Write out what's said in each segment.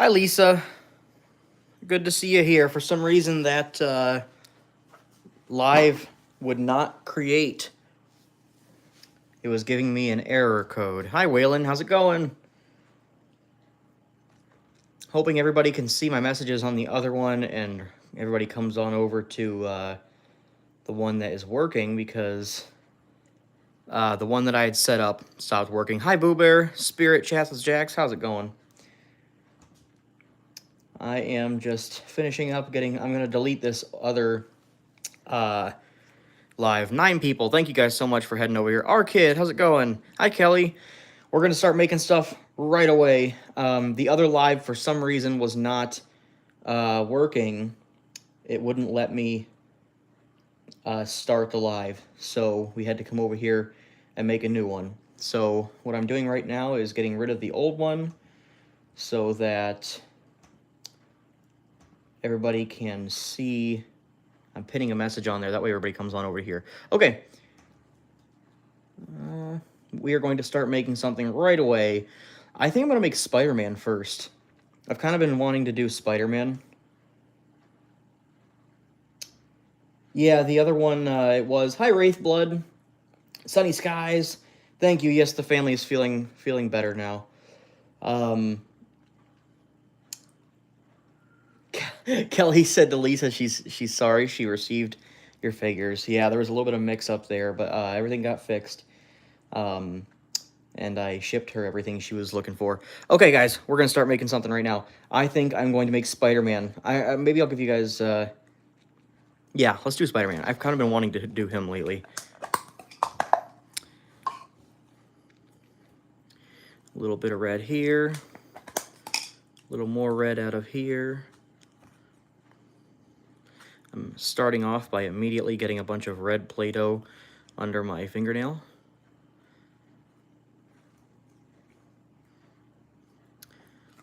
Hi, Lisa. Good to see you here. For some reason, that live would not create. It was giving me an error code. Hi, Waylon. How's it going? Hoping everybody can see my messages on the other one and everybody comes on over to the one that is working, because the one that I had set up stopped working. Hi, Boo Bear. Spirit Chats with Jax. How's it going? I am just finishing up I'm going to delete this other live. 9 people. Thank you guys so much for heading over here. Our kid, how's it going? Hi, Kelly. We're going to start making stuff right away. The other live, for some reason, was not working. It wouldn't let me start the live, so we had to come over here and make a new one. So what I'm doing right now is getting rid of the old one so that everybody can see. I'm pinning a message on there. That way everybody comes on over here. Okay. We are going to start making something right away. I think I'm going to make Spider-Man first. I've kind of been wanting to do Spider-Man. Yeah, the other one, it was, hi, Wraithblood. Sunny skies. Thank you. Yes, the family is feeling better now. Kelly said to Lisa she's sorry she received your figures. Yeah, there was a little bit of mix-up there, but everything got fixed. And I shipped her everything she was looking for. Okay, guys, we're going to start making something right now. I think I'm going to make Spider-Man. Maybe I'll give you guys... yeah, let's do Spider-Man. I've kind of been wanting to do him lately. A little bit of red here. A little more red out of here. I'm starting off by immediately getting a bunch of red Play-Doh under my fingernail.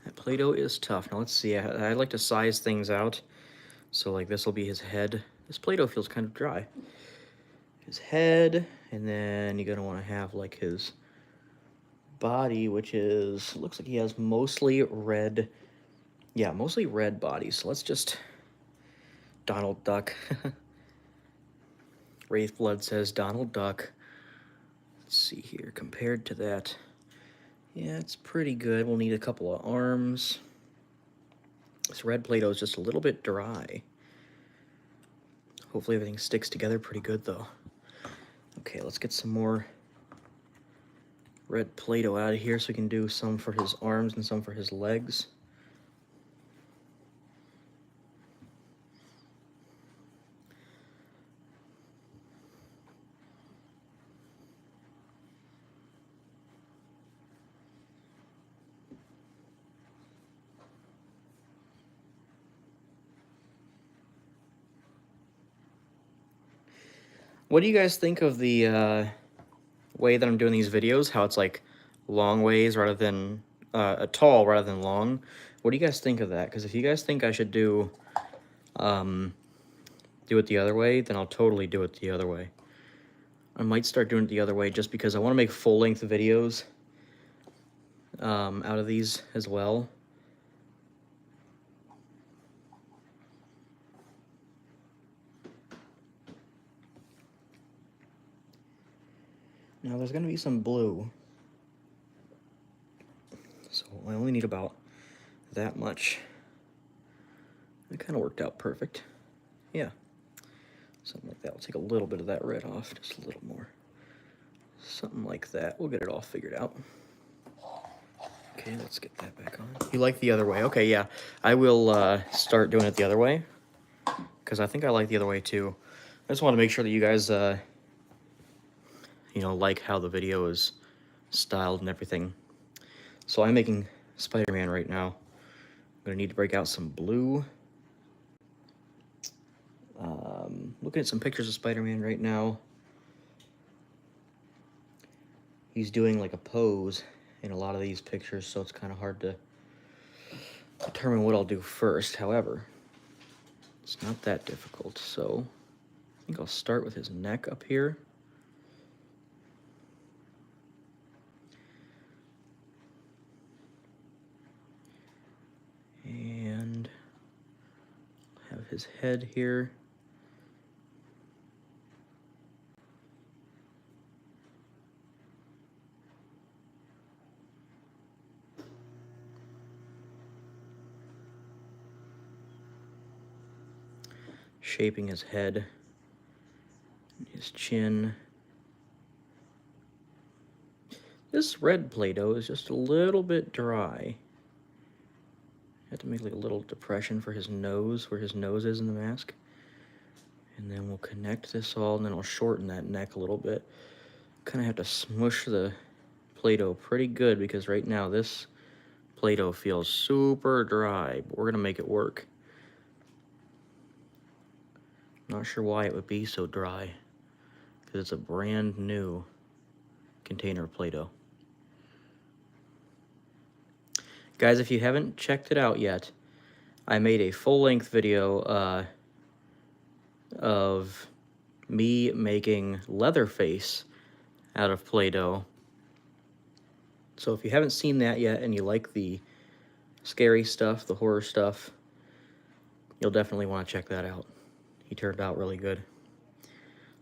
That Play-Doh is tough. Now let's see, I like to size things out. So like this will be his head. This Play-Doh feels kind of dry. His head, and then you're gonna want to have like his body, which is, looks like he has mostly red. Yeah, mostly red body. So let's just Donald Duck. Wraithblood says Donald Duck. Let's see here, compared to that. Yeah, it's pretty good. We'll need a couple of arms. This red Play-Doh is just a little bit dry. Hopefully everything sticks together pretty good, though. Okay, let's get some more red Play-Doh out of here so we can do some for his arms and some for his legs. What do you guys think of the way that I'm doing these videos? How it's like long ways rather than tall rather than long. What do you guys think of that? Because if you guys think I should do it the other way, then I'll totally do it the other way. I might start doing it the other way just because I want to make full-length videos out of these as well. Now there's going to be some blue. So I only need about that much. It kind of worked out perfect. Yeah. Something like that. We'll take a little bit of that red off, just a little more. Something like that. We'll get it all figured out. Okay, let's get that back on. You like the other way? Okay, yeah. I will start doing it the other way, because I think I like the other way too. I just want to make sure that you guys, you know, like how the video is styled and everything. So I'm making Spider-Man right now. I'm going to need to break out some blue. Looking at some pictures of Spider-Man right now. He's doing like a pose in a lot of these pictures, so it's kind of hard to determine what I'll do first. However, it's not that difficult, so I think I'll start with his neck up here. his head here. Shaping his head, his chin. This red Play-Doh is just a little bit dry. I have to make like a little depression for his nose, where his nose is in the mask. And then we'll connect this all, and then I'll shorten that neck a little bit. Kind of have to smush the Play-Doh pretty good, because right now this Play-Doh feels super dry, but we're gonna make it work. Not sure why it would be so dry, because it's a brand new container of Play-Doh. Guys, if you haven't checked it out yet, I made a full-length video of me making Leatherface out of Play-Doh. So if you haven't seen that yet and you like the scary stuff, the horror stuff, you'll definitely want to check that out. He turned out really good.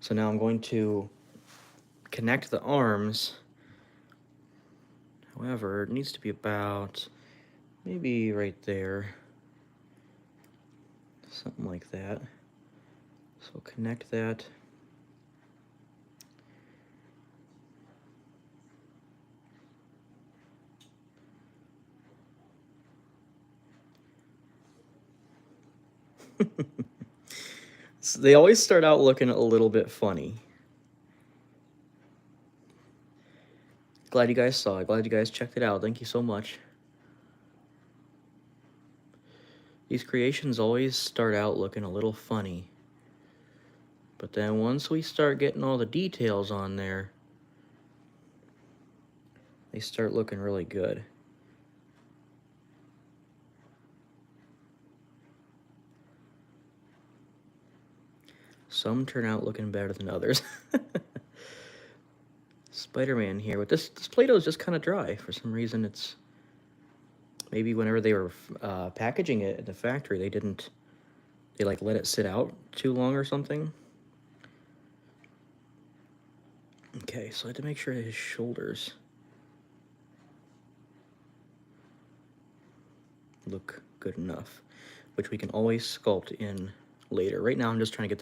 So now I'm going to connect the arms. However, it needs to be about maybe right there. Something like that. So connect that. So they always start out looking a little bit funny. Glad you guys saw it. Glad you guys checked it out. Thank you so much. These creations always start out looking a little funny. But then once we start getting all the details on there, they start looking really good. Some turn out looking better than others. Spider-Man here. With this Play-Doh is just kind of dry. For some reason, it's... Maybe whenever they were packaging it at the factory, they didn't... They, like, let it sit out too long or something. Okay, so I had to make sure his shoulders look good enough, which we can always sculpt in later. Right now, I'm just trying to get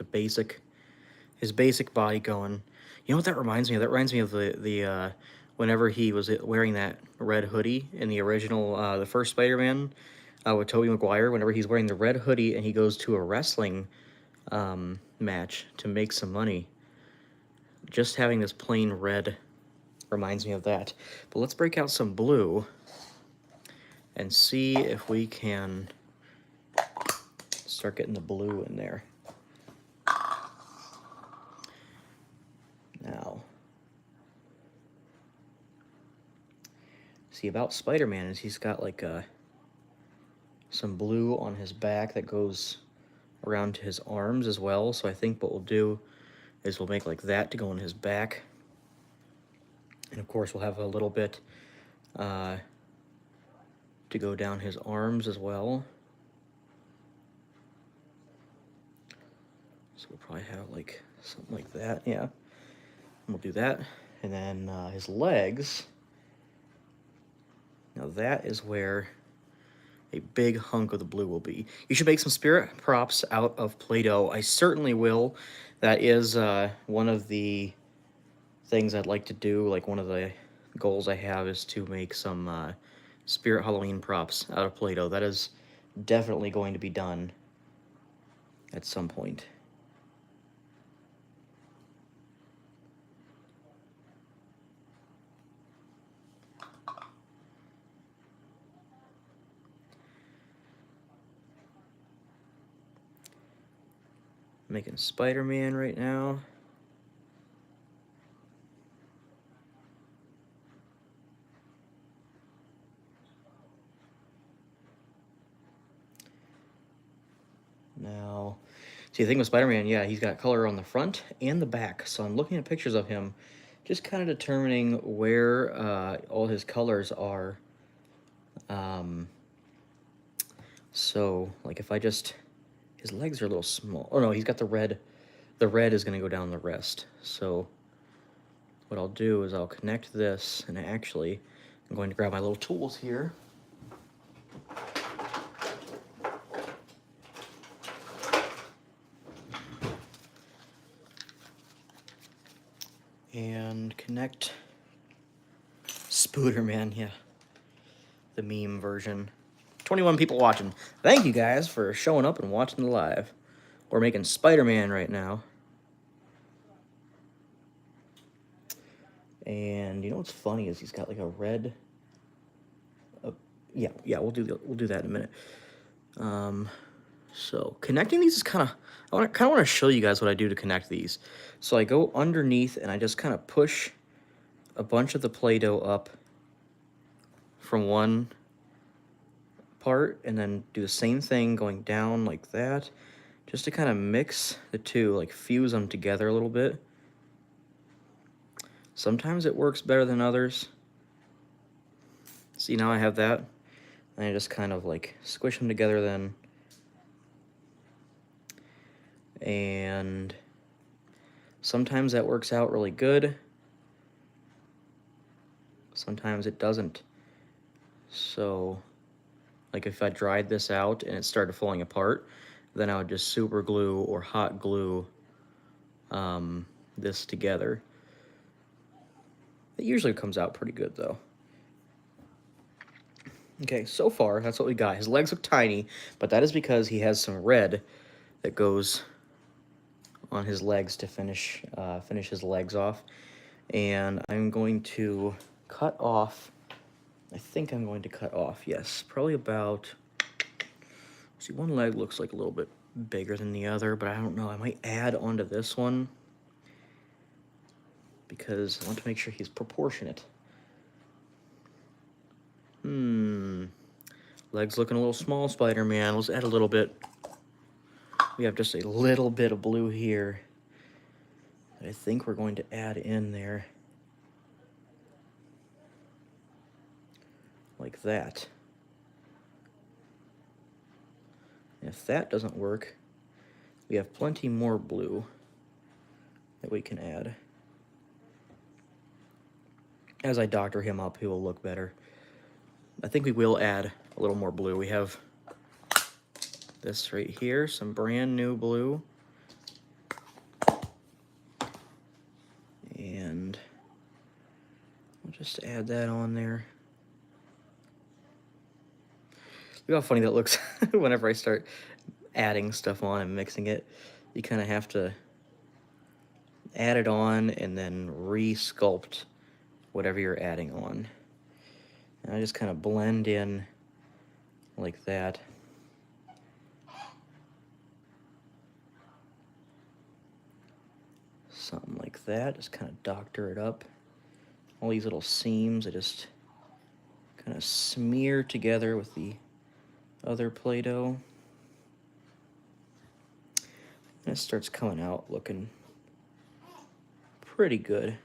his basic body going. You know what that reminds me of? That reminds me of the whenever he was wearing that red hoodie in the original, the first Spider-Man with Tobey Maguire. Whenever he's wearing the red hoodie and he goes to a wrestling match to make some money. Just having this plain red reminds me of that. But let's break out some blue and see if we can start getting the blue in there. Now, see about Spider-Man is he's got like some blue on his back that goes around to his arms as well. So I think what we'll do is we'll make like that to go on his back. And of course we'll have a little bit to go down his arms as well. So we'll probably have like something like that, yeah. And we'll do that. And then his legs. Now that is where a big hunk of the blue will be. You should make some spirit props out of Play-Doh. I certainly will. That is one of the things I'd like to do. Like one of the goals I have is to make some spirit Halloween props out of Play-Doh. That is definitely going to be done at some point. Making Spider-Man right now. Now, see the thing with Spider-Man, yeah, he's got color on the front and the back. So I'm looking at pictures of him, just kind of determining where all his colors are. So, like if I just, his legs are a little small. Oh no, he's got the red. The red is going to go down the rest. So what I'll do is I'll connect this, and actually I'm going to grab my little tools here. And connect Spooderman, yeah. The meme version. 21 people watching. Thank you guys for showing up and watching the live. We're making Spider-Man right now. And you know what's funny is he's got like a red. Yeah, we'll do that in a minute. So connecting these is kind of. I kind of want to show you guys what I do to connect these. So I go underneath and I just kind of push a bunch of the Play-Doh up from one part, and then do the same thing going down like that, just to kind of mix the two, like fuse them together a little bit. Sometimes it works better than others. See, now I have that, and I just kind of like squish them together then. And sometimes that works out really good. Sometimes it doesn't. So, like if I dried this out and it started falling apart, then I would just super glue or hot glue this together. It usually comes out pretty good though. Okay, so far that's what we got. His legs look tiny, but that is because he has some red that goes on his legs to finish his legs off. And I'm going to cut off. I think I'm going to cut off. Yes, probably about. See, one leg looks like a little bit bigger than the other, but I don't know. I might add onto this one because I want to make sure he's proportionate. Legs looking a little small, Spider-Man. Let's add a little bit. We have just a little bit of blue here that I think we're going to add in there. Like that. And if that doesn't work, we have plenty more blue that we can add. As I doctor him up, he will look better. I think we will add a little more blue. We have this right here, some brand new blue. And we'll just add that on there. Look how funny that looks whenever I start adding stuff on and mixing it. You kind of have to add it on and then re-sculpt whatever you're adding on. And I just kind of blend in like that. Something like that, just kind of doctor it up. All these little seams, I just kind of smear together with the other Play-Doh. And it starts coming out looking pretty good.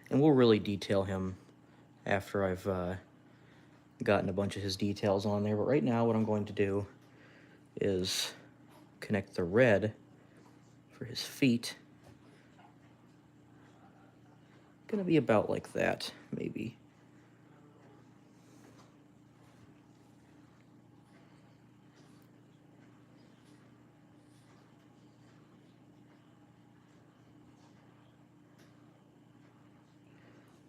And we'll really detail him after I've gotten a bunch of his details on there. But right now what I'm going to do is connect the red for his feet. Gonna be about like that, maybe.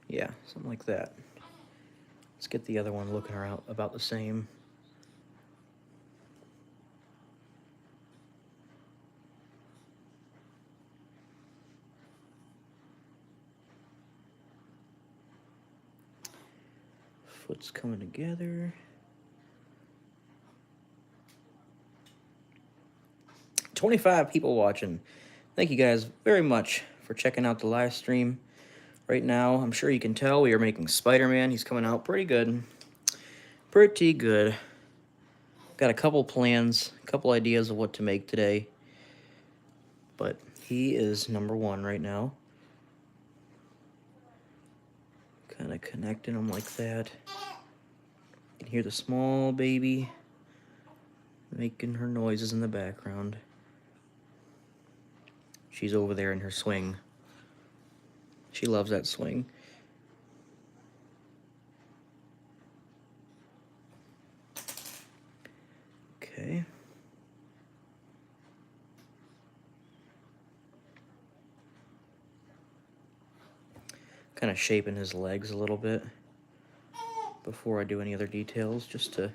Yeah, something like that. Let's get the other one looking around about the same. Foot's coming together. 25 people watching. Thank you guys very much for checking out the live stream. Right now, I'm sure you can tell we are making Spider-Man. He's coming out pretty good. Pretty good. Got a couple plans, a couple ideas of what to make today. But he is number one right now. Kind of connecting him like that. You can hear the small baby. making her noises in the background. She's over there in her swing. She loves that swing. Okay. Kind of shaping his legs a little bit before I do any other details, just to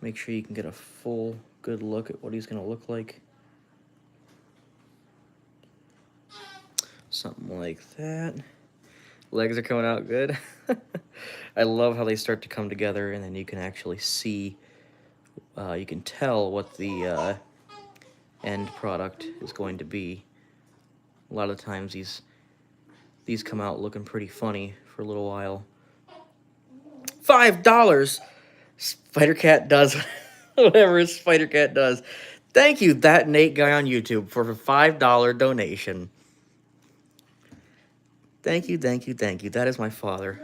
make sure you can get a full good look at what he's going to look like. Something like that. Legs are coming out good. I love how they start to come together, and then you can actually see, you can tell what the end product is going to be. A lot of times these come out looking pretty funny for a little while. $5! Spider Cat does whatever Spider Cat does. Thank you, that Nate guy on YouTube, for a $5 donation. Thank you, thank you, thank you. That is my father.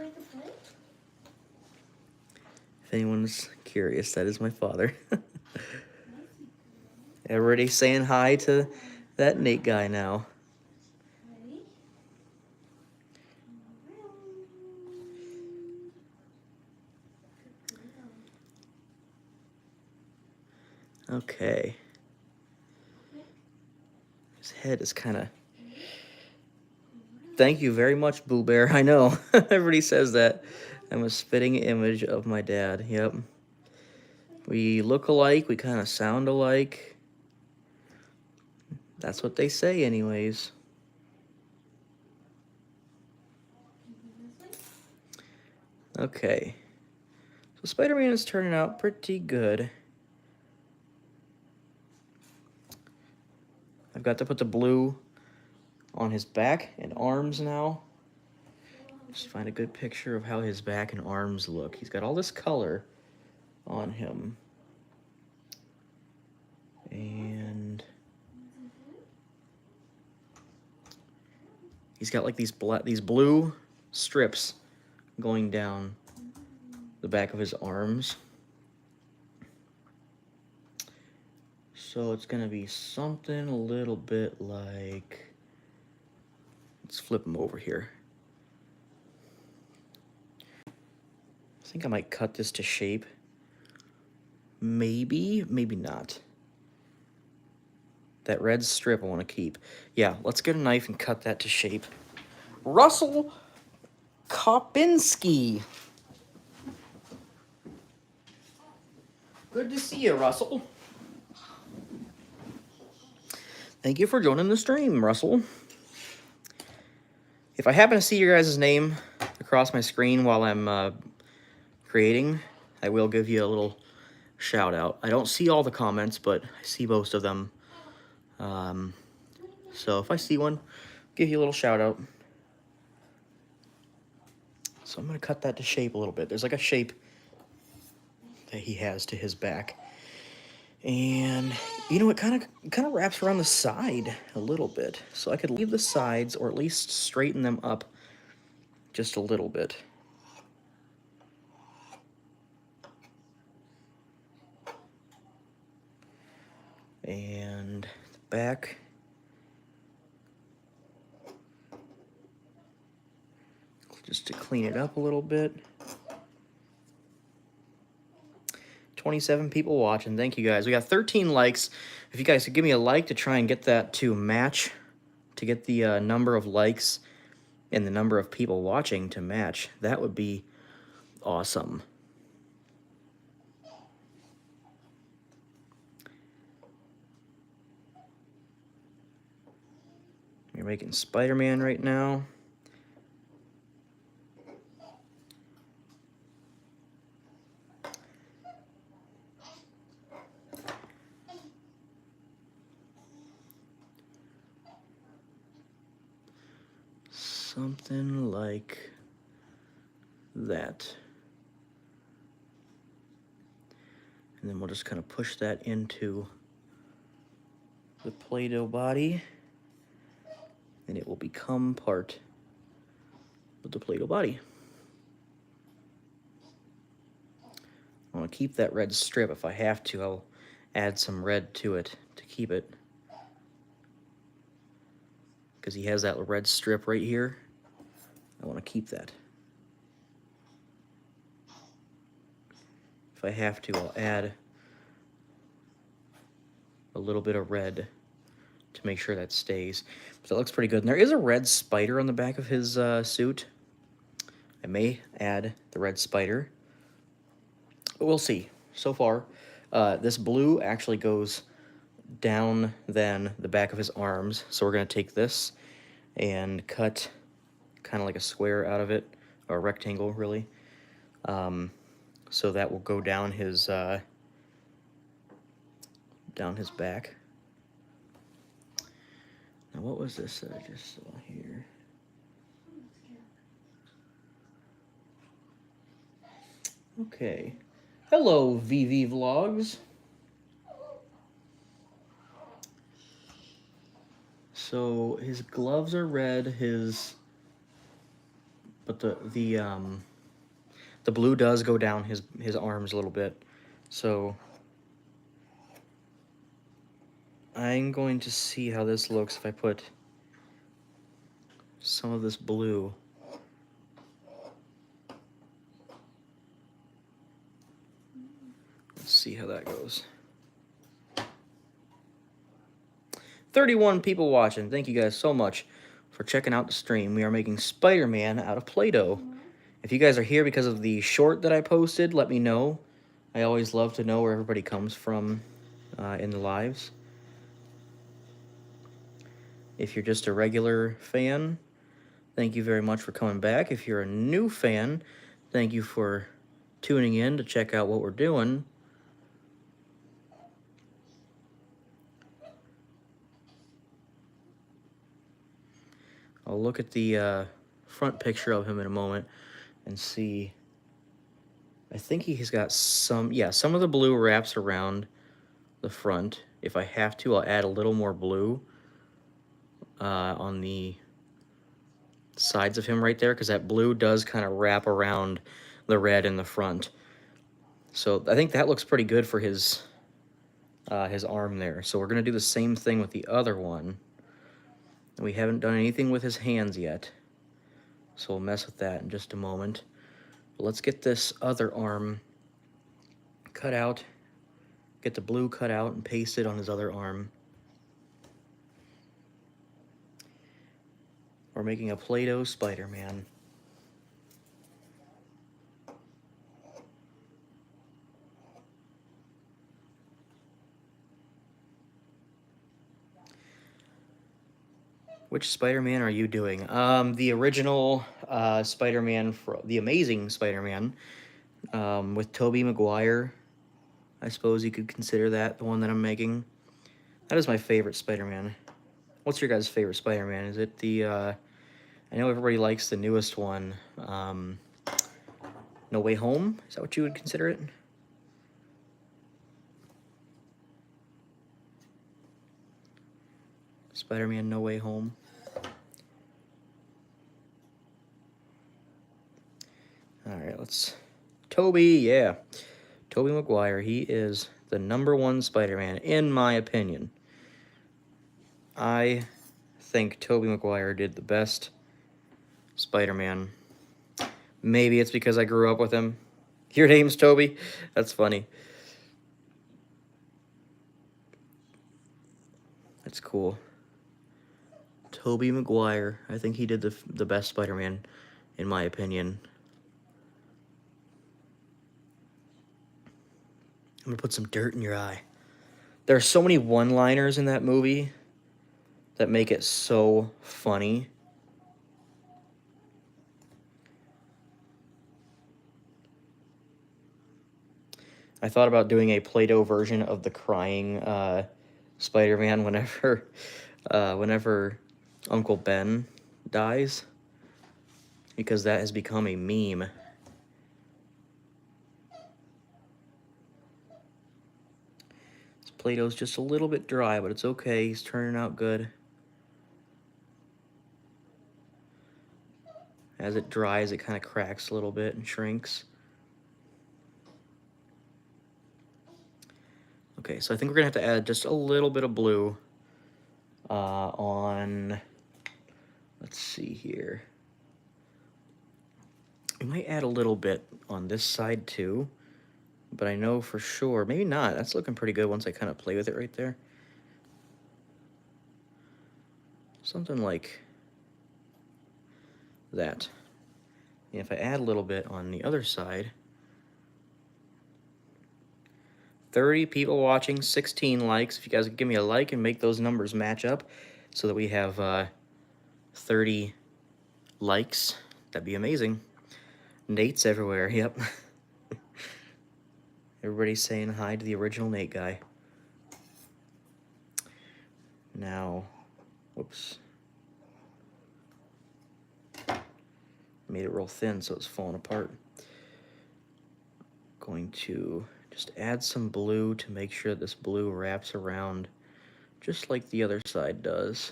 If anyone's curious, that is my father. Everybody saying hi to that Nate guy now. Okay. His head is kind of... Thank you very much, Boo Bear. I know. Everybody says that. I'm a spitting image of my dad. Yep. We look alike. We kind of sound alike. That's what they say anyways. Okay. So Spider-Man is turning out pretty good. I've got to put the blue on his back and arms now. Just find a good picture of how his back and arms look. He's got all this color on him. And he's got like these blue strips going down the back of his arms. So it's gonna be something a little bit like, let's flip him over here. I think I might cut this to shape. Maybe, maybe not. That red strip I want to keep. Yeah, let's get a knife and cut that to shape. Russell Kopinski. Good to see you, Russell. Thank you for joining the stream, Russell. If I happen to see your guys' name across my screen while I'm creating, I will give you a little shout out. I don't see all the comments, but I see most of them. So if I see one, give you a little shout out. So I'm going to cut that to shape a little bit. There's like a shape that he has to his back. And, you know, it kind of wraps around the side a little bit. So I could leave the sides, or at least straighten them up just a little bit. And the back. Just to clean it up a little bit. 27 people watching. Thank you guys. We got 13 likes. If you guys could give me a like to try and get that to match, to get the number of likes and the number of people watching to match, that would be awesome. You're making Spider-Man right now. Something like that. And then we'll just kind of push that into the Play-Doh body, and it will become part of the Play-Doh body. I want want to keep that red strip. If I have to, I'll add some red to it to keep it. Because he has that red strip right here. I want to keep that. If I have to, I'll add a little bit of red to make sure that stays. So that looks pretty good. And there is a red spider on the back of his suit. I may add the red spider, but we'll see. So far, this blue actually goes down then the back of his arms. So we're going to take this and cut kind of like a square out of it, or a rectangle really. So that will go down his back. Now what was this that I just saw here? Okay. Hello, VV Vlogs. So his gloves are red, but the blue does go down his arms a little bit. So I'm going to see how this looks if I put some of this blue. Let's see how that goes. 31 people watching. Thank you guys so much for checking out the stream. We are making Spider-Man out of Play-Doh. If you guys are here because of the short that I posted, let me know. I always love to know where everybody comes from in the lives. If you're just a regular fan, thank you very much for coming back. If you're a new fan, thank you for tuning in to check out what we're doing. I'll look at the front picture of him in a moment and see. I think he's got some of the blue wraps around the front. If I have to, I'll add a little more blue on the sides of him right there, because that blue does kind of wrap around the red in the front. So I think that looks pretty good for his arm there. So we're going to do the same thing with the other one. We haven't done anything with his hands yet, so we'll mess with that in just a moment. But let's get this other arm cut out, get the blue cut out and paste it on his other arm. We're making a Play-Doh Spider-Man. Which Spider-Man are you doing? The original Spider-Man, the Amazing Spider-Man, with Tobey Maguire. I suppose you could consider that the one that I'm making. That is my favorite Spider-Man. What's your guys' favorite Spider-Man? Is it the, I know everybody likes the newest one, No Way Home? Is that what you would consider it? Spider-Man No Way Home. Alright, let's... Tobey, yeah. Tobey Maguire, he is the #1 Spider-Man, in my opinion. I think Tobey Maguire did the best Spider-Man. Maybe it's because I grew up with him. Your name's Tobey? That's funny. That's cool. Tobey Maguire. I think he did the best Spider-Man, in my opinion. I'm gonna put some dirt in your eye. There are so many one-liners in that movie that make it so funny. I thought about doing a Play-Doh version of the crying Spider-Man whenever Uncle Ben dies, because that has become a meme. This Play-Doh's just a little bit dry, but it's okay. He's turning out good. As it dries, it kind of cracks a little bit and shrinks. Okay, so I think we're gonna have to add just a little bit of blue on, let's see here. We might add a little bit on this side too, but I know for sure, maybe not. That's looking pretty good once I kind of play with it right there. Something like that. And if I add a little bit on the other side, 30 people watching, 16 likes. If you guys could give me a like and make those numbers match up so that we have 30 likes, that'd be amazing. Nate's everywhere, yep. Everybody's saying hi to the original Nate guy. Now, whoops. Made it real thin so it's falling apart. Going to just add some blue to make sure this blue wraps around just like the other side does.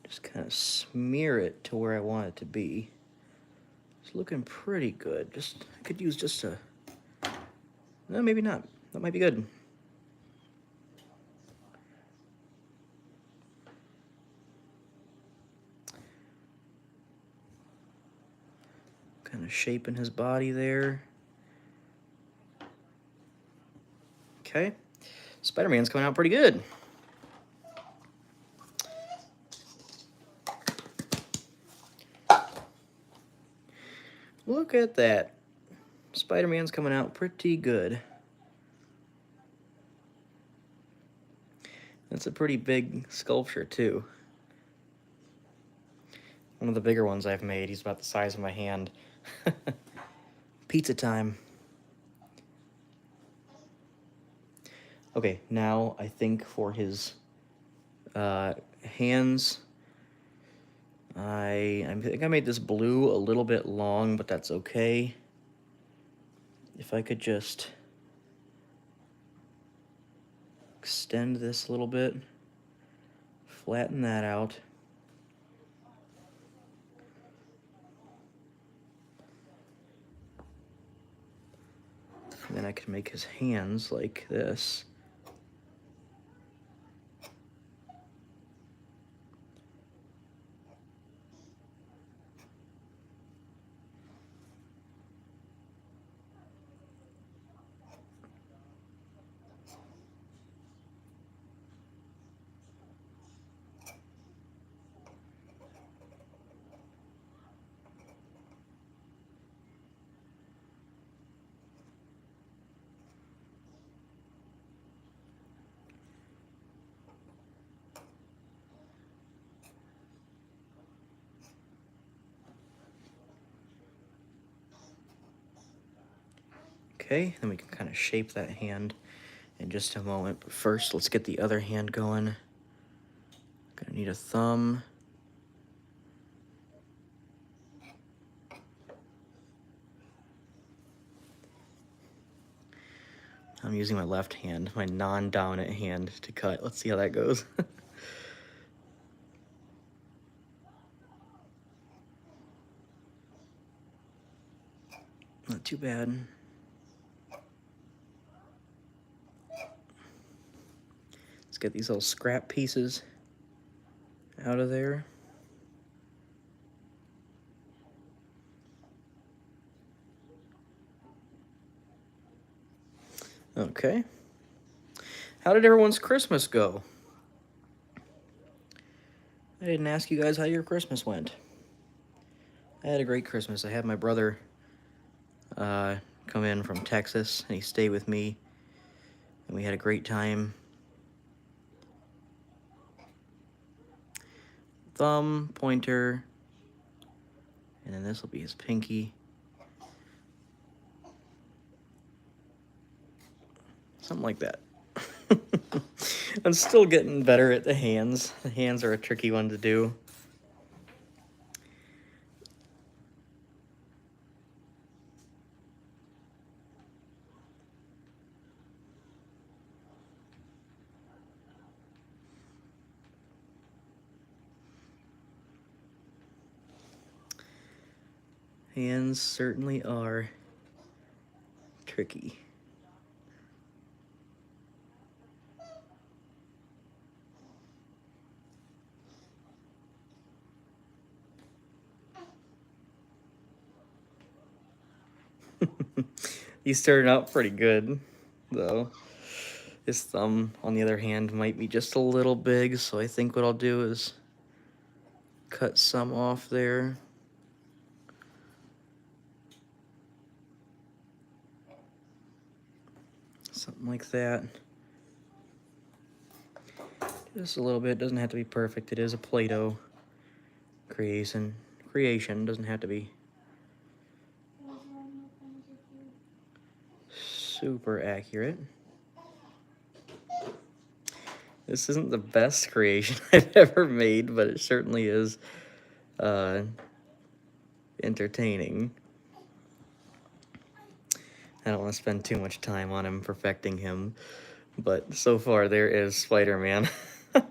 Just kind of smear it to where I want it to be. It's looking pretty good. Just, I could use just a, no, maybe not. That might be good. Kind of shaping his body there. Okay. Spider-Man's coming out pretty good. Look at that. Spider-Man's coming out pretty good. That's a pretty big sculpture, too. One of the bigger ones I've made. He's about the size of my hand. Pizza time. Okay, now I think for his hands, I think I made this blue a little bit long, but that's okay. If I could just extend this a little bit, flatten that out. And then I can make his hands like this. Okay, then we can kind of shape that hand in just a moment. But first, let's get the other hand going. Gonna need a thumb. I'm using my left hand, my non-dominant hand, to cut. Let's see how that goes. Not too bad. Let's get these little scrap pieces out of there. Okay. How did everyone's Christmas go? I didn't ask you guys how your Christmas went. I had a great Christmas. I had my brother come in from Texas, and he stayed with me, and we had a great time. Thumb, pointer, and then this will be his pinky. Something like that. I'm still getting better at the hands. The hands are a tricky one to do. Hands certainly are tricky. He's starting out pretty good, though. His thumb, on the other hand, might be just a little big, so I think what I'll do is cut some off there. Something like that. Just a little bit. Doesn't have to be perfect. It is a Play-Doh creation. Doesn't have to be super accurate. This isn't the best creation I've ever made, but it certainly is entertaining. I don't want to spend too much time on him perfecting him, but so far there is Spider-Man. All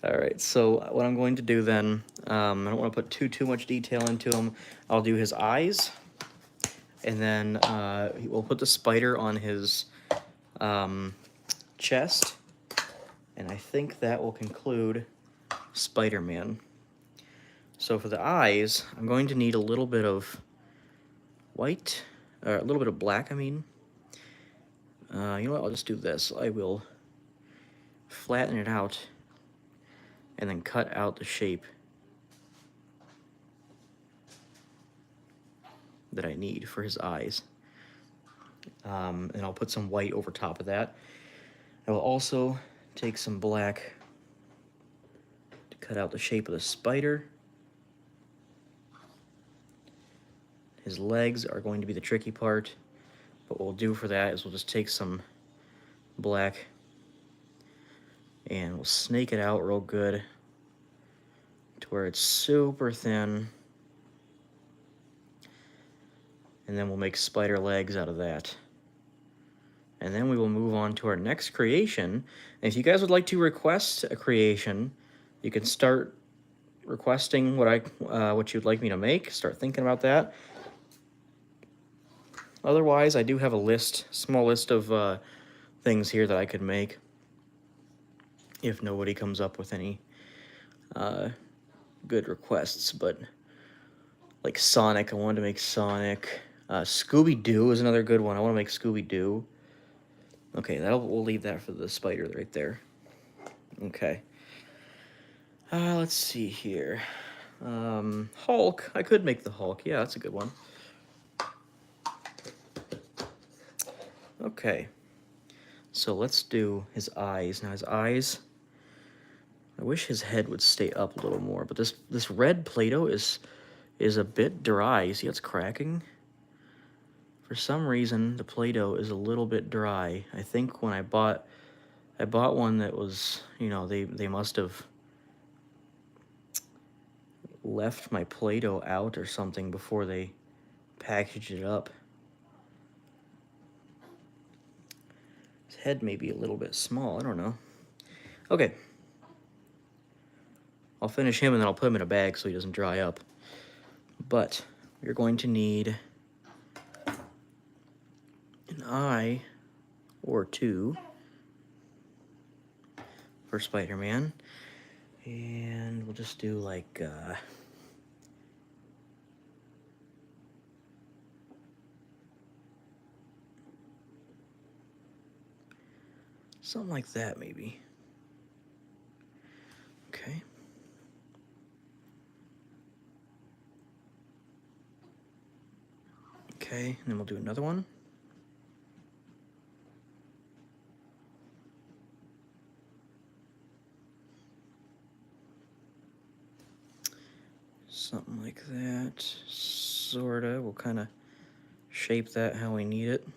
right, so what I'm going to do then, I don't want to put too much detail into him. I'll do his eyes, and then we'll put the spider on his chest, and I think that will conclude Spider-Man. So for the eyes, I'm going to need a little bit of white, or a little bit of black, I mean. You know what, I'll just do this. I will flatten it out and then cut out the shape that I need for his eyes. And I'll put some white over top of that. I will also take some black to cut out the shape of the spider. His legs are going to be the tricky part, but what we'll do for that is we'll just take some black and we'll snake it out real good to where it's super thin, and then we'll make spider legs out of that. And then we will move on to our next creation. And if you guys would like to request a creation, you can start requesting what you'd like me to make. Start thinking about that. Otherwise, I do have a small list of things here that I could make if nobody comes up with any good requests. But like Sonic, I wanted to make Sonic. Scooby-Doo is another good one. I want to make Scooby-Doo. Okay, we'll leave that for the spider right there. Okay. Let's see here. Hulk. I could make the Hulk. Yeah, that's a good one. Okay. So let's do his eyes. Now his eyes, I wish his head would stay up a little more, but this red Play-Doh is a bit dry. You see it's cracking? For some reason, the Play-Doh is a little bit dry. I think when I bought one that was, you know, they must have left my Play-Doh out or something before they packaged it up. His head may be a little bit small, I don't know. Okay. I'll finish him and then I'll put him in a bag so he doesn't dry up. But you're going to need an eye or two for Spider-Man. And we'll just do like something like that, maybe. Okay. Okay, and then we'll do another one. Something like that, sorta. We'll kind of shape that how we need it.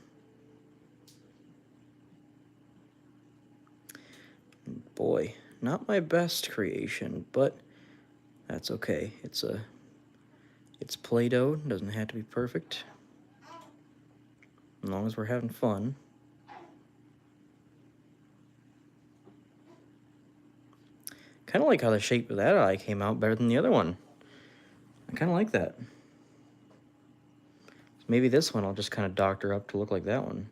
Boy, not my best creation, but that's okay. It's Play-Doh, doesn't have to be perfect, as long as we're having fun. Kind of like how the shape of that eye came out better than the other one. I kind of like that. Maybe this one I'll just kind of doctor up to look like that one.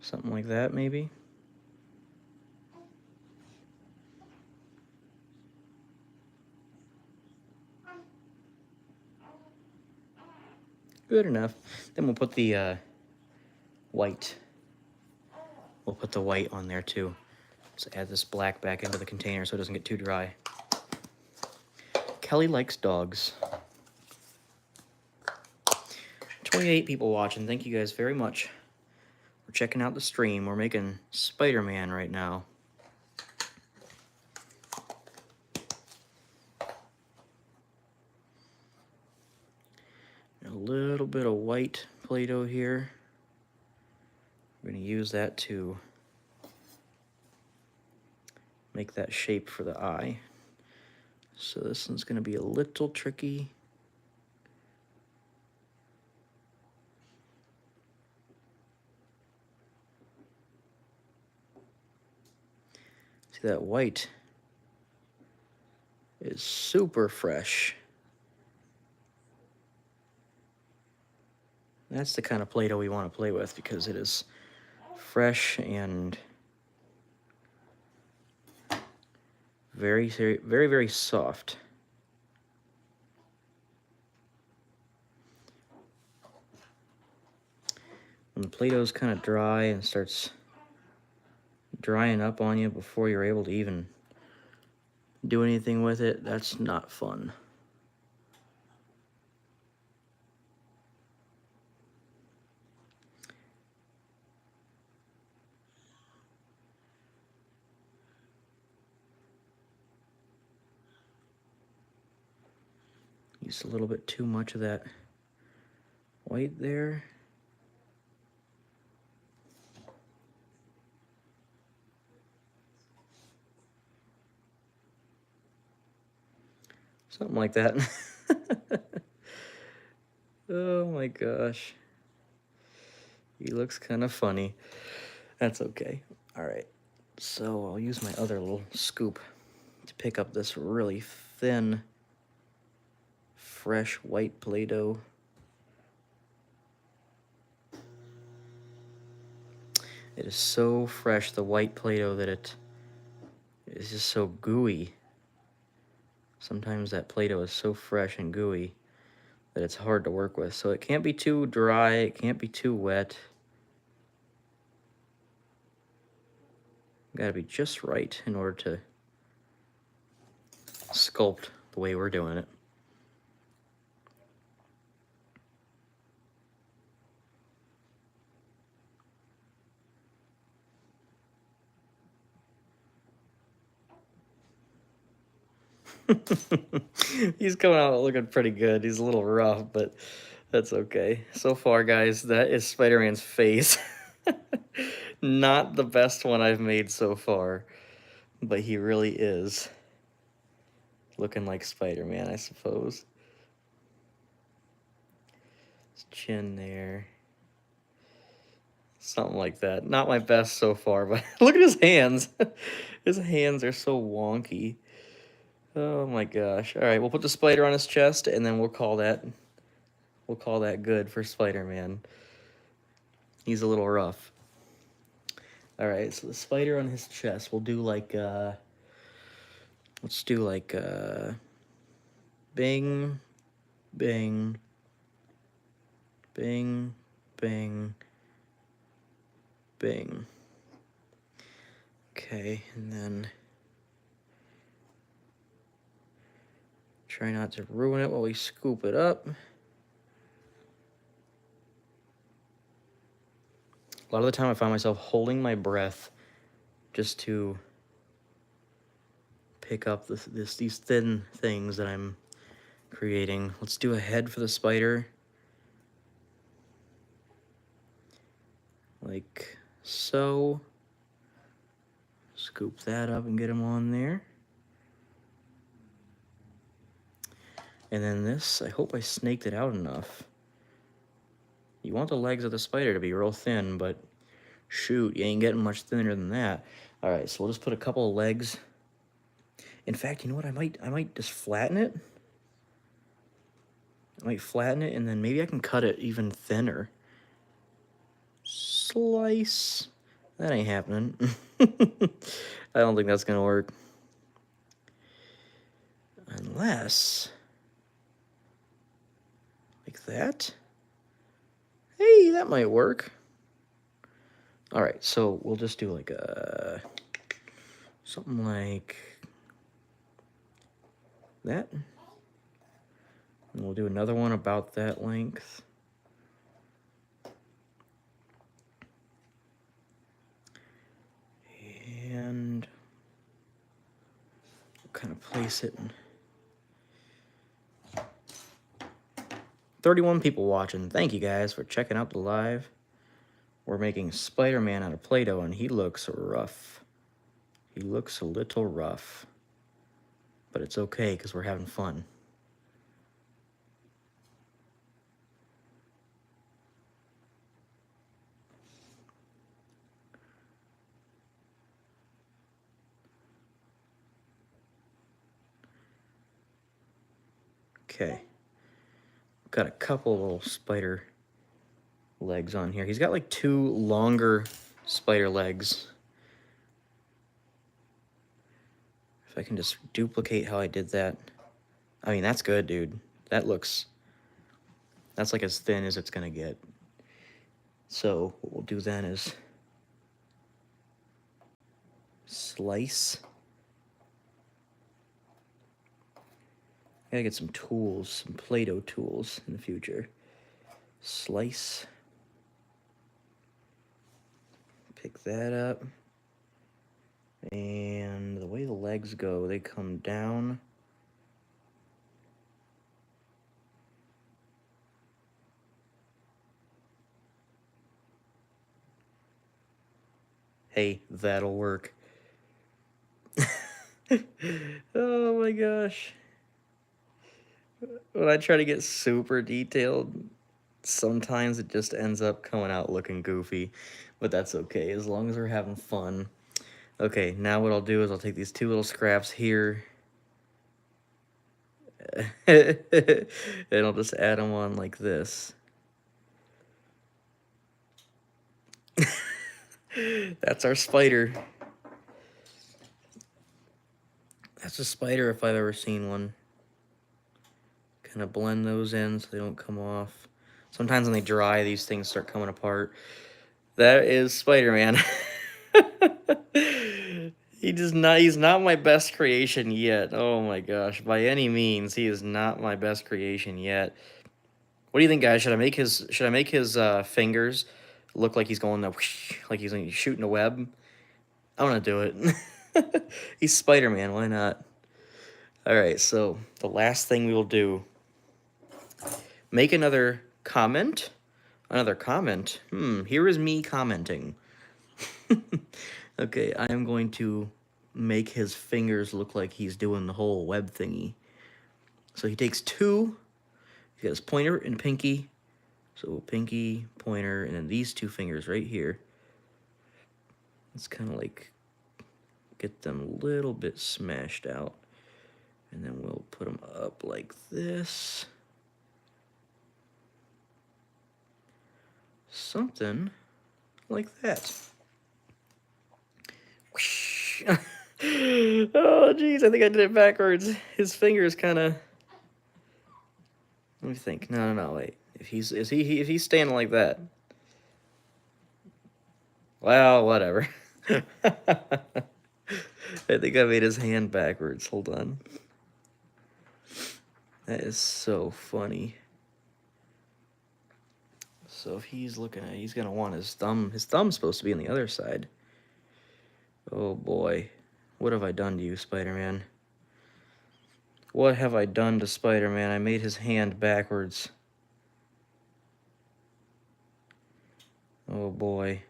Something like that, maybe. Good enough. Then we'll put the white. We'll put the white on there too. Let's add this black back into the container so it doesn't get too dry. Kelly likes dogs. 28 people watching. Thank you guys very much for checking out the stream. We're making Spider-Man right now. A little bit of white Play-Doh here. We're going to use that to make that shape for the eye. So this one's going to be a little tricky. See, that white is super fresh. That's the kind of Play-Doh we want to play with because it is fresh and very, very, very soft. When the Play-Doh's kind of dry and starts drying up on you before you're able to even do anything with it, that's not fun. Use a little bit too much of that white there. Something like that. Oh my gosh. He looks kind of funny. That's okay. All right. So I'll use my other little scoop to pick up this really thin, fresh white Play-Doh. It is so fresh, the white Play-Doh, that it is just so gooey. Sometimes that Play-Doh is so fresh and gooey that it's hard to work with. So it can't be too dry, it can't be too wet. Gotta be just right in order to sculpt the way we're doing it. He's coming out looking pretty good. He's a little rough, but that's okay. So far, guys, that is Spider-Man's face. Not the best one I've made so far, but he really is looking like Spider-Man, I suppose. His chin there. Something like that. Not my best so far, but look at his hands. His hands are so wonky. Oh my gosh. All right, we'll put the spider on his chest, and then we'll call that good for Spider-Man. He's a little rough. All right, so the spider on his chest, we'll do like, let's do like, bing, bing, bing, bing, bing. Okay, and then try not to ruin it while we scoop it up. A lot of the time I find myself holding my breath just to pick up these thin things that I'm creating. Let's do a head for the spider. Like so. Scoop that up and get him on there. And then this, I hope I snaked it out enough. You want the legs of the spider to be real thin, but shoot, you ain't getting much thinner than that. All right, so we'll just put a couple of legs. In fact, you know what? I might just flatten it. I might flatten it, and then maybe I can cut it even thinner. Slice. That ain't happening. I don't think that's gonna work. Unless... like that? Hey, that might work. Alright, so we'll just do like a... something like... that. And we'll do another one about that length. And we'll kind of place it in. 31 people watching. Thank you guys for checking out the live. We're making Spider-Man out of Play-Doh, and he looks rough. He looks a little rough. But it's okay, because we're having fun. Okay. Got a couple little spider legs on here. He's got like 2 longer spider legs. If I can just duplicate how I did that. I mean, that's good, dude. That looks... that's like as thin as it's gonna get. So what we'll do then is slice. Gotta get some tools, some Play-Doh tools in the future. Slice. Pick that up. And the way the legs go, they come down. Hey, that'll work. Oh my gosh. When I try to get super detailed, sometimes it just ends up coming out looking goofy, but that's okay, as long as we're having fun. Okay, now what I'll do is I'll take these 2 little scraps here, and I'll just add them on like this. That's our spider. That's a spider if I've ever seen one. Kind of blend those in so they don't come off. Sometimes when they dry, these things start coming apart. That is Spider-Man. He's not my best creation yet. Oh my gosh. By any means, he is not my best creation yet. What do you think, guys? Should I make his fingers look like he's going whoosh, like he's shooting a web? I want to do it. He's Spider-Man, why not? Alright, so the last thing we will do, make another comment. Another comment? Here is me commenting. Okay, I am going to make his fingers look like he's doing the whole web thingy. So he takes 2, he got his pointer and pinky. So pinky, pointer, and then these 2 fingers right here. Let's kind of like get them a little bit smashed out. And then we'll put them up like this. Something like that. Oh, geez, I think I did it backwards. His fingers kind of... let me think. No, wait. If he's standing like that... well, whatever. I think I made his hand backwards. Hold on. That is so funny. So if he's looking at it, he's going to want his thumb. His thumb's supposed to be on the other side. Oh, boy. What have I done to you, Spider-Man? What have I done to Spider-Man? I made his hand backwards. Oh, boy.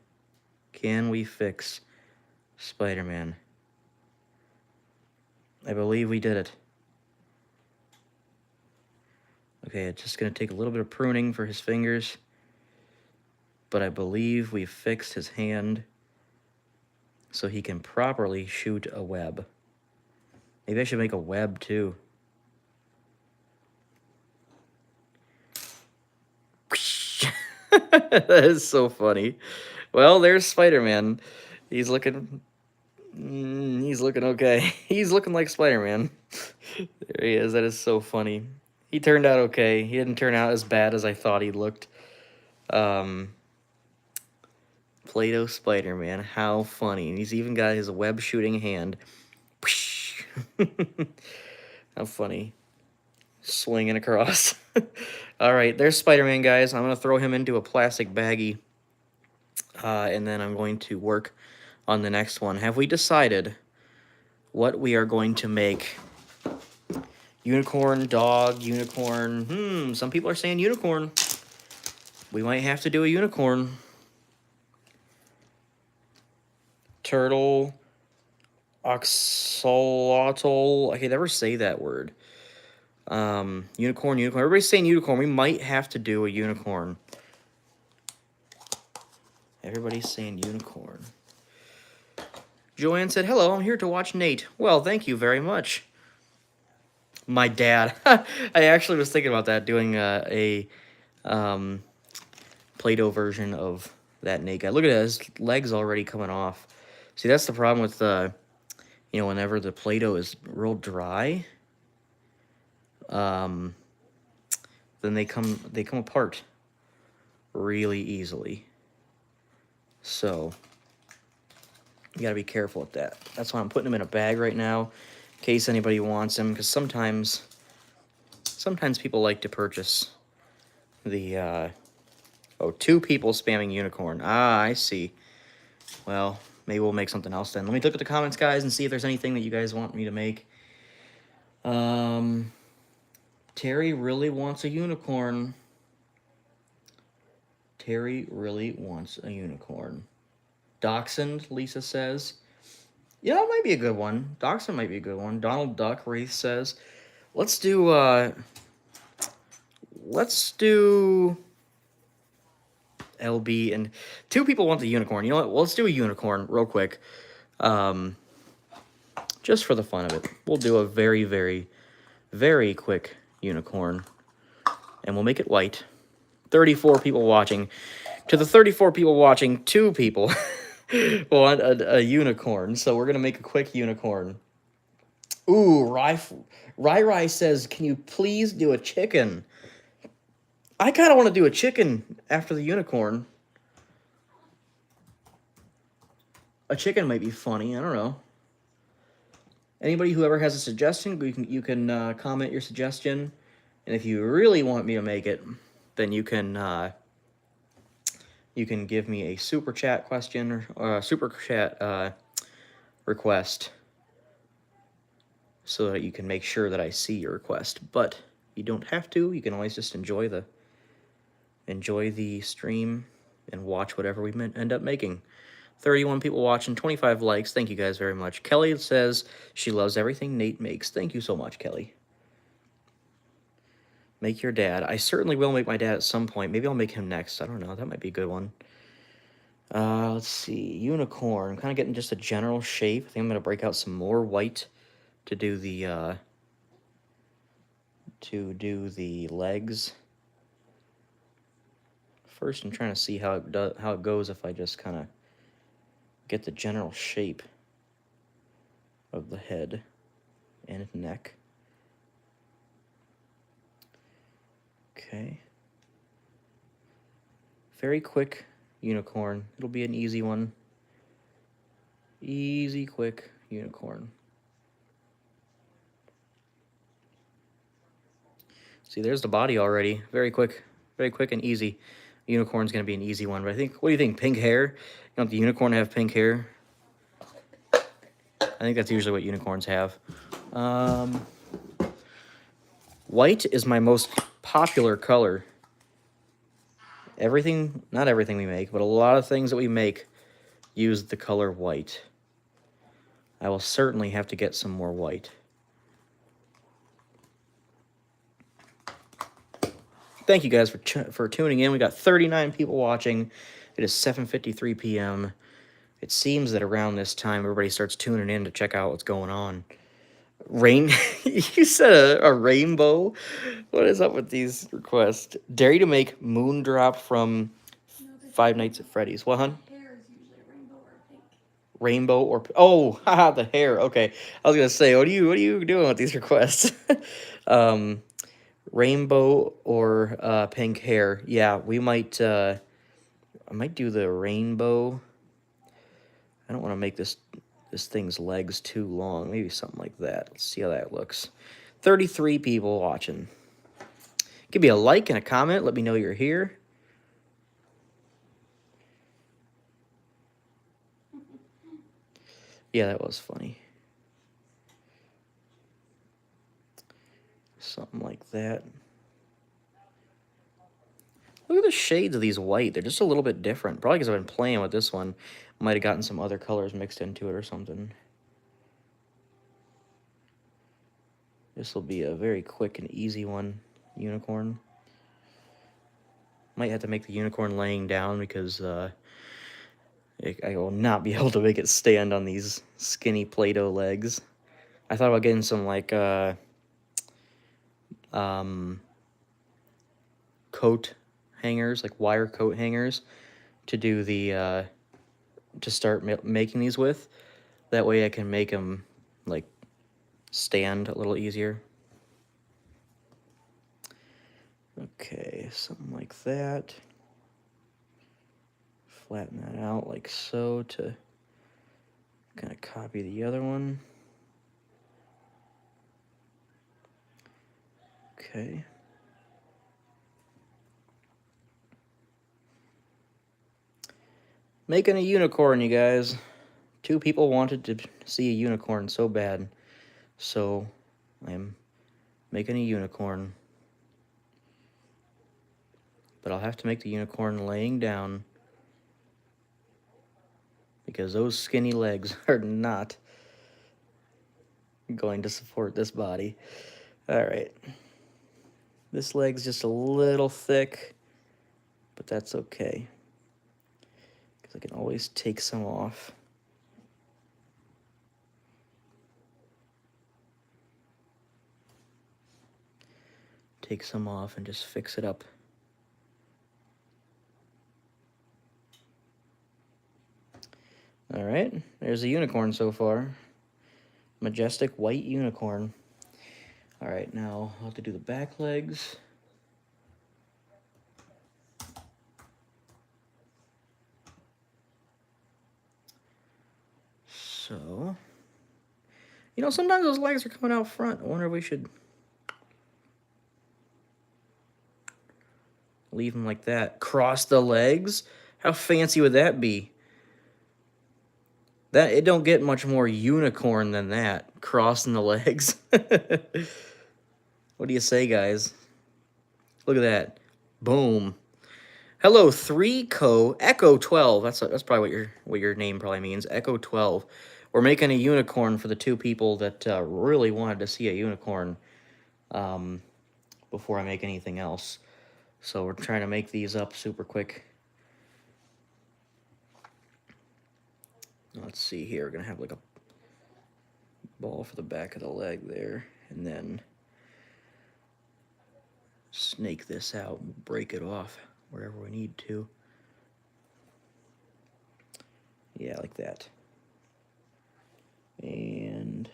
Can we fix Spider-Man? I believe we did it. Okay, it's just going to take a little bit of pruning for his fingers. But I believe we fixed his hand so he can properly shoot a web. Maybe I should make a web too. That is so funny. Well, there's Spider-Man. He's looking... he's looking okay. He's looking like Spider-Man. There he is. That is so funny. He turned out okay. He didn't turn out as bad as I thought he looked. Play-Doh Spider-Man. How funny. And he's even got his web shooting hand. How funny. Swinging across. All right, there's Spider-Man, guys. I'm going to throw him into a plastic baggie. And then I'm going to work on the next one. Have we decided what we are going to make? Unicorn, dog, unicorn. Some people are saying unicorn. We might have to do a unicorn. Turtle, oxalotl. I can never say that word. Unicorn. Everybody's saying unicorn. We might have to do a unicorn. Everybody's saying unicorn. Joanne said, hello, I'm here to watch Nate. Well, thank you very much. My dad. I actually was thinking about that, doing a Play-Doh version of that Nate guy. Look at that, his legs already coming off. See, that's the problem with, whenever the Play-Doh is real dry, then they come apart really easily. So you gotta be careful with that. That's why I'm putting them in a bag right now, in case anybody wants them, because sometimes people like to purchase the, oh, 2 people spamming unicorn. Ah, I see. Well, maybe we'll make something else then. Let me look at the comments, guys, and see if there's anything that you guys want me to make. Terry really wants a unicorn. Terry really wants a unicorn. Dachshund, Lisa says. Yeah, that might be a good one. Dachshund might be a good one. Donald Duck, Wraith says. Let's do LB, and 2 people want the unicorn. You know what? Well, let's do a unicorn real quick. Just for the fun of it. We'll do a very, very, very quick unicorn. And we'll make it white. 34 people watching. To the 34 people watching, 2 people want a unicorn. So we're going to make a quick unicorn. Ooh, Rai says, can you please do a chicken? I kind of want to do a chicken after the unicorn. A chicken might be funny. I don't know. Anybody who ever has a suggestion, you can comment your suggestion. And if you really want me to make it, then you can give me a super chat question or a super chat request, so that you can make sure that I see your request. But you don't have to. You can always just enjoy the stream and watch whatever we end up making. 31 people watching, 25 likes. Thank you guys very much. Kelly says she loves everything Nate makes. Thank you so much, Kelly. Make your dad. I certainly will make my dad at some point. Maybe I'll make him next. I don't know. That might be a good one. Let's see. Unicorn. I'm kind of getting just a general shape. I think I'm going to break out some more white to do the legs. First, I'm trying to see how it goes if I just kind of get the general shape of the head and neck. Okay. Very quick unicorn. It'll be an easy one. Easy, quick unicorn. See, there's the body already. Very quick and easy. Unicorn's going to be an easy one. But I think, what do you think? Pink hair? You want the unicorn to have pink hair? I think that's usually what unicorns have. White is my most popular color. Not everything we make, but a lot of things that we make use the color white. I will certainly have to get some more white. Thank you guys for tuning in. We got 39 people watching. It is 7:53 p.m. It seems that around this time, everybody starts tuning in to check out what's going on. You said a rainbow? What is up with these requests? Dare you to make Moondrop from Five Nights at Freddy's. What, hun? Hair is usually rainbow or pink. Rainbow or oh, haha, the hair. Okay, I was gonna say, what are you doing with these requests? um, rainbow or pink hair. Yeah, we might. I might do the rainbow. I don't want to make this thing's legs too long. Maybe something like that. Let's see how that looks. 33 people watching. Give me a like and a comment. Let me know you're here. Yeah, that was funny. Something like that. Look at the shades of these white. They're just a little bit different. Probably because I've been playing with this one. Might have gotten some other colors mixed into it or something. This will be a very quick and easy one. Unicorn. Might have to make the unicorn laying down because I will not be able to make it stand on these skinny Play-Doh legs. I thought about getting some like coat hangers, like wire coat hangers, to do the to start making these with. That way I can make them like stand a little easier. Okay, something like that. Flatten that out like so to kind of copy the other one. Okay. Making a unicorn, you guys. 2 people wanted to see a unicorn so bad. So, I'm making a unicorn. But I'll have to make the unicorn laying down, because those skinny legs are not going to support this body. Alright. This leg's just a little thick, but that's okay, because I can always take some off. Take some off and just fix it up. Alright, there's a unicorn so far. Majestic white unicorn. Alright, now I'll have to do the back legs. So, you know, sometimes those legs are coming out front. I wonder if we should leave them like that. Cross the legs? How fancy would that be? That it don't get much more unicorn than that. Crossing the legs. What do you say, guys? Look at that. Boom. Hello, 3Co Echo 12. That's probably what your name probably means. Echo 12. We're making a unicorn for the 2 people that really wanted to see a unicorn before I make anything else. So we're trying to make these up super quick. Let's see here. We're going to have like a ball for the back of the leg there. And then snake this out and break it off wherever we need to. Yeah, like that. And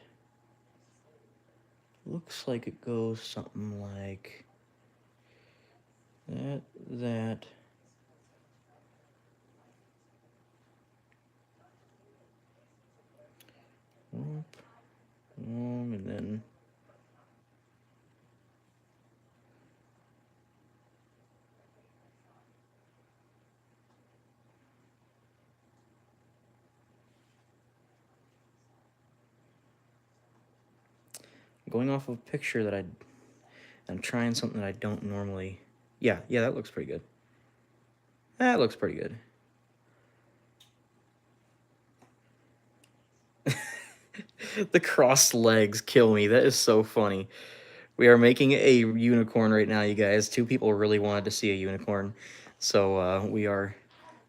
looks like it goes something like that. And then going off of a picture that I'm trying something that I don't normally. Yeah, that looks pretty good. That looks pretty good. The crossed legs kill me. That is so funny. We are making a unicorn right now, you guys. 2 people really wanted to see a unicorn. So we are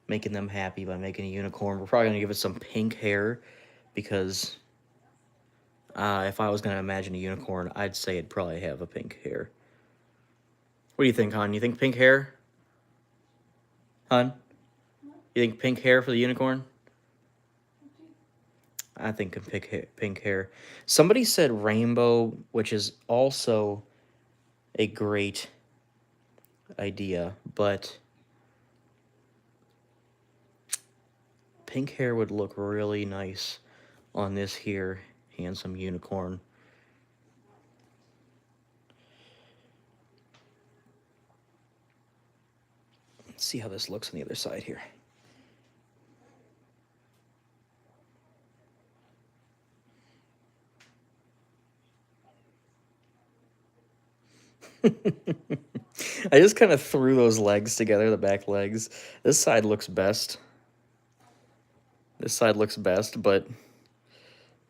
making them happy by making a unicorn. We're probably going to give it some pink hair, because if I was going to imagine a unicorn, I'd say it'd probably have a pink hair. What do you think, hon? You think pink hair? Hon? You think pink hair for the unicorn? I think pink hair. Somebody said rainbow, which is also a great idea, but pink hair would look really nice on this here handsome unicorn. Let's see how this looks on the other side here. I just kind of threw those legs together, the back legs. This side looks best. This side looks best, but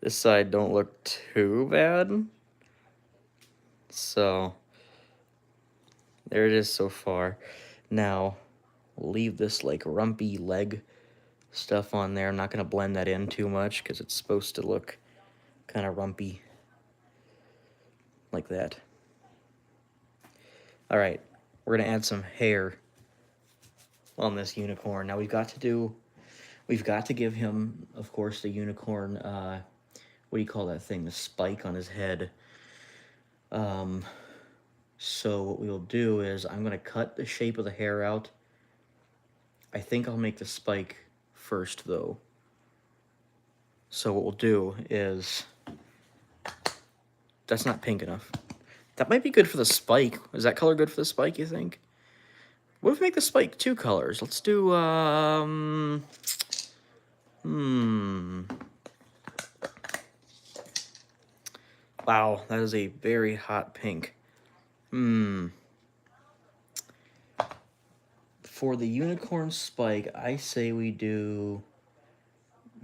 this side don't look too bad. So, there it is so far. Now, we'll leave this like rumpy leg stuff on there. I'm not going to blend that in too much because it's supposed to look kind of rumpy like that. All right, we're going to add some hair on this unicorn. Now we've got to give him, of course, the unicorn, what do you call that thing? The spike on his head. So what we'll do is I'm going to cut the shape of the hair out. I think I'll make the spike first, though. So what we'll do is... That's not pink enough. That might be good for the spike. Is that color good for the spike, you think? What if we make the spike 2 colors? Let's do, Wow, that is a very hot pink. For the unicorn spike, I say we do...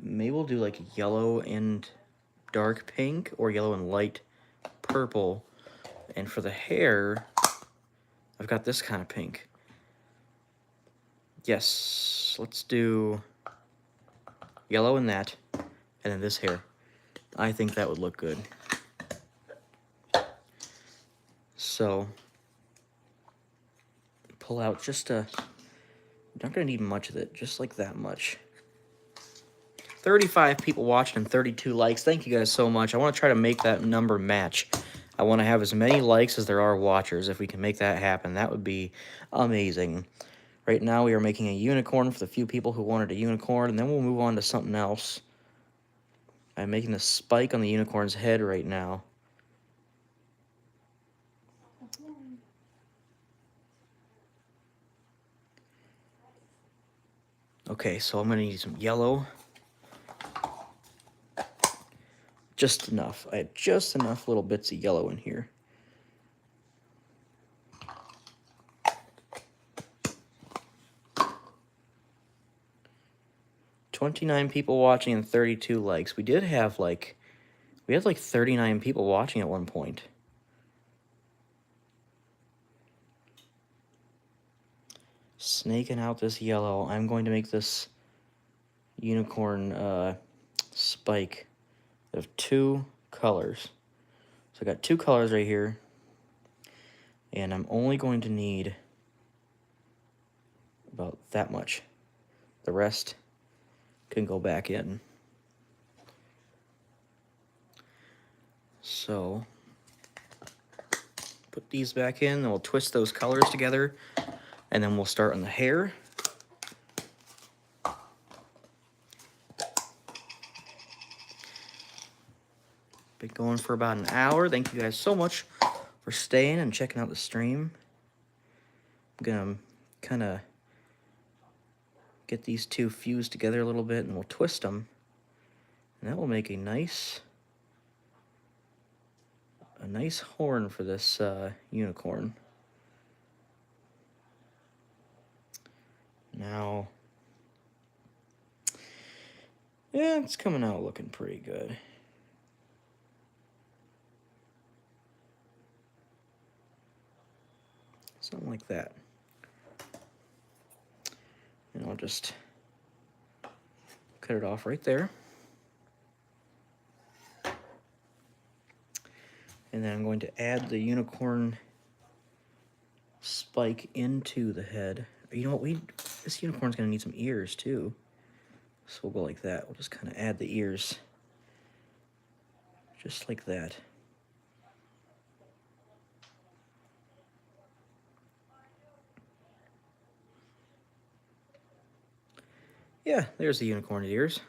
Maybe we'll do like yellow and dark pink, or yellow and light purple. And for the hair, I've got this kind of pink. Yes, let's do yellow and that, and then this hair. I think that would look good. So, pull out just a... You're not going to need much of it, just like that much. 35 people watching and 32 likes. Thank you guys so much. I want to try to make that number match. I want to have as many likes as there are watchers. If we can make that happen, that would be amazing. Right now we are making a unicorn for the few people who wanted a unicorn, and then we'll move on to something else. I'm making the spike on the unicorn's head right now. Okay, so I'm going to need some yellow. Just enough. I had just enough little bits of yellow in here. $29 people watching and 32 likes. We had like 39 people watching at one point. Snaking out this yellow. I'm going to make this unicorn spike of 2 colors. So I got 2 colors right here. And I'm only going to need about that much. The rest can go back in. So, put these back in, and we'll twist those colors together, and then we'll start on the hair. Been going for about an hour. Thank you guys so much for staying and checking out the stream. I'm gonna kind of get these two fused together a little bit, and we'll twist them, and that will make a nice horn for this unicorn. Now, yeah, it's coming out looking pretty good. Something like that. And I'll just cut it off right there. And then I'm going to add the unicorn spike into the head. You know what, This unicorn's gonna need some ears too. So we'll go like that. We'll just kind of add the ears. Just like that. Yeah, there's the unicorn ears.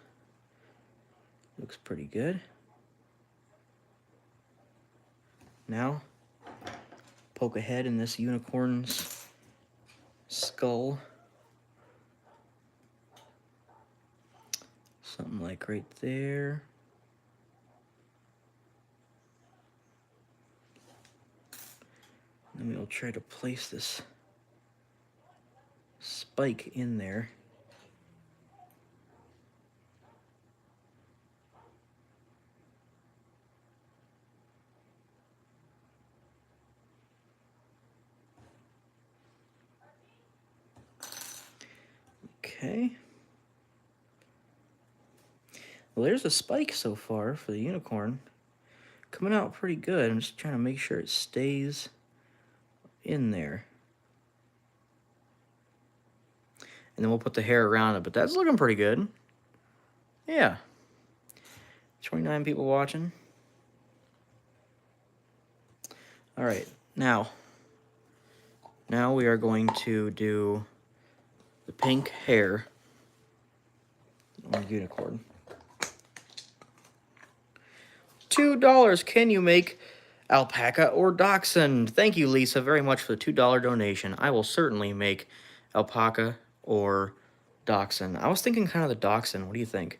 Looks pretty good. Now, poke a head in this unicorn's skull. Something like right there. And then we'll try to place this spike in there. Okay. Well, there's a spike so far for the unicorn. Coming out pretty good. I'm just trying to make sure it stays in there. And then we'll put the hair around it, but that's looking pretty good. Yeah. 29 people watching. All right, now we are going to do the pink hair on the unicorn. $2. Can you make alpaca or dachshund? Thank you, Lisa, very much for the $2 donation. I will certainly make alpaca or dachshund. I was thinking kind of the dachshund. What do you think?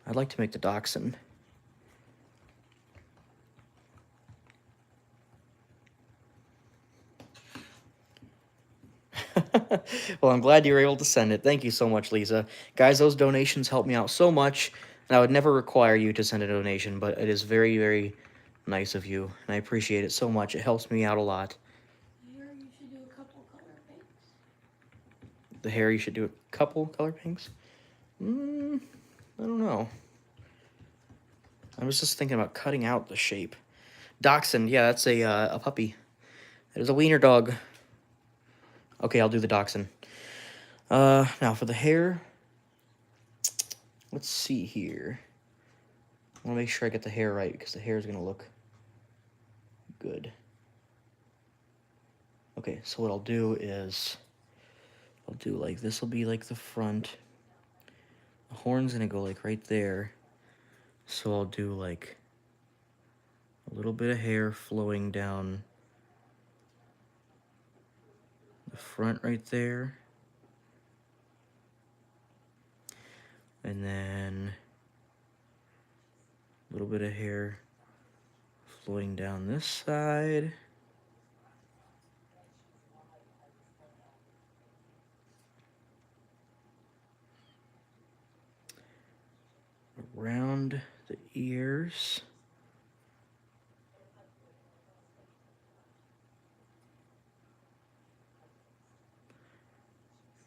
I'd like to make the dachshund. Well, I'm glad you were able to send it. Thank you so much, Lisa. Guys, those donations help me out so much, and I would never require you to send a donation, but it is very, very nice of you, and I appreciate it so much. It helps me out a lot. Here you should do a couple color pinks. The hair, you should do a couple color pinks? I don't know. I was just thinking about cutting out the shape. Dachshund, yeah, that's a puppy. That is a wiener dog. Okay, I'll do the dachshund. Now for the hair, let's see here. I want to make sure I get the hair right because the hair is going to look good. Okay, so what I'll do is, I'll do like, this will be like the front. The horn's going to go like right there. So I'll do like a little bit of hair flowing down the front right there. And then a little bit of hair flowing down this side. Around the ears.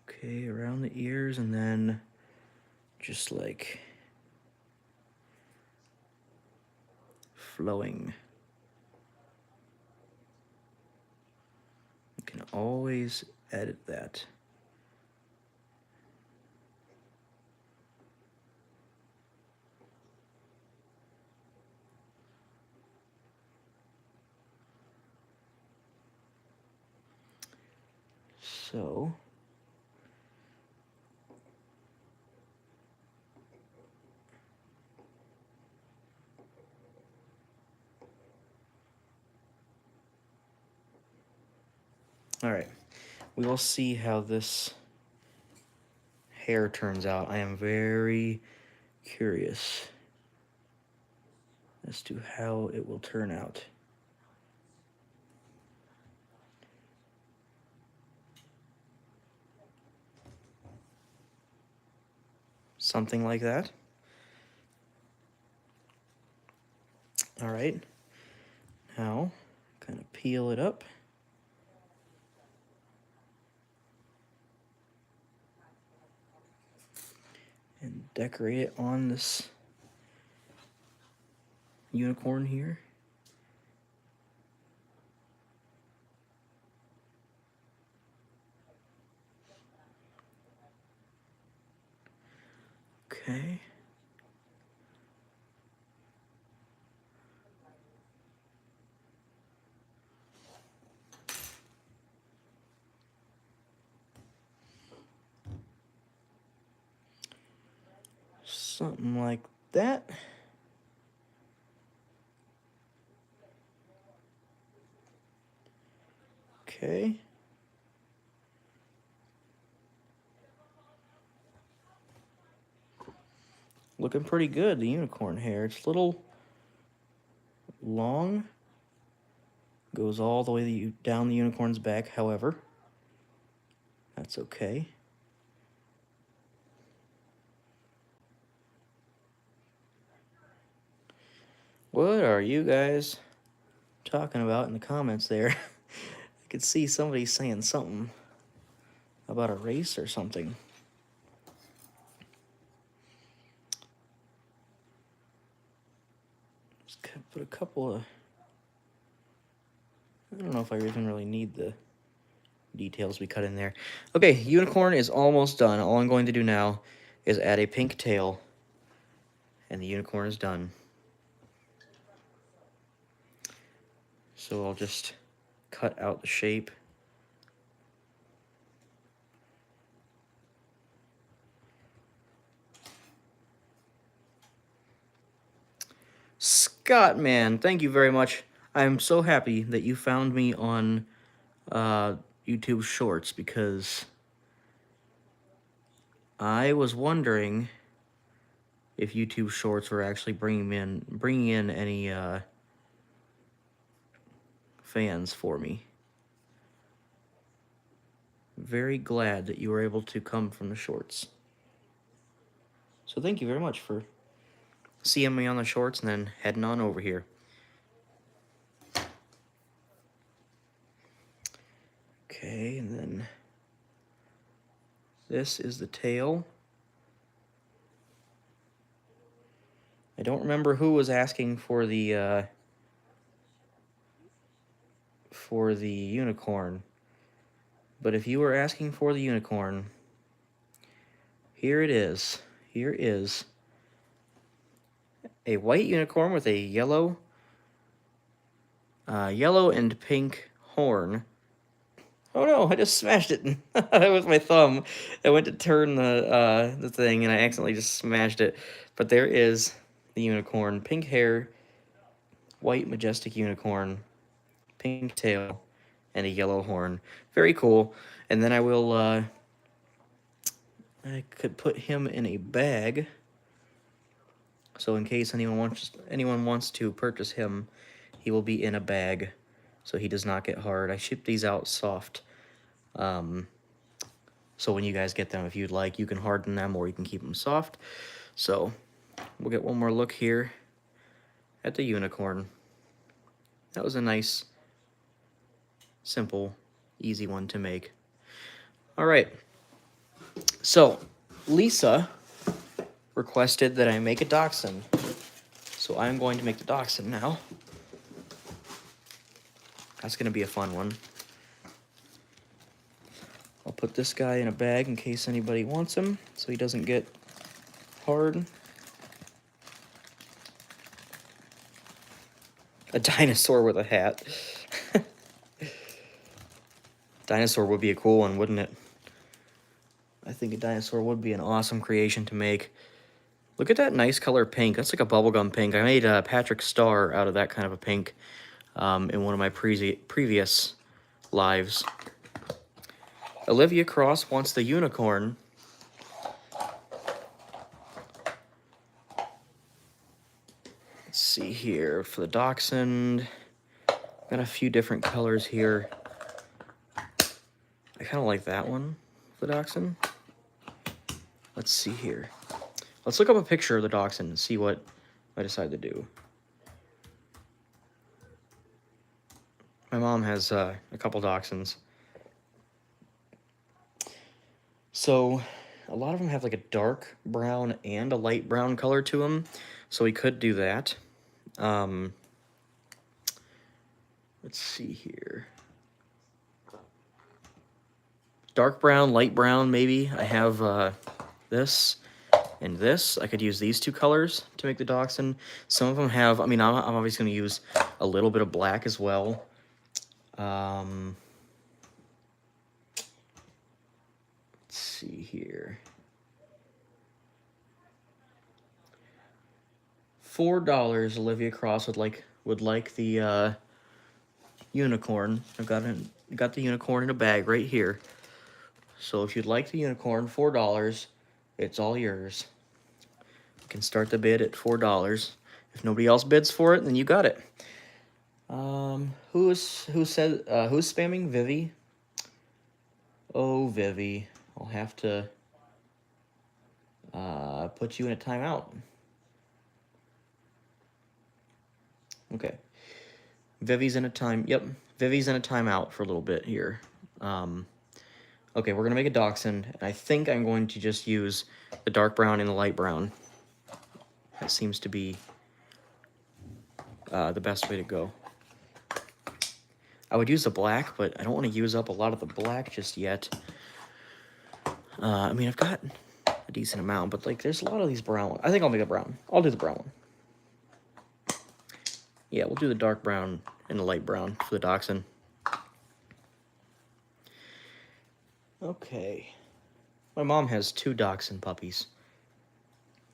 Okay, around the ears, and then just like flowing. You can always edit that. So all right, we will see how this hair turns out. I am very curious as to how it will turn out. Something like that. All right, now kind of peel it up. And decorate it on this unicorn here. Okay. Something like that. Okay. Looking pretty good, the unicorn hair. It's a little long. Goes all the way down the unicorn's back, however. That's okay. What are you guys talking about in the comments there? I could see somebody saying something about a race or something. Just put a couple of... I don't know if I even really need the details we cut in there. Okay, unicorn is almost done. All I'm going to do now is add a pink tail, and the unicorn is done. So I'll just cut out the shape. Scott, man, thank you very much. I'm so happy that you found me on YouTube Shorts, because I was wondering if YouTube Shorts were actually bringing in any fans for me. Very glad that you were able to come from the Shorts. So thank you very much for seeing me on the Shorts and then heading on over here. Okay, and then this is the tail. I don't remember who was asking for the unicorn, but if you were asking for the unicorn, here it is. Here is a white unicorn with a yellow and pink horn. Oh no, I just smashed it with my thumb. I went to turn the thing and I accidentally just smashed it. But there is the unicorn. Pink hair, white majestic unicorn, pink tail, and a yellow horn. Very cool. And then I will, I could put him in a bag. So in case anyone wants to purchase him, he will be in a bag, so he does not get hard. I ship these out soft. So when you guys get them, if you'd like, you can harden them or you can keep them soft. So we'll get one more look here at the unicorn. That was a nice, simple, easy one to make. All right. So Lisa requested that I make a dachshund. So I'm going to make the dachshund now. That's going to be a fun one. I'll put this guy in a bag in case anybody wants him, so he doesn't get hard. A dinosaur with a hat. Dinosaur would be a cool one, wouldn't it? I think a dinosaur would be an awesome creation to make. Look at that nice color pink. That's like a bubblegum pink. I made Patrick Star out of that kind of a pink in one of my previous lives. Olivia Cross wants the unicorn. Let's see here for the dachshund. Got a few different colors here. I kind of like that one for the dachshund. Let's see here. Let's look up a picture of the dachshund and see what I decide to do. My mom has a couple dachshunds. So a lot of them have like a dark brown and a light brown color to them. So we could do that. Let's see here. Dark brown, light brown, maybe. I have this, And this, I could use these two colors to make the dachshund. Some of them have, I mean, I'm obviously going to use a little bit of black as well. Let's see here. $4 Olivia Cross would like the unicorn. I've got the unicorn in a bag right here. So if you'd like the unicorn, $4, it's all yours. You can start the bid at $4. If nobody else bids for it, then you got it. Who's spamming? Vivi? Oh, Vivi. I'll have to put you in a timeout. Okay. Vivi's in a timeout for a little bit here. Okay, we're gonna make a dachshund, and I think I'm going to just use the dark brown and the light brown. That seems to be the best way to go. I would use the black, but I don't want to use up a lot of the black just yet. I mean, I've got a decent amount, but like, there's a lot of these brown ones. I think I'll make a brown. I'll do the brown one. Yeah, we'll do the dark brown and the light brown for the dachshund. Okay. My mom has 2 dachshund puppies.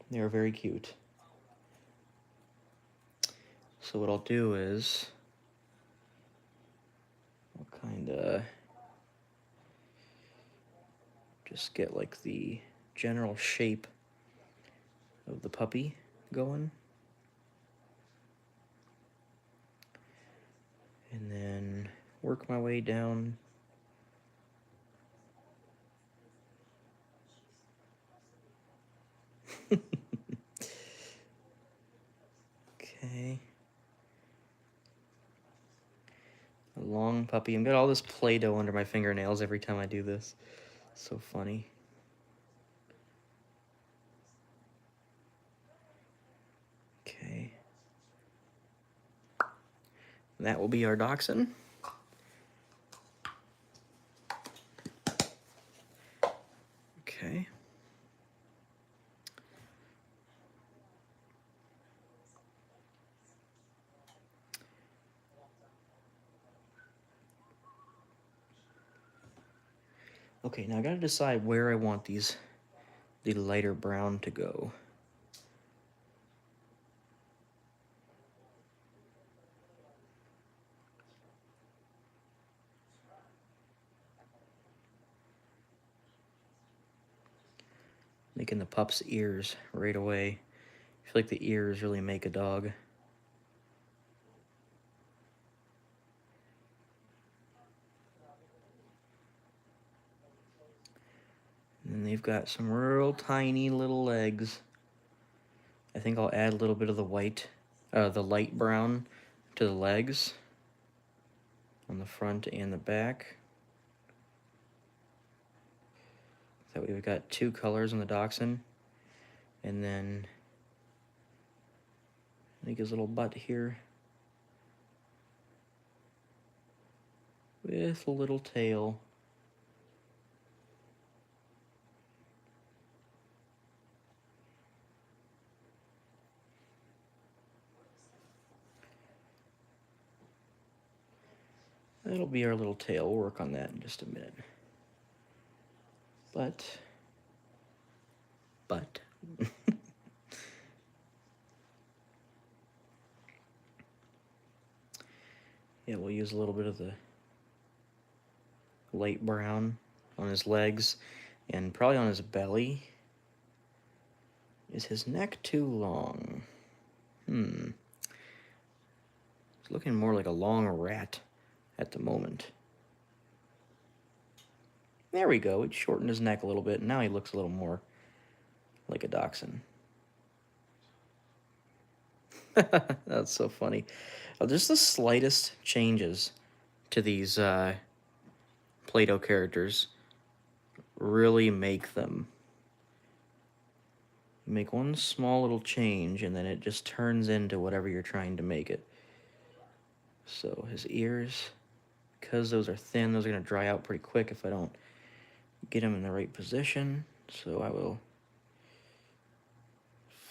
They are very cute. So what I'll do is, I'll kind of just get like the general shape of the puppy going. And then work my way down. Okay. A long puppy. I've got all this Play-Doh under my fingernails every time I do this. So funny. Okay. That will be our dachshund. Okay. Okay, now I gotta decide where I want the lighter brown to go. Making the pup's ears right away. I feel like the ears really make a dog. And they've got some real tiny little legs. I think I'll add a little bit of the the light brown to the legs on the front and the back. That way we've got 2 colors on the dachshund. And then make his little butt here with a little tail. That'll be our little tail. We'll work on that in just a minute. But yeah, we'll use a little bit of the light brown on his legs and probably on his belly. Is his neck too long? It's looking more like a long rat at the moment. There we go. It shortened his neck a little bit, and now he looks a little more like a dachshund. That's so funny. Just the slightest changes to these Play-Doh characters really make them. You make one small little change, and then it just turns into whatever you're trying to make it. So his ears, because those are thin, those are going to dry out pretty quick if I don't get him in the right position. So I will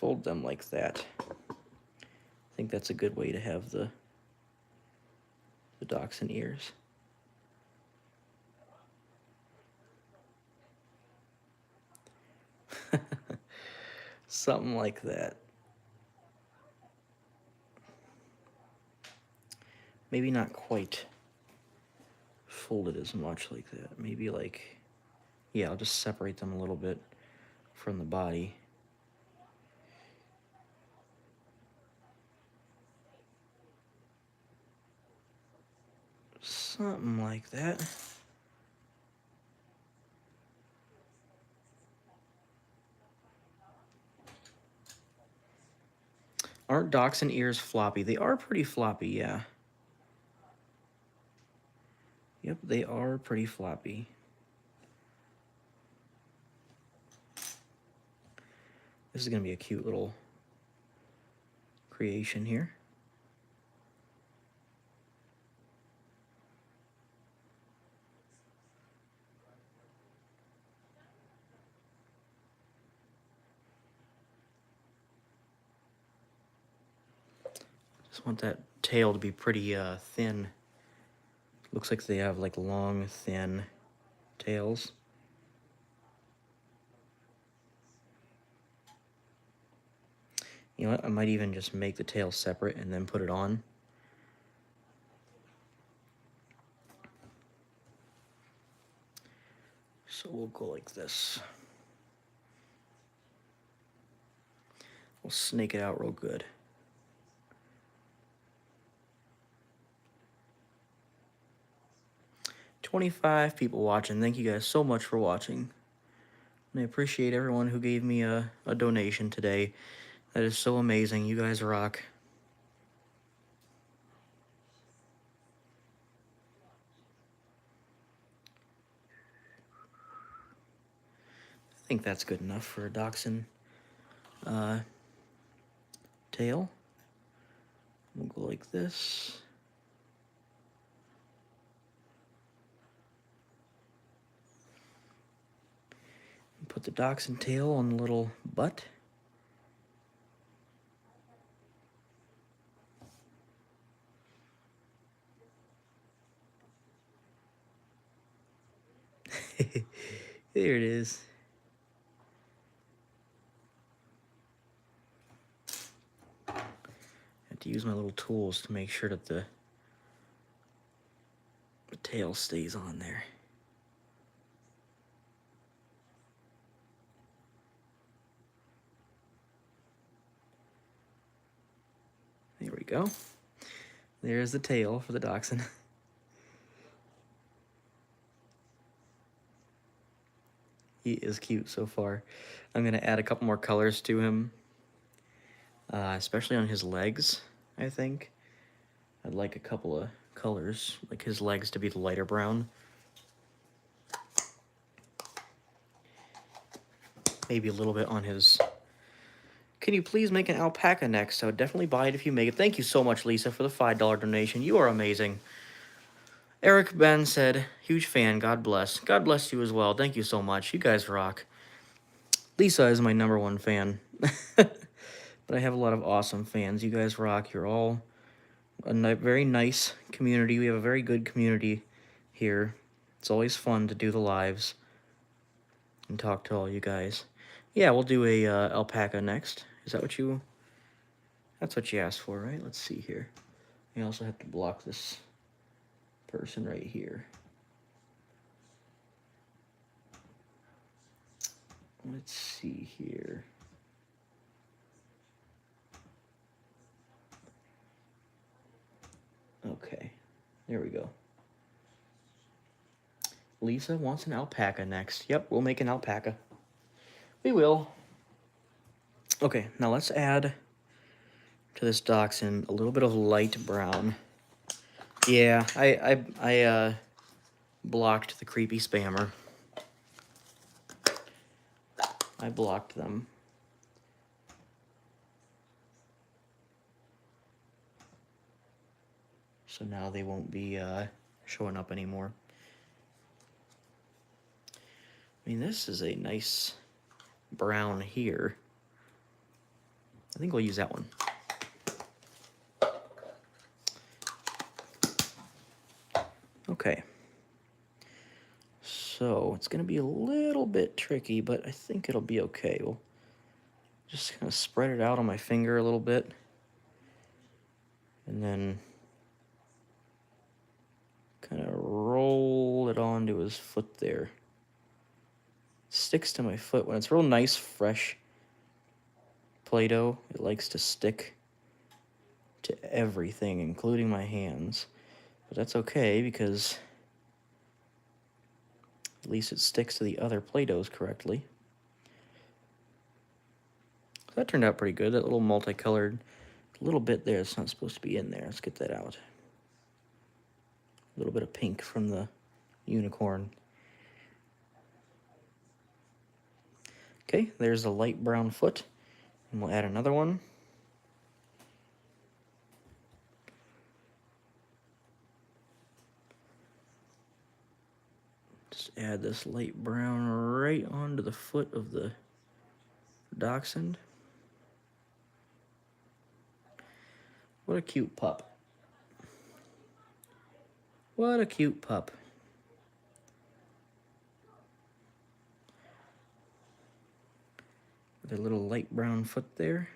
fold them like that. I think that's a good way to have the dachshund ears. Something like that. Maybe not quite folded as much like that. Maybe like, yeah, I'll just separate them a little bit from the body. Something like that. Aren't dachshund ears floppy? They are pretty floppy, yeah. Yep, they are pretty floppy. This is going to be a cute little creation here. Just want that tail to be pretty thin. Looks like they have like long, thin tails. You know what? I might even just make the tail separate and then put it on. So we'll go like this. We'll snake it out real good. "25 people watching. Thank you guys so much for watching. And I appreciate everyone who gave me a donation today. That is so amazing. You guys rock. I think that's good enough for a dachshund tail. We'll go like this. Put the dachshund tail on the little butt. There it is. I have to use my little tools to make sure that the tail stays on there. There we go. There's the tail for the dachshund. He is cute so far. I'm going to add a couple more colors to him, especially on his legs, I think. I'd like a couple of colors, like his legs to be the lighter brown. Maybe a little bit on his... Can you please make an alpaca next? I would definitely buy it if you make it. Thank you so much, Lisa, for the $5 donation. You are amazing. Eric Ben said, huge fan, God bless. God bless you as well. Thank you so much. You guys rock. Lisa is my #1 fan. But I have a lot of awesome fans. You guys rock. You're all a very nice community. We have a very good community here. It's always fun to do the lives and talk to all you guys. Yeah, we'll do a alpaca next. Is that what you... That's what you asked for, right? Let's see here. I also have to block this person right here. Let's see here. Okay, there we go. Lisa wants an alpaca next. Yep, we'll make an alpaca. We will. Okay, now let's add to this dachshund a little bit of light brown. Yeah, I blocked the creepy spammer. I blocked them. So now they won't be showing up anymore. I mean, this is a nice brown here. I think we'll use that one. Okay. So it's going to be a little bit tricky, but I think it'll be okay. We'll just kind of spread it out on my finger a little bit. And then kind of roll it onto his foot there. It sticks to my foot. When it's real nice, fresh Play-Doh, it likes to stick to everything, including my hands. But that's okay, because at least it sticks to the other Play-Dohs correctly. So that turned out pretty good. That little multicolored little bit there, it's not supposed to be in there. Let's get that out. A little bit of pink from the unicorn. Okay, there's the light brown foot. And we'll add another one. Just add this light brown right onto the foot of the dachshund. What a cute pup. What a cute pup. With a little light brown foot there.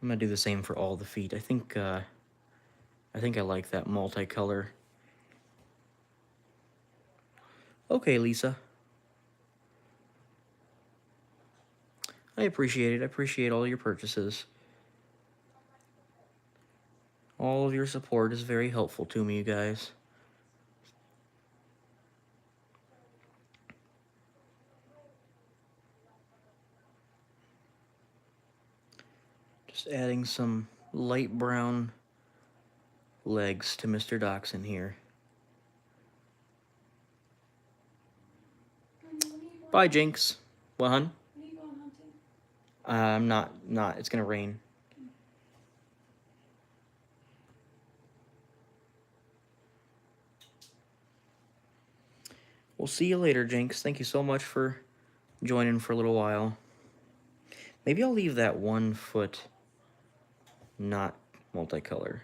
I'm gonna do the same for all the feet. I think I like that multicolor. Okay, Lisa. I appreciate it. I appreciate all your purchases. All of your support is very helpful to me, you guys. Just adding some light brown legs to Mr. Dachshund here. Bye, Jinx. What, hun? When are you going hunting? I'm not. It's gonna rain. We'll see you later, Jinx. Thank you so much for joining for a little while. Maybe I'll leave that one foot not multicolor.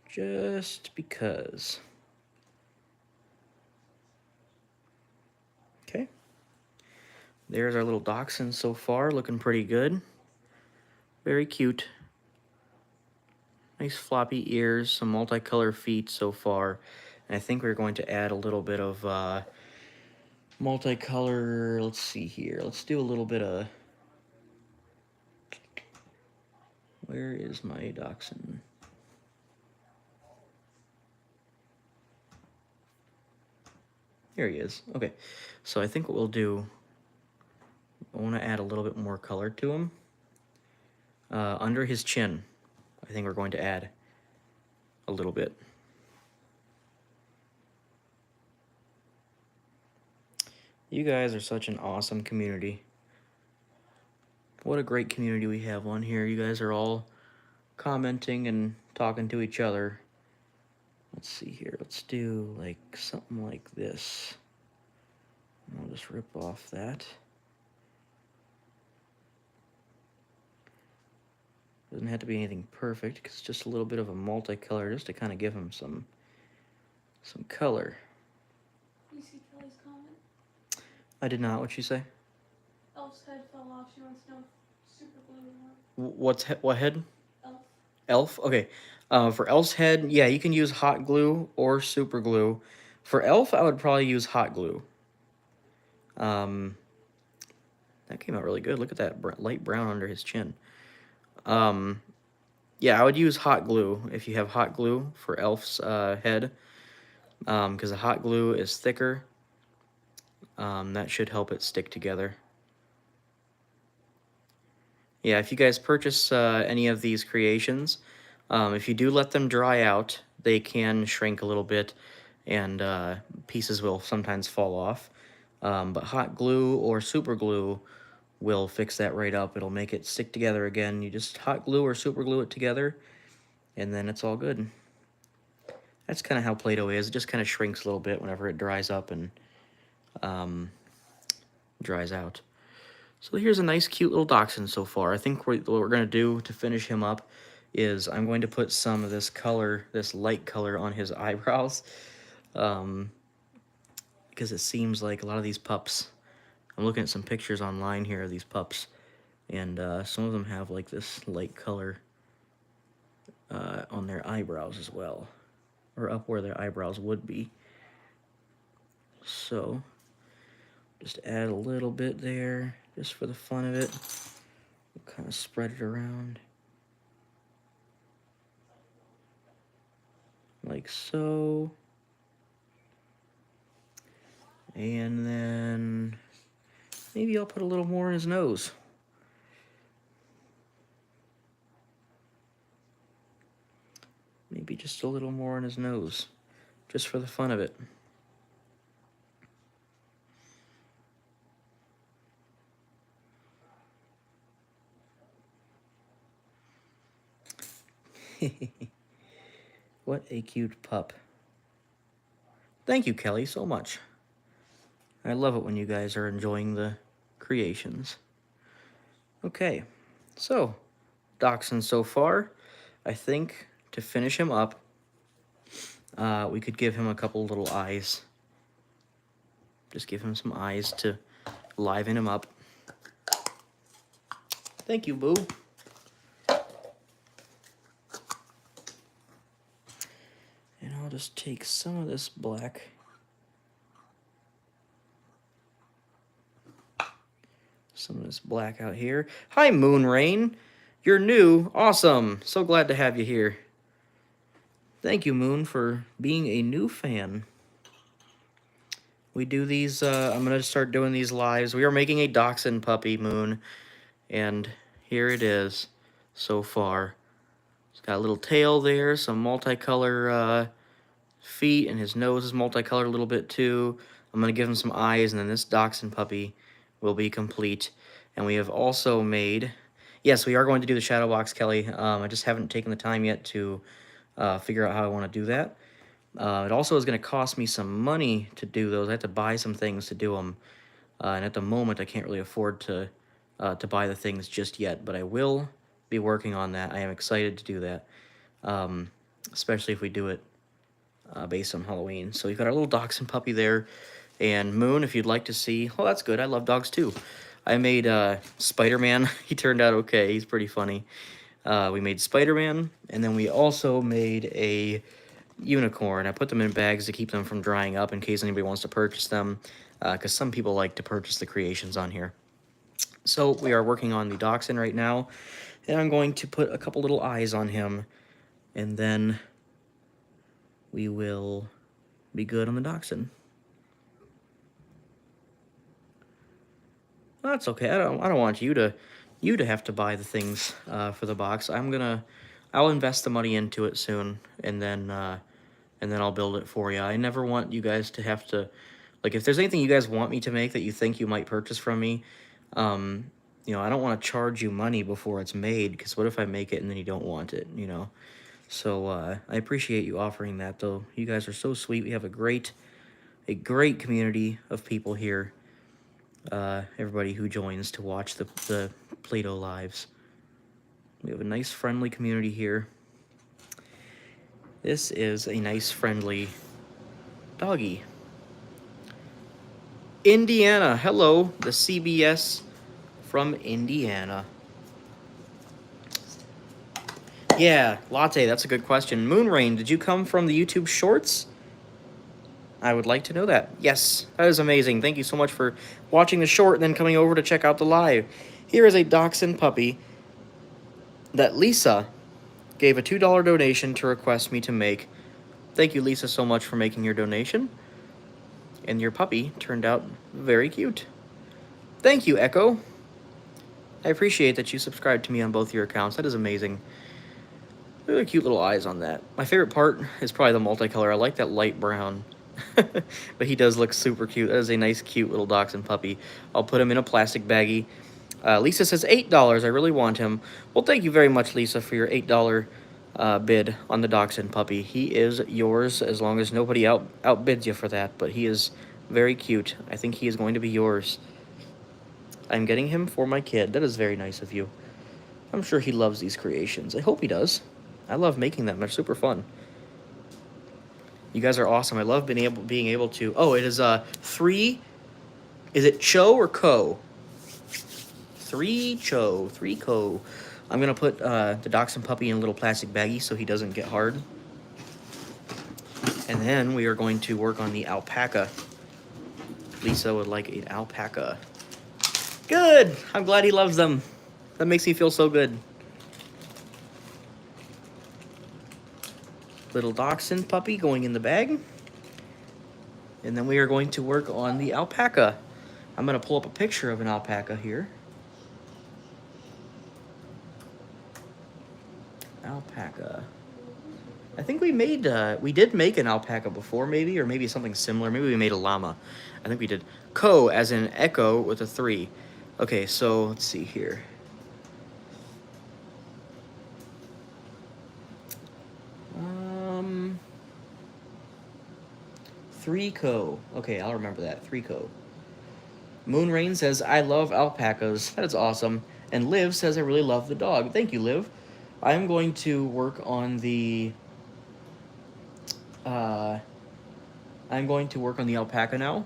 Just because. Okay. There's our little dachshund so far, looking pretty good. Very cute. Nice floppy ears, some multicolor feet so far. And I think we're going to add a little bit of multicolor. Let's see here. Let's do a little bit of... Where is my dachshund? Here he is. Okay, so I think what we'll do, I want to add a little bit more color to him. Under his chin, I think we're going to add a little bit. You guys are such an awesome community. What a great community we have on here. You guys are all commenting and talking to each other. Let's see here. Let's do like something like this. I'll just rip off that. Doesn't have to be anything perfect, because it's just a little bit of a multicolor, just to kind of give him some color. You see Kelly's comment? I did not. What'd she say? Elf's head fell off. She wants to know if super glue will work. What head? Elf. Elf? Okay. For Elf's head, yeah, you can use hot glue or super glue. For Elf, I would probably use hot glue. That came out really good. Look at that light brown under his chin. Yeah, I would use hot glue if you have hot glue for Elf's head, because the hot glue is thicker. That should help it stick together. Yeah, if you guys purchase any of these creations, if you do let them dry out, they can shrink a little bit, and pieces will sometimes fall off. But hot glue or super glue will fix that right up. It'll make it stick together again. You just hot glue or super glue it together, and then it's all good. That's kind of how Play-Doh is. It just kind of shrinks a little bit whenever it dries up and dries out. So here's a nice, cute little dachshund so far. I think what we're going to do to finish him up is I'm going to put some of this color, this light color, on his eyebrows. Because it seems like a lot of these pups, I'm looking at some pictures online here of these pups, and some of them have like this light color on their eyebrows as well, or up where their eyebrows would be. So just add a little bit there, just for the fun of it. We'll kind of spread it around. Like so. And then maybe I'll put a little more in his nose. Maybe just a little more in his nose, just for the fun of it. What a cute pup. Thank you, Kelly, so much. I love it when you guys are enjoying the creations. Okay, so dachshund so far. I think to finish him up, we could give him a couple little eyes. Just give him some eyes to liven him up. Thank you, Boo. And I'll just take some of this black. Some of this black out here. Hi, Moon Rain. You're new. Awesome. So glad to have you here. Thank you, Moon, for being a new fan. We do these, I'm going to start doing these lives. We are making a dachshund puppy, Moon. And here it is so far. It's got a little tail there, some multicolor feet, and his nose is multicolored a little bit too. I'm going to give him some eyes, and then this dachshund puppy will be complete. And we have also made, yes, we are going to do the shadow box, Kelly. I just haven't taken the time yet to figure out how I want to do that. It also is going to cost me some money to do those. I have to buy some things to do them. And at the moment, I can't really afford to buy the things just yet. But I will be working on that. I am excited to do that, especially if we do it based on Halloween. So we've got our little dachshund puppy there. And Moon, if you'd like to see... Oh, that's good. I love dogs, too. I made Spider-Man. He turned out okay. He's pretty funny. We made Spider-Man, and then we also made a unicorn. I put them in bags to keep them from drying up in case anybody wants to purchase them, because some people like to purchase the creations on here. So we are working on the dachshund right now, and I'm going to put a couple little eyes on him, and then we will be good on the dachshund. That's okay. I don't want you to have to buy the things for the box. I'll invest the money into it soon, and then I'll build it for you. I never want you guys to have to, like, if there's anything you guys want me to make that you think you might purchase from me, you know, I don't want to charge you money before it's made, because what if I make it and then you don't want it, you know? So I appreciate you offering that, though. You guys are so sweet. We have a great community of people here. Everybody who joins to watch the Play-Doh lives. We have a nice, friendly community here. This is a nice, friendly doggy. Indiana. Hello, the CBS from Indiana. Yeah, Latte, that's a good question. Moonrain, did you come from the YouTube Shorts? I would like to know that. Yes, that is amazing. Thank you so much for watching the short and then coming over to check out the live. Here is a dachshund puppy that Lisa gave a $2 donation to request me to make. Thank you, Lisa, so much for making your donation. And your puppy turned out very cute. Thank you, Echo. I appreciate that you subscribed to me on both your accounts. That is amazing. Really cute little eyes on that. My favorite part is probably the multicolor. I like that light brown. But he does look super cute. That is a nice, cute little dachshund puppy. I'll put him in a plastic baggie. Lisa says $8. I really want him. Well, thank you very much, Lisa, for your $8 bid on the dachshund puppy. He is yours as long as nobody outbids you for that. But he is Very cute. I think he is going to be yours. I'm getting him for my kid. That is very nice of you. I'm sure he loves these creations. I hope he does. I love making them. They're super fun. You guys are awesome. I love being able to. Oh, it is 3. Is it Cho or Co? 3 Cho, 3 Co. I'm gonna put the Dachshund puppy in a little plastic baggie so he doesn't get hard. And then we are going to work on the alpaca. Lisa would like an alpaca. Good. I'm glad he loves them. That makes me feel so good. Little Dachshund puppy going in the bag. And then we are going to work on the alpaca. I'm going to pull up a picture of an alpaca here. Alpaca. I think we did make an alpaca before, maybe, or maybe something similar. Maybe we made a llama. I think we did. Co, as in echo, with a 3. Okay, so let's see here. Three Co. Okay, I'll remember that. 3 Co. Moon Rain says, I love alpacas. That is awesome. And Liv says, I really love the dog. Thank you, Liv. I'm going to work on the... I'm going to work on the alpaca now.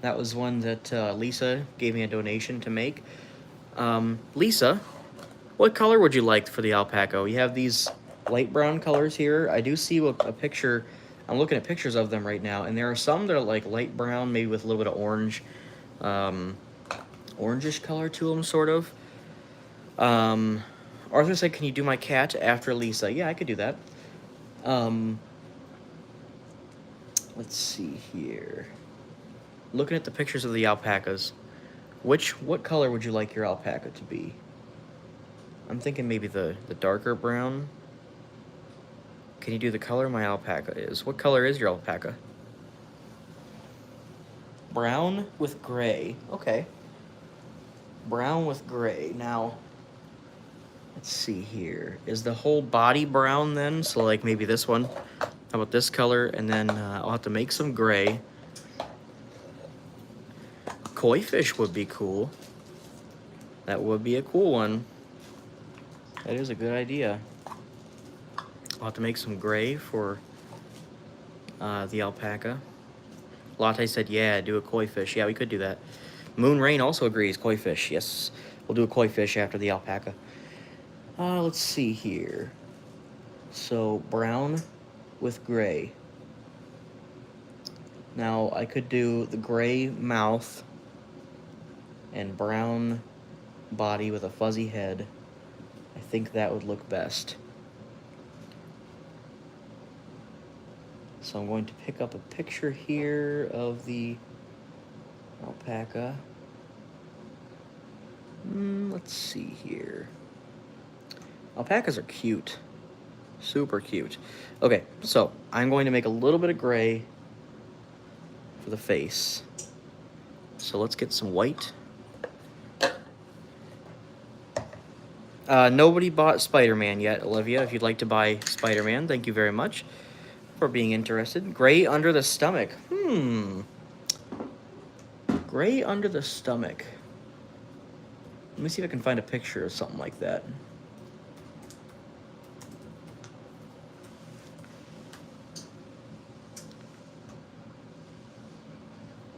That was one that Lisa gave me a donation to make. Lisa, what color would you like for the alpaca? We have these light brown colors here. I do see a picture. I'm looking at pictures of them right now, and there are some that are like light brown, maybe with a little bit of orange, orangish color to them, sort of. Arthur said, can you do my cat after Lisa? Yeah, I could do that. Let's see here. Looking at the pictures of the alpacas, what color would you like your alpaca to be? I'm thinking maybe the darker brown. Can you do the color my alpaca is? What color is your alpaca? Brown with gray. Okay. Brown with gray. Now, let's see here. Is the whole body brown then? So like maybe this one. How about this color? And then I'll have to make some gray. Koi fish would be cool. That would be a cool one. That is a good idea. I'll have to make some gray for the alpaca. Latte said, yeah, do a koi fish. Yeah, we could do that. Moon Rain also agrees, koi fish. Yes, we'll do a koi fish after the alpaca. Let's see here. So, brown with gray. Now, I could do the gray mouth and brown body with a fuzzy head. I think that would look best. So I'm going to pick up a picture here of the alpaca. Let's see here. Alpacas are cute. Super cute. Okay, so I'm going to make a little bit of gray for the face. So let's get some white. Nobody bought Spider-Man yet, Olivia. If you'd like to buy Spider-Man, thank you very much for being interested. Gray under the stomach. Gray under the stomach. Let me see if I can find a picture of something like that.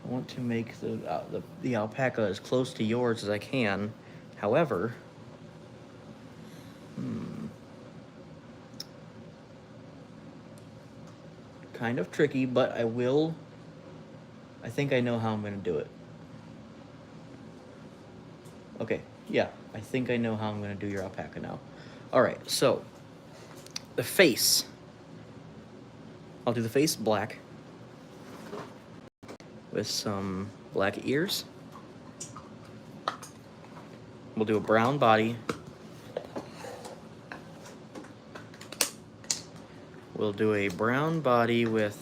I want to make the alpaca as close to yours as I can. However, kind of tricky, but I think I know how I'm going to do it. Okay, yeah, I think I know how I'm going to do your alpaca now. All right, so the face. I'll do the face black with some black ears. We'll do a brown body. We'll do a brown body with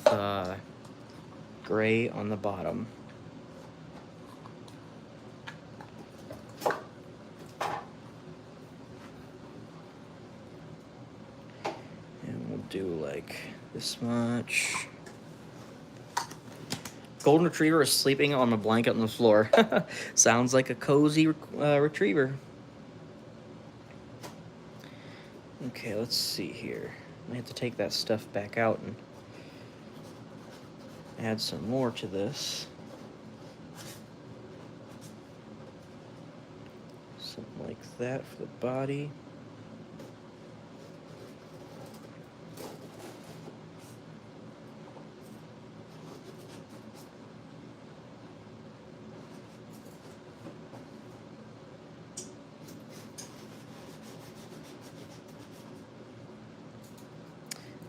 gray on the bottom. And we'll do like this much. golden retriever is sleeping on a blanket on the floor. Sounds like a cozy retriever. Okay, let's see here. I have to take that stuff back out and add some more to this. Something like that for the body.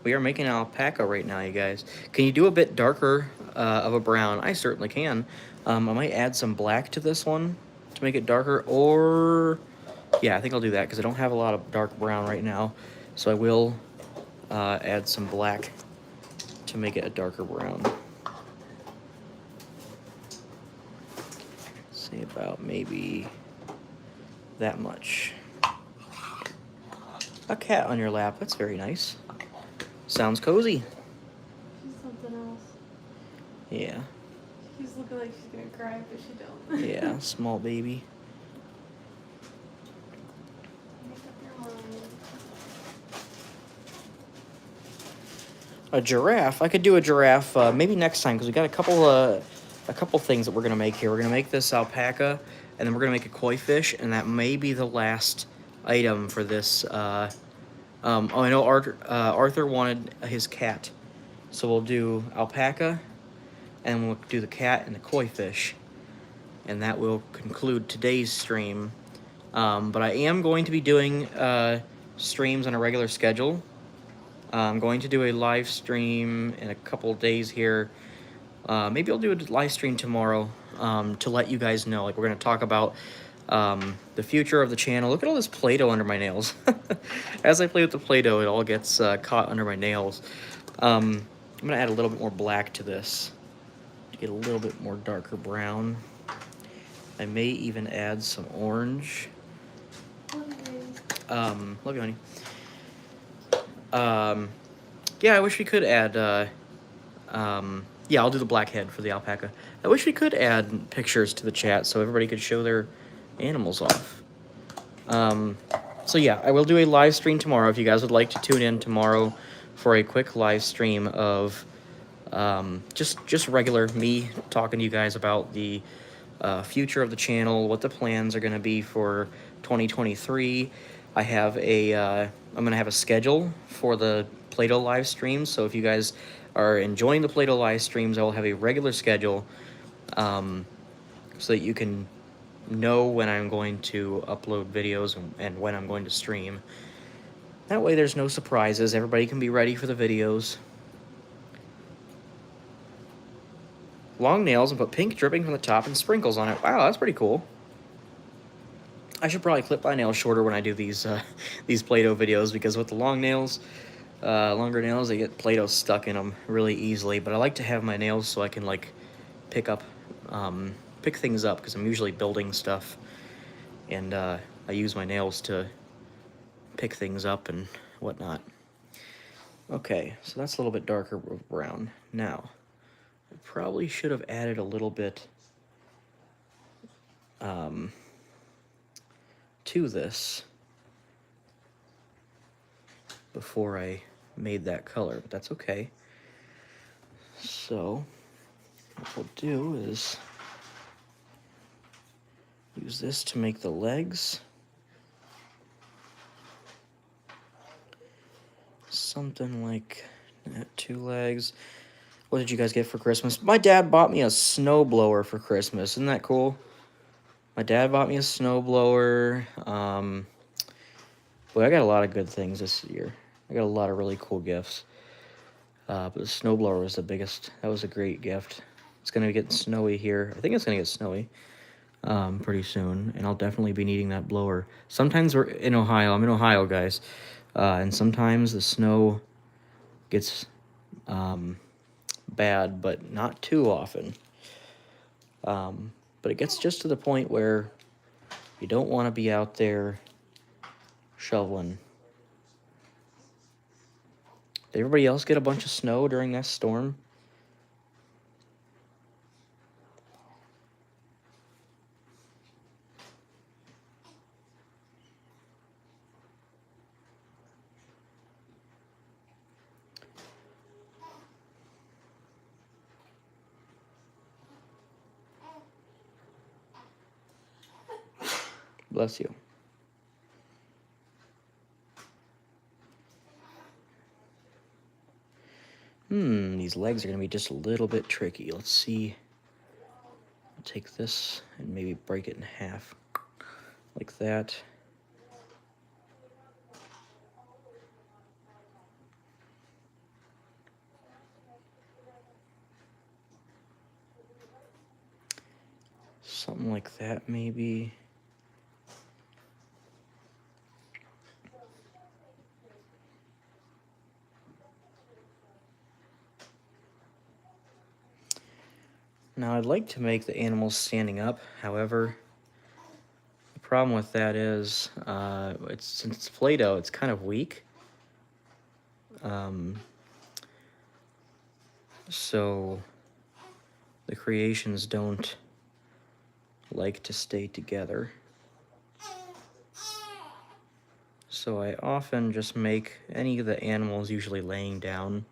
We are making an alpaca right now, you guys. Can you do a bit darker of a brown? I certainly can. I might add some black to this one to make it darker, or yeah, I think I'll do that because I don't have a lot of dark brown right now. So I will add some black to make it a darker brown. Say about maybe that much. A cat on your lap, that's very nice. Sounds cozy. She's something else. Yeah. She's looking like she's gonna cry, but she don't. Yeah, small baby. Make up your mind. A giraffe. I could do a giraffe maybe next time because we got a couple things that we're gonna make here. We're gonna make this alpaca, and then we're gonna make a koi fish, and that may be the last item for this. Oh, I know Arthur wanted his cat, so we'll do alpaca, and we'll do the cat and the koi fish, and that will conclude today's stream. But I am going to be doing streams on a regular schedule. I'm going to do a live stream in a couple days here. Maybe I'll do a live stream tomorrow to let you guys know. Like, we're going to talk about the future of the channel. Look at all this Play-Doh under my nails. As I play with the Play-Doh, it all gets caught under my nails. I'm going to add a little bit more black to this to get a little bit more darker brown. I may even add some orange. Love you, honey. Yeah, I wish we could add, yeah, I'll do the black head for the alpaca. I wish we could add pictures to the chat so everybody could show their animals off. So yeah, I will do a live stream tomorrow if you guys would like to tune in tomorrow for a quick live stream of just regular me talking to you guys about the future of the channel, what the plans are going to be for 2023. I have a I'm going to have a schedule for the Play-Doh live streams, so if you guys are enjoying the Play-Doh live streams, I will have a regular schedule so that you can know when I'm going to upload videos and when I'm going to stream. That way there's no surprises. Everybody can be ready for the videos. Long nails and put pink dripping from the top and sprinkles on it. Wow, that's pretty cool. I should probably clip my nails shorter when I do these Play-Doh videos, because with the long nails, longer nails, they get Play-Doh stuck in them really easily. But I like to have my nails so I can like pick things up, because I'm usually building stuff, and I use my nails to pick things up and whatnot. Okay, so that's a little bit darker brown. Now, I probably should have added a little bit to this before I made that color, but that's okay. So what we'll do is use this to make the legs. Something like that, 2 legs. What did you guys get for Christmas? My dad bought me a snowblower for Christmas. Isn't that cool? My dad bought me a snowblower. Boy, I got a lot of good things this year. I got a lot of really cool gifts. But the snowblower was the biggest. That was a great gift. It's going to get snowy here. I think it's going to get snowy pretty soon, and I'll definitely be needing that blower. Sometimes we're in Ohio. I'm in Ohio, guys. And sometimes the snow gets bad, but not too often. But it gets just to the point where you don't want to be out there shoveling. Did everybody else get a bunch of snow during that storm? Bless you. These legs are going to be just a little bit tricky. Let's see. I'll take this and maybe break it in half. Like that. Something like that, maybe. Now I'd like to make the animals standing up. However, the problem with that is, since it's Play-Doh, it's kind of weak. So the creations don't like to stay together. So I often just make any of the animals usually laying down.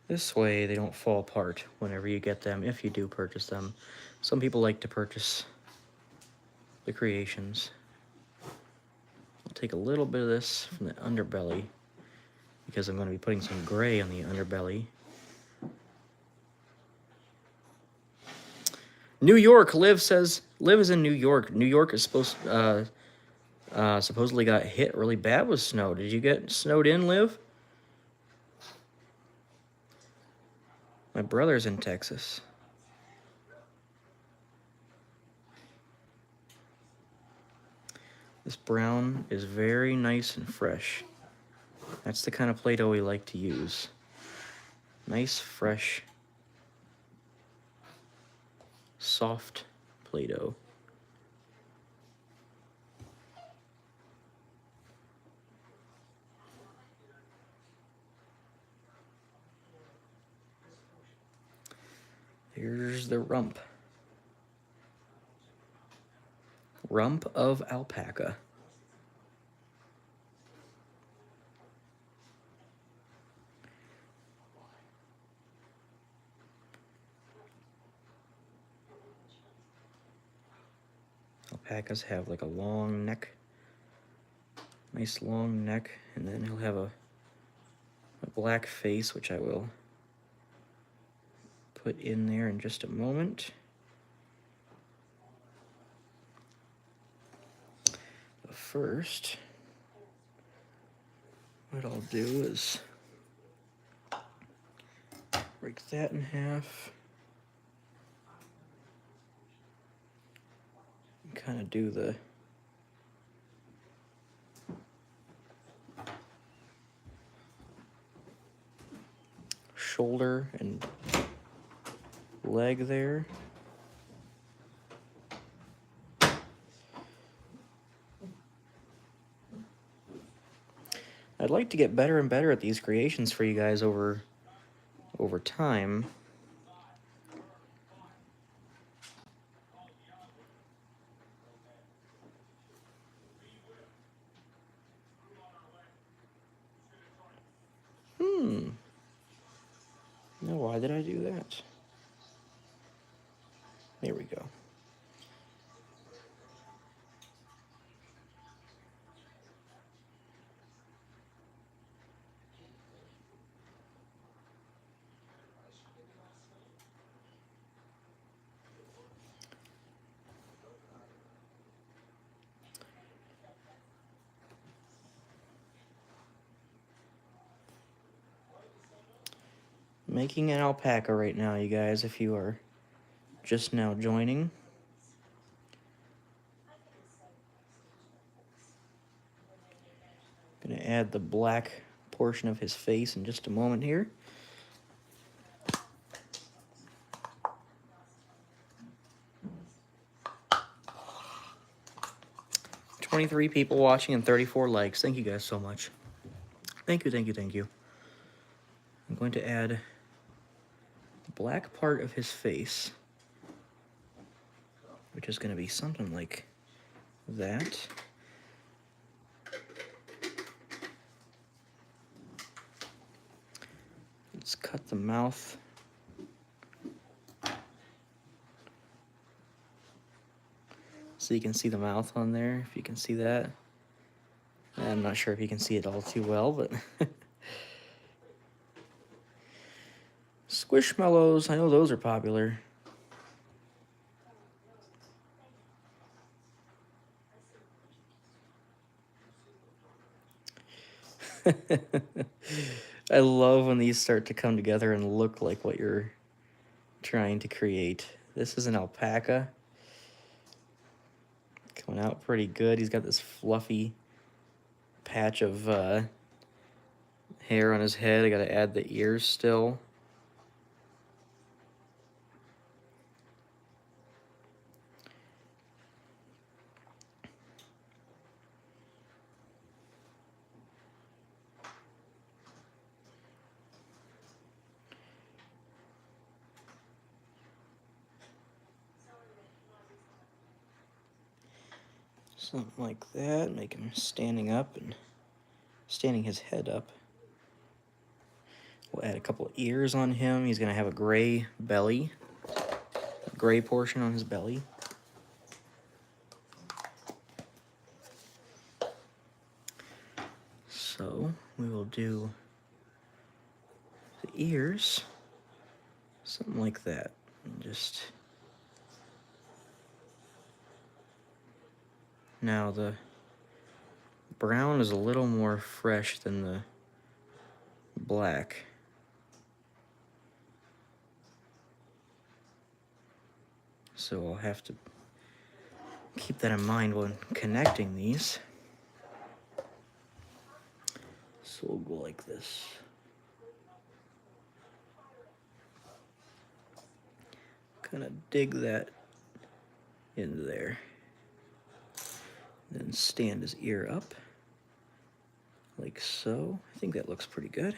This way they don't fall apart whenever you get them, if you do purchase them. Some people like to purchase the creations. I'll take a little bit of this from the underbelly because I'm going to be putting some gray on the underbelly. New York, Liv says, Liv is in New York. New York is supposedly got hit really bad with snow. Did you get snowed in, Liv? My brother's in Texas. This brown is very nice and fresh. That's the kind of Play-Doh we like to use. Nice, fresh, soft Play-Doh. Here's the rump. Rump of alpaca. Alpacas have like a long neck. Nice long neck, and then he'll have a black face, which I will put in there in just a moment. But first, what I'll do is break that in half. Kind of do the shoulder and leg there. I'd like to get better and better at these creations for you guys over time. Now, why did I do that? There we go. Making an alpaca right now, you guys, if you are just now joining. Gonna add the black portion of his face in just a moment here. $23 people watching and 34 likes. Thank you guys so much. Thank you, thank you, thank you. I'm going to add the black part of his face, which is going to be something like that. Let's cut the mouth so you can see the mouth on there, if you can see that. I'm not sure if you can see it all too well, but Squishmallows, I know those are popular. I love when these start to come together and look like what you're trying to create. This is an alpaca. Coming out pretty good. He's got this fluffy patch of hair on his head. I gotta add the ears still. Something like that, make him standing up and standing his head up. We'll add a couple of ears on him. He's gonna have a gray belly, a gray portion on his belly. So we will do the ears, something like that, and just now the brown is a little more fresh than the black. So I'll have to keep that in mind when connecting these. So we'll go like this. Kind of dig that into there. Then stand his ear up, like so. I think that looks pretty good.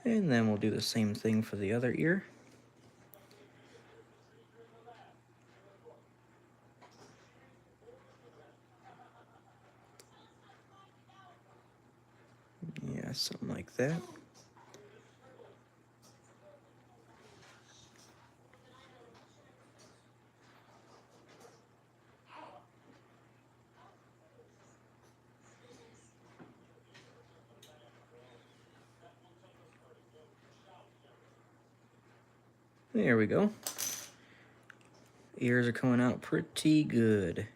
And then we'll do the same thing for the other ear. Yeah, something like that. There we go. Ears are coming out pretty good.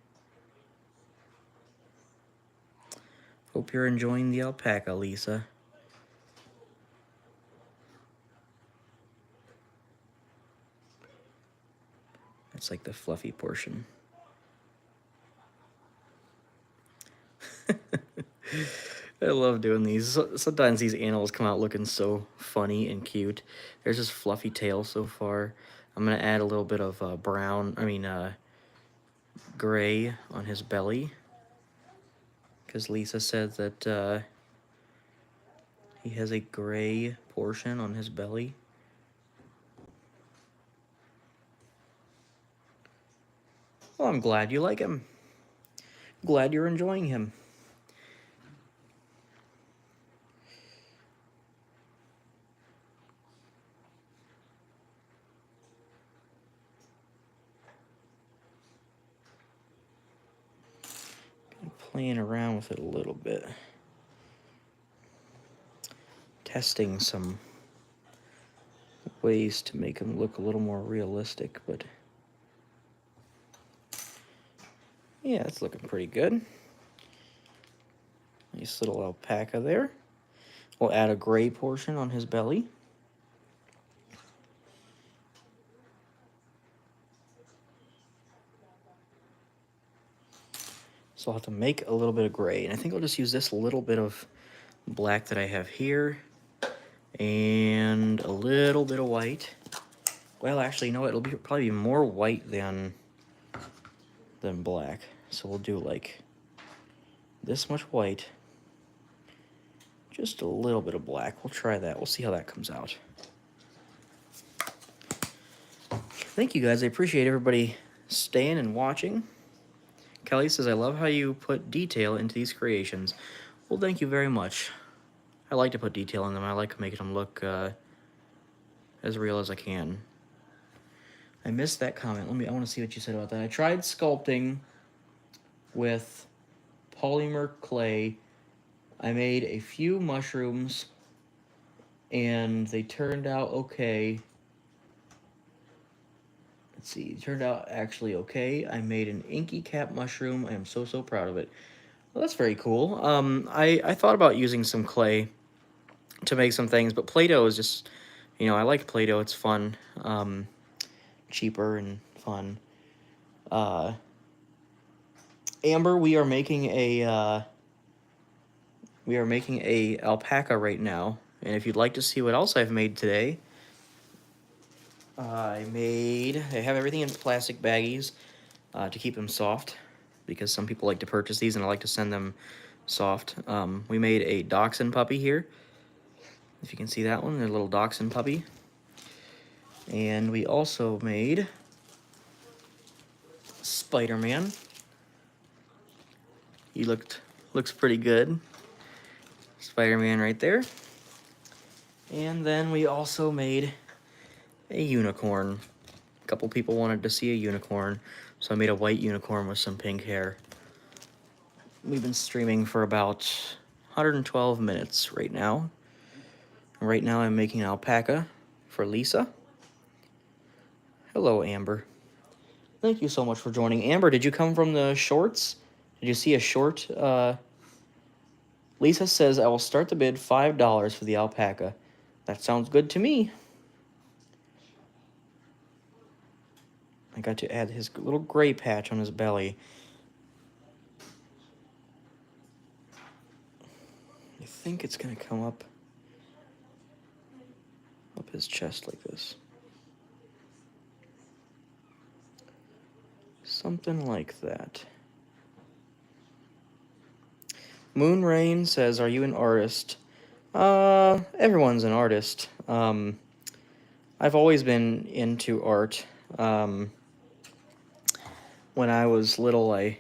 Hope you're enjoying the alpaca, Lisa. That's like the fluffy portion. I love doing these. Sometimes these animals come out looking so funny and cute. There's this fluffy tail so far. I'm gonna add a little bit of gray on his belly, because Lisa said that he has a gray portion on his belly. Well, I'm glad you like him. Glad you're enjoying him. Playing around with it a little bit. Testing some ways to make him look a little more realistic, but yeah, it's looking pretty good. Nice little alpaca there. We'll add a gray portion on his belly. So I'll have to make a little bit of gray, and I think I'll just use this little bit of black that I have here, and a little bit of white. Well, actually, you know what? It'll be probably more white than black. So we'll do like this much white, just a little bit of black. We'll try that. We'll see how that comes out. Thank you guys. I appreciate everybody staying and watching. Kelly says, I love how you put detail into these creations. Well, thank you very much. I like to put detail in them. I like making them look as real as I can. I missed that comment. I want to see what you said about that. I tried sculpting with polymer clay. I made a few mushrooms and they turned out okay. Let's see, it turned out actually okay. I made an inky cap mushroom. I am so proud of it. Well, that's very cool. I thought about using some clay to make some things, but Play-Doh is just, you know, I like Play-Doh. It's fun, cheaper and fun. Amber, we are making a alpaca right now, and if you'd like to see what else I've made today, I have everything in plastic baggies to keep them soft, because some people like to purchase these and I like to send them soft. We made a dachshund puppy here. If you can see that one, a little dachshund puppy. And we also made Spider-Man. He looks pretty good. Spider-Man right there. And then we also made a unicorn. A couple people wanted to see a unicorn, so I made a white unicorn with some pink hair. We've been streaming for about 112 minutes right now. Right now I'm making an alpaca for Lisa. Hello, Amber. Thank you so much for joining. Amber, did you come from the shorts? Did you see a short? Lisa says, I will start the bid $5 for the alpaca. That sounds good to me. I got to add his little gray patch on his belly. I think it's going to come up his chest like this. Something like that. Moonrain says, are you an artist? Everyone's an artist. I've always been into art. When I was little, I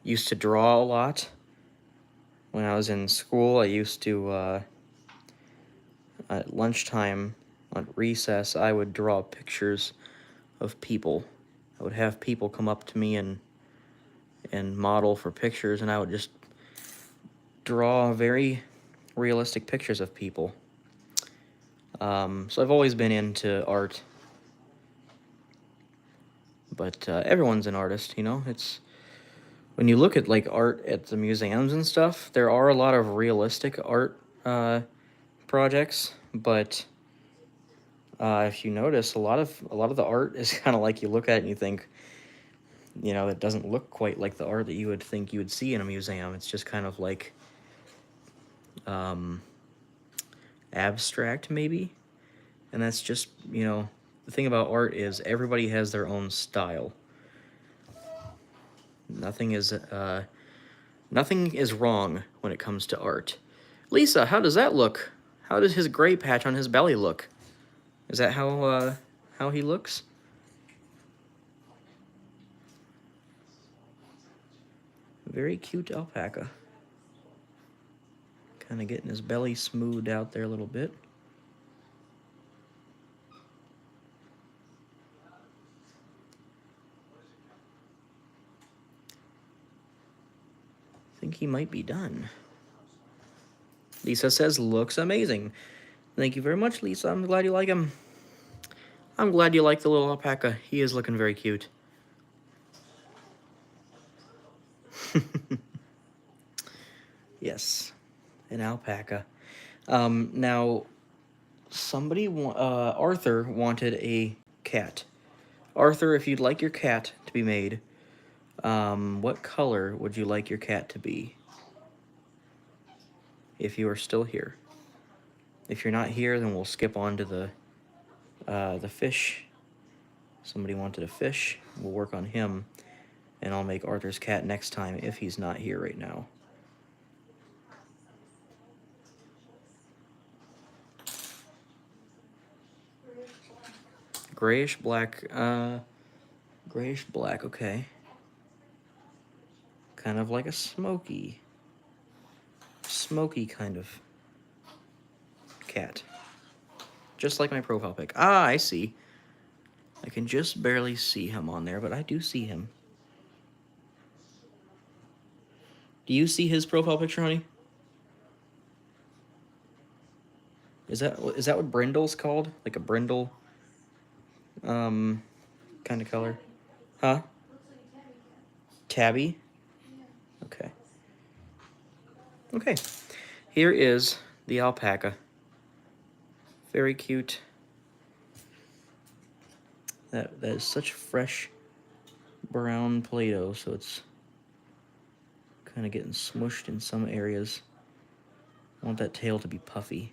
used to draw a lot. When I was in school, I used to, at lunchtime, at recess, I would draw pictures of people. I would have people come up to me and model for pictures, and I would just draw very realistic pictures of people. So I've always been into art. But everyone's an artist, you know? It's when you look at like art at the museums and stuff, there are a lot of realistic art projects, but if you notice, a lot of the art is kind of like you look at it and you think, you know, it doesn't look quite like the art that you would think you would see in a museum. It's just kind of like abstract, maybe. And that's just, you know, the thing about art is everybody has their own style. Nothing is wrong when it comes to art. Lisa, how does that look? How does his gray patch on his belly look? Is that how he looks? Very cute alpaca. Kind of getting his belly smoothed out there a little bit. I think he might be done. Lisa says, looks amazing. Thank you very much, Lisa. I'm glad you like him. I'm glad you like the little alpaca. He is looking very cute. Yes, an alpaca. Now, Arthur wanted a cat. Arthur, if you'd like your cat to be made, what color would you like your cat to be? If you are still here. If you're not here, then we'll skip on to the fish. Somebody wanted a fish. We'll work on him, and I'll make Arthur's cat next time if he's not here right now. Grayish black, okay. Kind of like a smoky kind of cat. just like my profile pic. Ah, I see. I can just barely see him on there, but I do see him. Do you see his profile picture, honey? Is that what brindle's called? Like a brindle, kind of color? Huh? Looks like a tabby cat. Tabby? Yeah. Okay. Okay. Here is the alpaca. Very cute. That is such fresh brown Play-Doh, so it's kind of getting smushed in some areas. I want that tail to be puffy.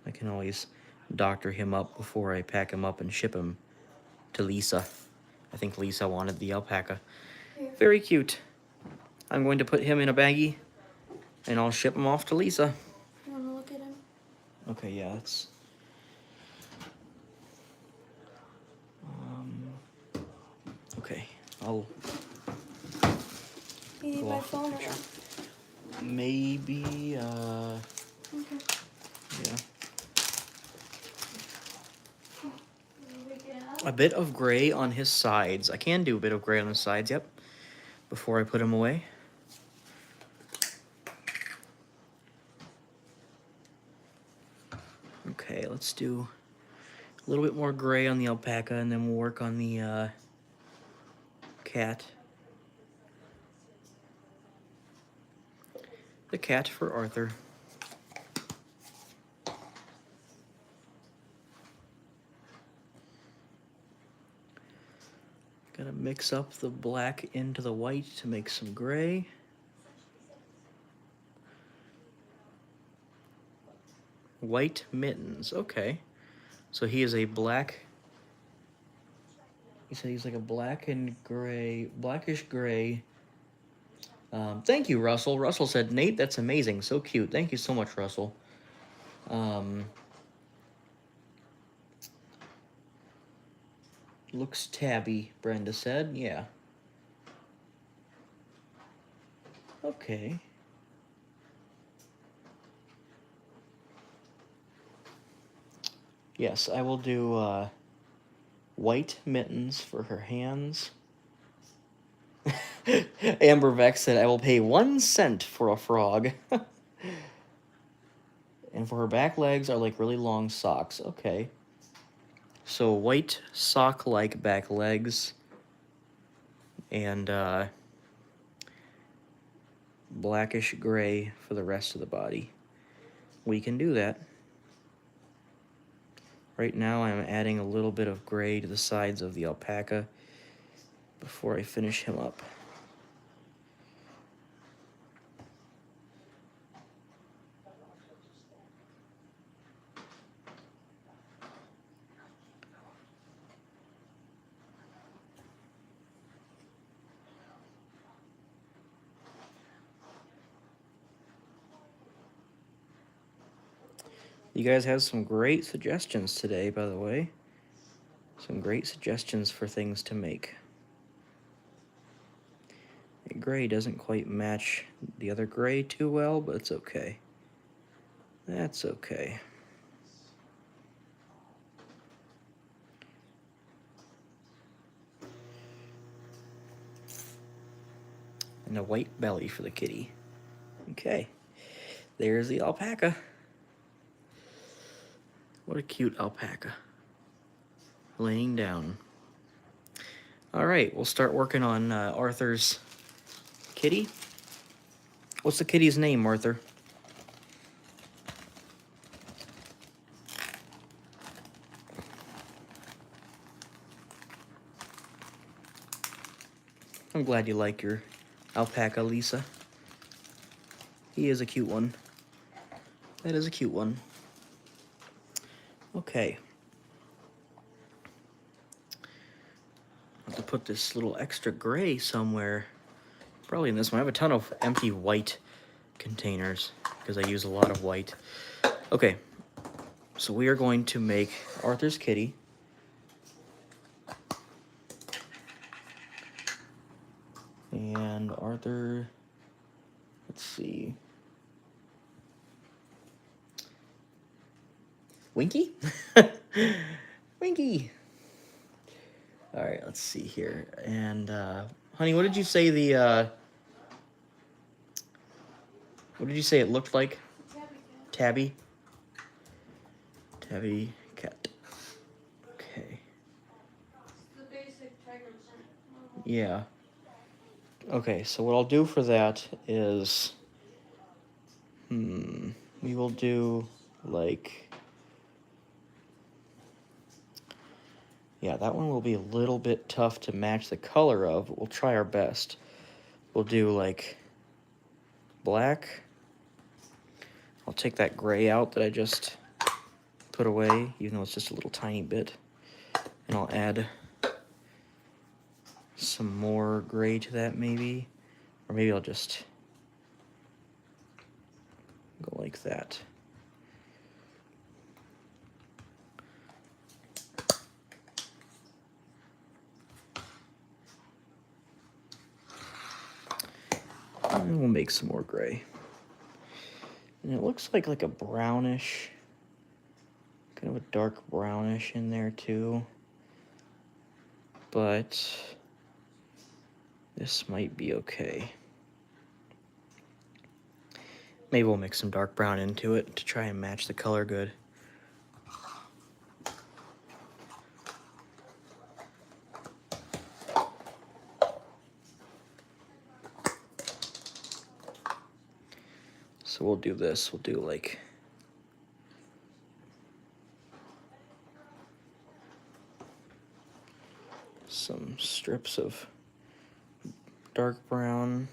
I can always doctor him up before I pack him up and ship him to Lisa. I think Lisa wanted the alpaca. Here. Very cute. I'm going to put him in a baggie and I'll ship him off to Lisa. You want to look at him? Okay, yeah, that's... okay, I'll... You need go my off the phone or picture. what? Maybe, Okay. yeah. We get up. A bit of gray on his sides. I can do a bit of gray on the sides, yep. Before I put him away. Okay, let's do a little bit more gray on the alpaca and then we'll work on the cat. The cat for Arthur. Gotta mix up the black into the white to make some gray. White mittens, okay. So he is a black, he said he's like a black and gray, blackish gray. Thank you, Russell. Russell said, Nate, that's amazing. So cute. Thank you so much, Russell. Looks tabby, Brenda said. Yeah. Okay. Yes, I will do white mittens for her hands. Amber Vex said, I will pay 1 cent for a frog. And for her back legs are like really long socks. Okay. So white sock-like back legs. And blackish gray for the rest of the body. We can do that. Right now I'm adding a little bit of gray to the sides of the alpaca before I finish him up. You guys have some great suggestions today, by the way. Some great suggestions for things to make. The gray doesn't quite match the other gray too well, but it's okay. That's okay. And a white belly for the kitty. Okay. There's the alpaca. What a cute alpaca. Laying down. All right, we'll start working on Arthur's kitty. What's the kitty's name, Arthur? I'm glad you like your alpaca, Lisa. He is a cute one. That is a cute one. Okay. I have to put this little extra gray somewhere. Probably in this one. I have a ton of empty white containers because I use a lot of white. Okay. So we are going to make Arthur's kitty. And Arthur, let's see. Winky? Winky! Alright, let's see here. And, honey, what did you say what did you say it looked like? Tabby? Tabby cat. Okay. The basic tiger print. Yeah. Okay, so what I'll do for that is, we will do, like, yeah, that one will be a little bit tough to match the color of, but we'll try our best. We'll do, like, black. I'll take that gray out that I just put away, even though it's just a little tiny bit. And I'll add some more gray to that, maybe. Or maybe I'll just go like that. And we'll make some more gray. And it looks like a brownish, kind of a dark brownish in there too. But this might be okay. Maybe we'll mix some dark brown into it to try and match the color good. So we'll do this. We'll do like some strips of dark brown.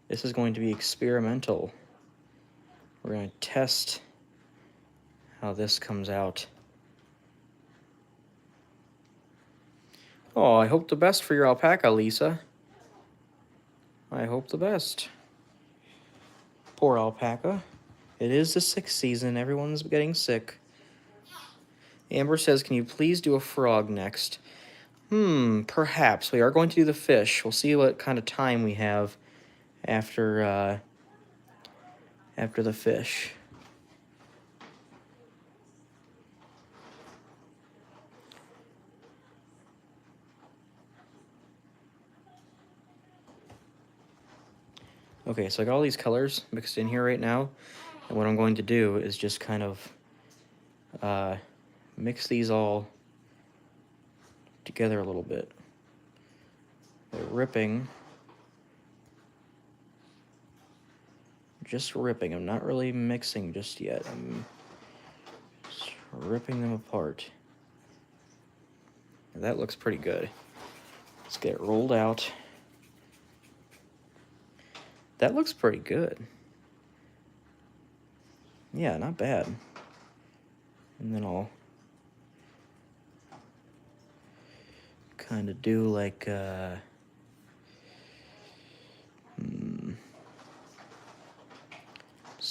This is going to be experimental. We're going to test how this comes out. Oh, I hope the best for your alpaca, Lisa. I hope the best. Poor alpaca. It is the 6th season. Everyone's getting sick. Amber says, can you please do a frog next? Perhaps. We are going to do the fish. We'll see what kind of time we have after the fish. Okay, so I got all these colors mixed in here right now, and what I'm going to do is just kind of mix these all together a little bit. They're ripping. Just ripping. I'm not really mixing just yet. I'm just ripping them apart. That looks pretty good. Let's get it rolled out. That looks pretty good. Yeah, not bad. And then I'll kind of do like let's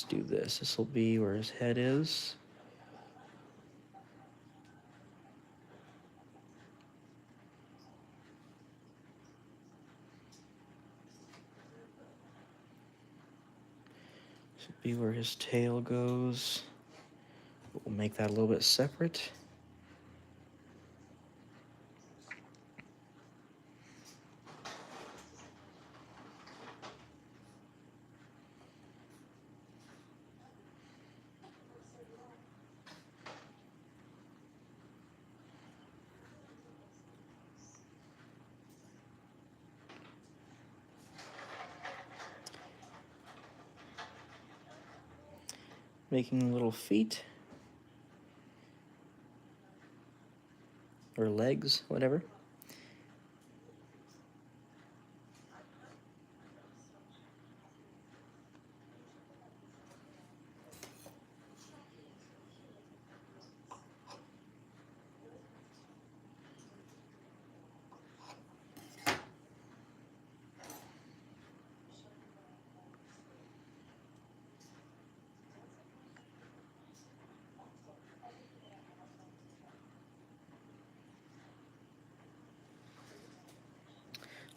do this. This will be where his head is. This will be where his tail goes. We'll make that a little bit separate. Making little feet. Or legs, whatever.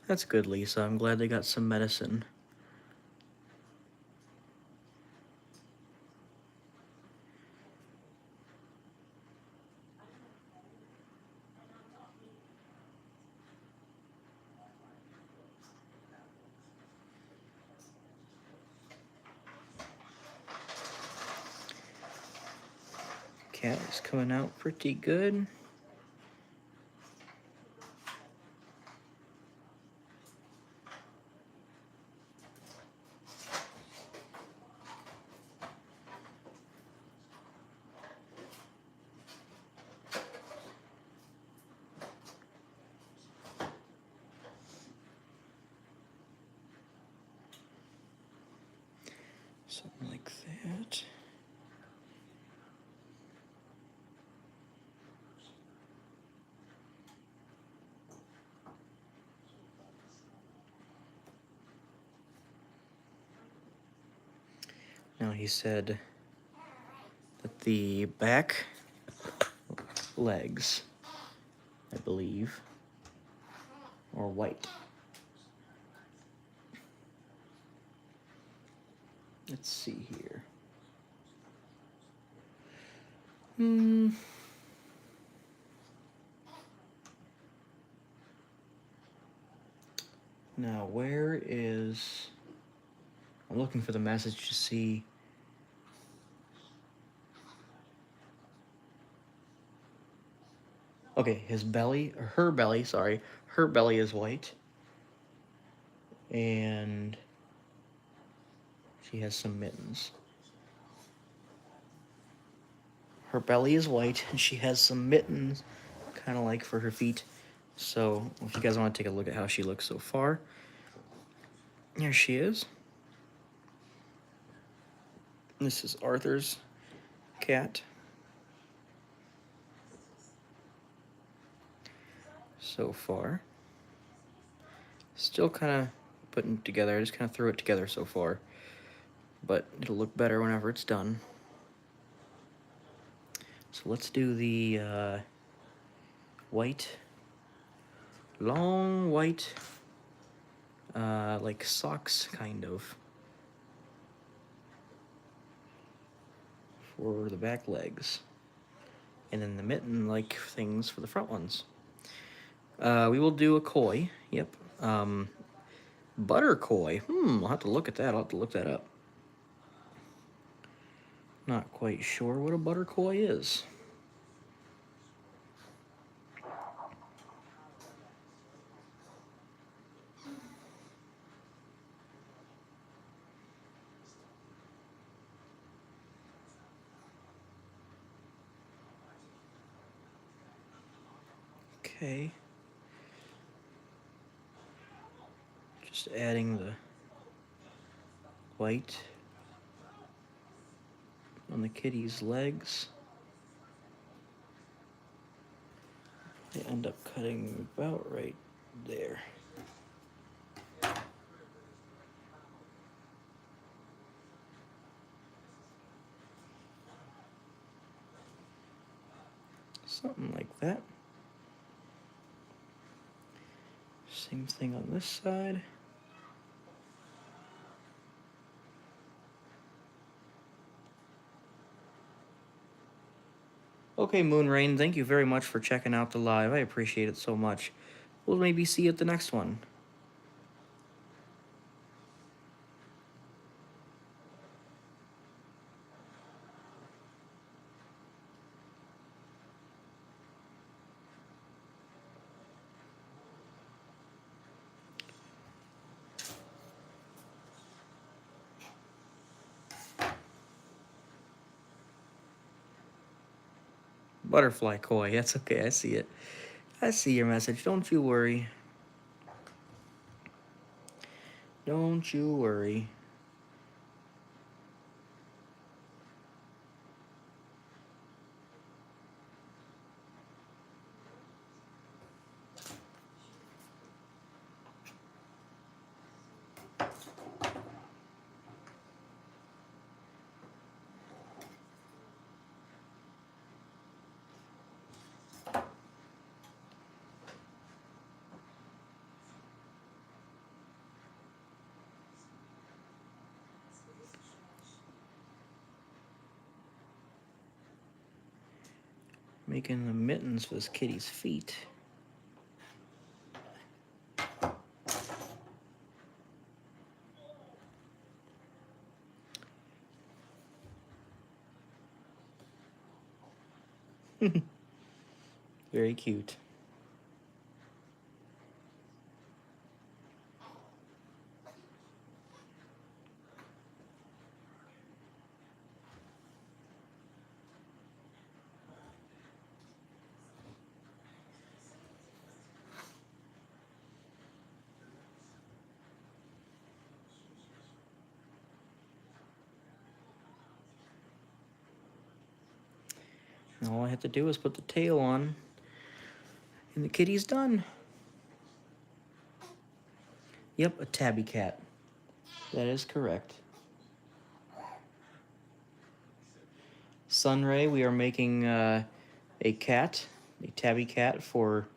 That's good, Lisa. I'm glad they got some medicine. cat is coming out pretty good. Something like that. Now he said that the back legs, I believe, are white. Let's see here. Now, where is... I'm looking for the message to see... Okay, his belly, or her belly, sorry. Her belly is white. And she has some mittens. Her belly is white, and she has some mittens, kind of like for her feet. So, if you guys want to take a look at how she looks so far, here she is. This is Arthur's cat. So far. Still kind of putting it together. I just kind of threw it together so far. But it'll look better whenever it's done. So let's do the white, long white, like socks kind of, for the back legs. And then the mitten-like things for the front ones. We will do a koi, yep. Butter koi, I'll have to look at that, I'll have to look that up. Not quite sure what a butter koi is. Okay. Just adding the white on the kitty's legs. I end up cutting about right there. Something like that. Same thing on this side. Okay, Moonrain, thank you very much for checking out the live. I appreciate it so much. We'll maybe see you at the next one. Butterfly koi, that's okay, I see it. I see your message, don't you worry. Don't you worry. Making the mittens for this kitty's feet. Very cute. And all I have to do is put the tail on, and the kitty's done. Yep, a tabby cat. That is correct. Sunray, we are making a cat, a tabby cat for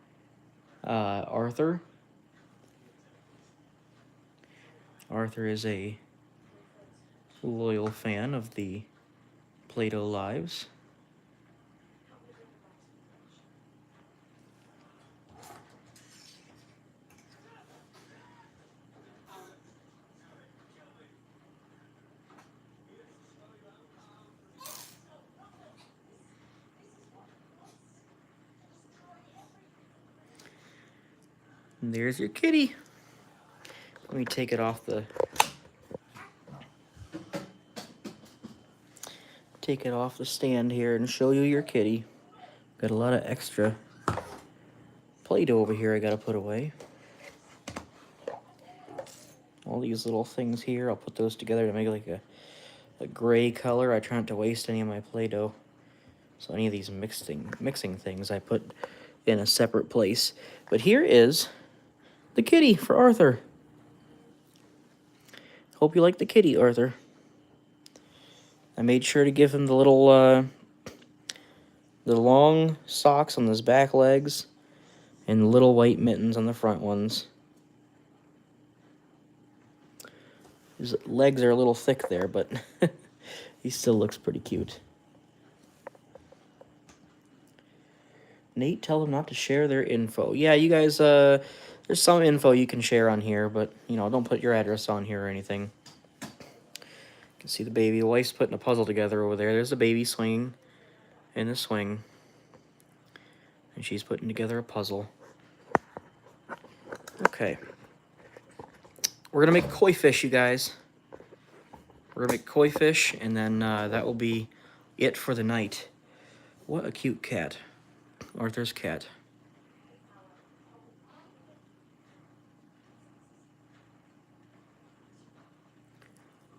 Arthur. Arthur is a loyal fan of the Play-Doh Lives. And there's your kitty. Let me take it off the stand here and show you your kitty. Got a lot of extra Play-Doh over here I gotta put away. All these little things here, I'll put those together to make like a gray color. I try not to waste any of my Play-Doh. So any of these mixing things I put in a separate place. But here is the kitty for Arthur. Hope you like the kitty, Arthur. I made sure to give him the little, the long socks on his back legs and the little white mittens on the front ones. His legs are a little thick there, but he still looks pretty cute. Nate, tell them not to share their info. Yeah, you guys, there's some info you can share on here, but, you know, don't put your address on here or anything. You can see the baby. The wife's putting a puzzle together over there. There's the baby swinging in the swing. And she's putting together a puzzle. Okay. We're going to make koi fish, you guys. We're going to make koi fish, and then that will be it for the night. What a cute cat. Arthur's cat.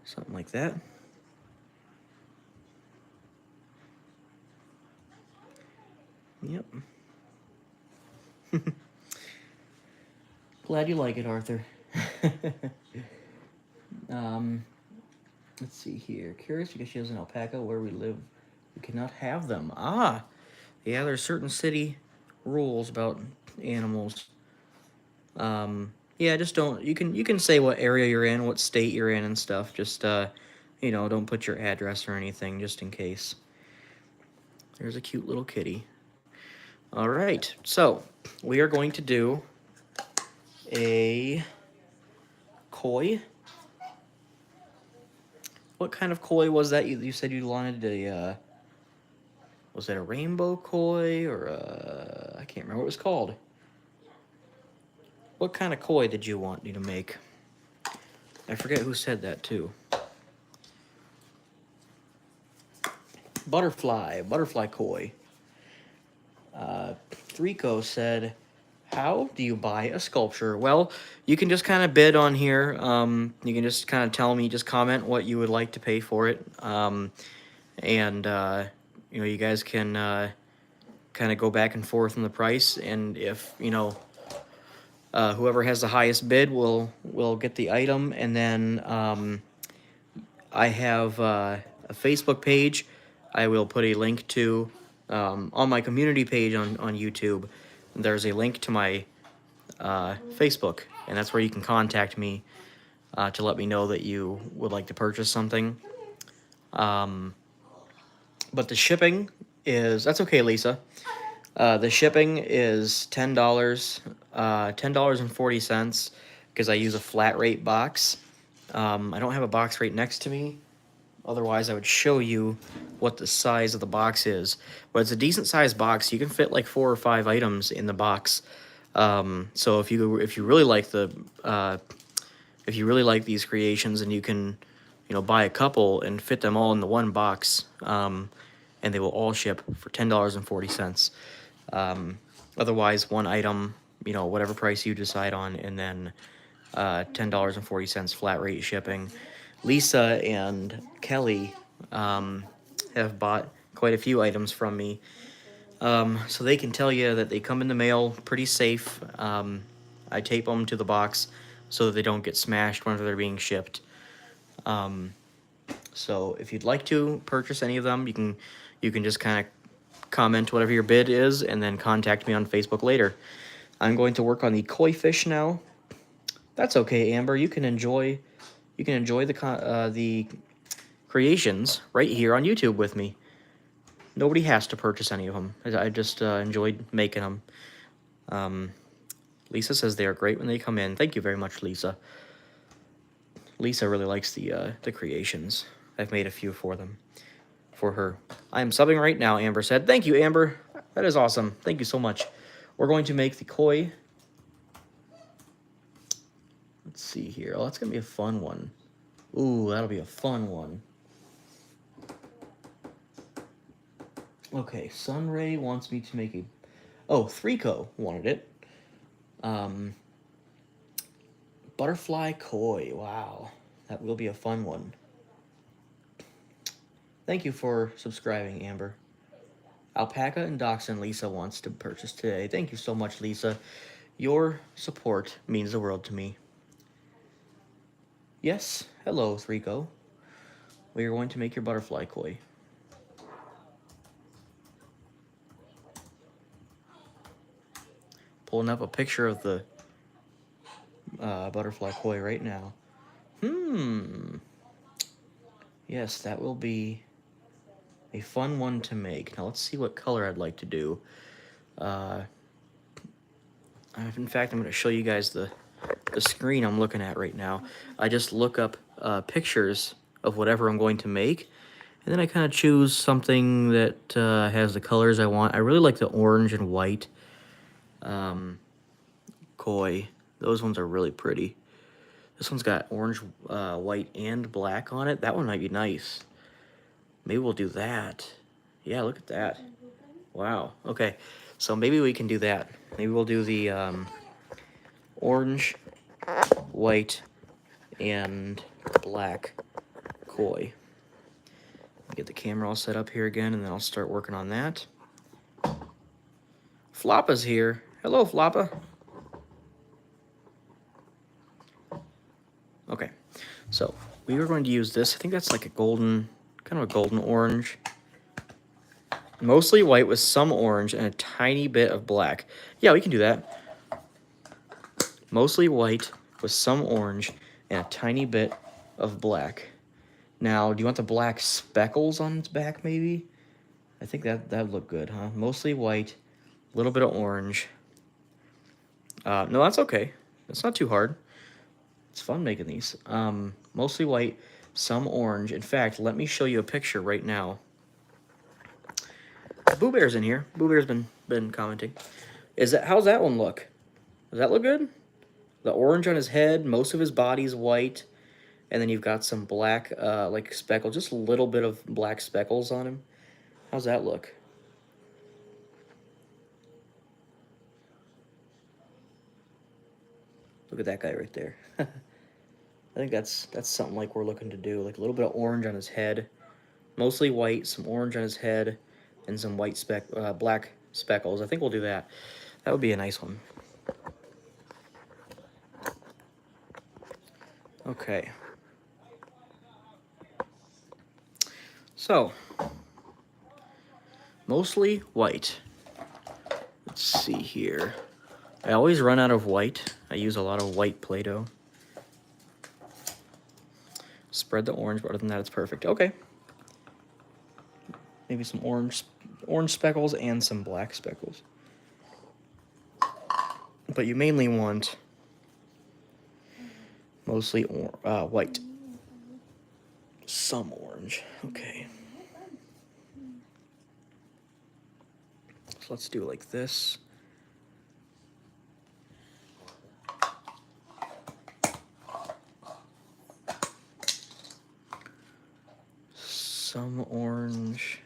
Something like that. Yep. Glad you like it, Arthur. Let's see here. Curious because she has an alpaca where we live. We cannot have them. Ah, yeah. There's certain city rules about animals. Yeah. Just don't. You can say what area you're in, what state you're in, and stuff. Just you know, don't put your address or anything, just in case. There's a cute little kitty. All right. So we are going to do a koi. What kind of koi was that? You said you wanted a, was it a rainbow koi or I can't remember what it was called. What kind of koi did you want me to make? I forget who said that too. Butterfly koi. Rico said, how do you buy a sculpture? Well, you can just kind of bid on here. You can just kind of tell me, just comment what you would like to pay for it. And, you know, you guys can kind of go back and forth on the price. And if, you know, whoever has the highest bid will get the item. And then I have a Facebook page I will put a link to on my community page on YouTube. There's a link to my Facebook, and that's where you can contact me to let me know that you would like to purchase something. But the shipping is, that's okay, Lisa. The shipping is $10, $10.40, because I use a flat rate box. I don't have a box right next to me. Otherwise, I would show you what the size of the box is. But it's a decent sized box. You can fit like 4 or 5 items in the box. So if you really like if you really like these creations, and you can, you know, buy a couple and fit them all in the one box, and they will all ship for $10.40. Otherwise, one item, you know, whatever price you decide on, and then $10.40 flat rate shipping. Lisa and Kelly have bought quite a few items from me, so they can tell you that they come in the mail pretty safe. I tape them to the box so that they don't get smashed whenever they're being shipped. So if you'd like to purchase any of them, you can just kind of comment whatever your bid is, and then contact me on Facebook later. I'm going to work on the koi fish now. That's okay, Amber. You can enjoy the creations right here on YouTube with me. Nobody has to purchase any of them. I just enjoyed making them. Lisa says they are great when they come in. Thank you very much, Lisa. Lisa really likes the creations. I've made a few for her. I am subbing right now, Amber said. Thank you, Amber. That is awesome. Thank you so much. We're going to make the koi. Let's see here. Oh, that's going to be a fun one. Ooh, that'll be a fun one. Okay, Sunray wants me to make a... Oh, Threeco wanted it. Butterfly koi. Wow. That will be a fun one. Thank you for subscribing, Amber. Alpaca and Dachshund Lisa wants to purchase today. Thank you so much, Lisa. Your support means the world to me. Yes, hello, Threeco. We are going to make your butterfly koi. Pulling up a picture of the butterfly koi right now. Yes, that will be a fun one to make. Now let's see what color I'd like to do. In fact, I'm going to show you guys the screen I'm looking at right now. I just look up pictures of whatever I'm going to make, and then I kind of choose something that has the colors I want. I really like the orange and white koi. Those ones are really pretty. This one's got orange, white, and black on it. That one might be nice. Maybe we'll do that. Yeah, look at that. Wow. Okay, so maybe we can do that. Maybe we'll do the orange, white, and black koi. Get the camera all set up here again, and then I'll start working on that. Floppa's here. Hello, Floppa. Okay, so we are going to use this. I think that's like a golden, kind of a golden orange. Mostly white with some orange and a tiny bit of black. Yeah, we can do that. Mostly white with some orange and a tiny bit of black. Now, do you want the black speckles on its back, maybe? I think that'd look good, huh? Mostly white, a little bit of orange. No, that's okay. It's not too hard. It's fun making these. Mostly white, some orange. In fact, let me show you a picture right now. Boo Bear's in here. Boo Bear's been commenting. How's that one look? Does that look good? The orange on his head, most of his body's white, and then you've got some black, like speckle, just a little bit of black speckles on him. How's that look? Look at that guy right there. I think that's something like we're looking to do, like a little bit of orange on his head, mostly white, some orange on his head, and some white black speckles. I think we'll do that. That would be a nice one. Okay. So, mostly white. Let's see here. I always run out of white. I use a lot of white Play-Doh. Spread the orange, but other than that, it's perfect. Okay. Maybe some orange speckles and some black speckles. But you mainly want mostly white. some orange. Okay. So let's do it like this. Some orange.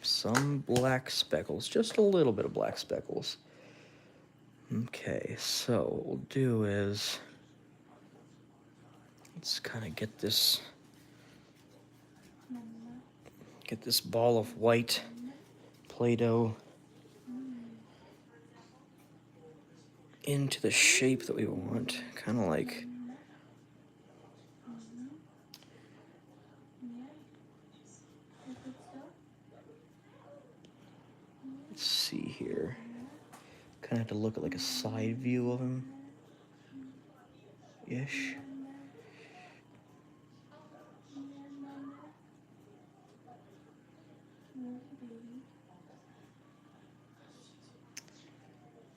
Some black speckles, just a little bit of black speckles. Okay, so what we'll do is, let's kind of get this ball of white Play-Doh into the shape that we want, kind of like let's see here. Kind of have to look at like a side view of him ish.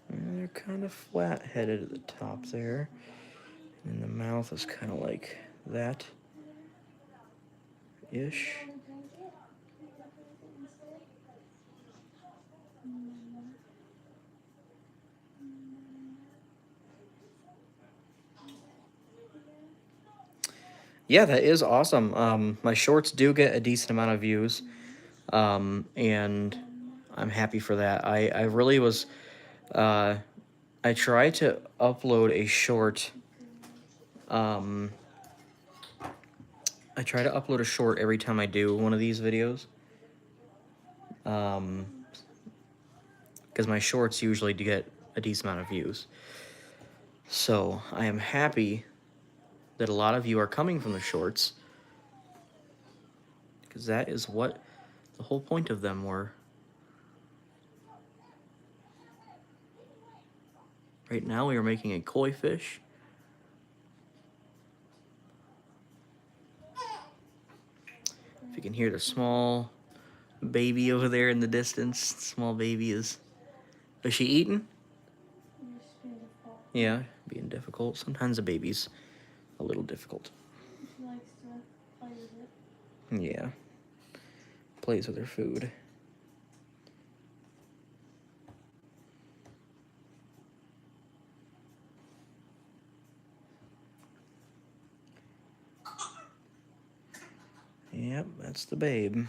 And they're kind of flat-headed at the top there, and the mouth is kind of like that ish. Yeah, that is awesome. My shorts do get a decent amount of views, and I'm happy for that. I really was, I try to upload a short, I try to upload a short every time I do one of these videos, because my shorts usually do get a decent amount of views. So I am happy that a lot of you are coming from the shorts, because that is what the whole point of them were. Right now we are making a koi fish. If you can hear the small baby over there in the distance, small baby is she eating? Yeah, being difficult. Sometimes a baby's a little difficult. She likes to play with it. Yeah. Plays with her food. Yep, that's the babe.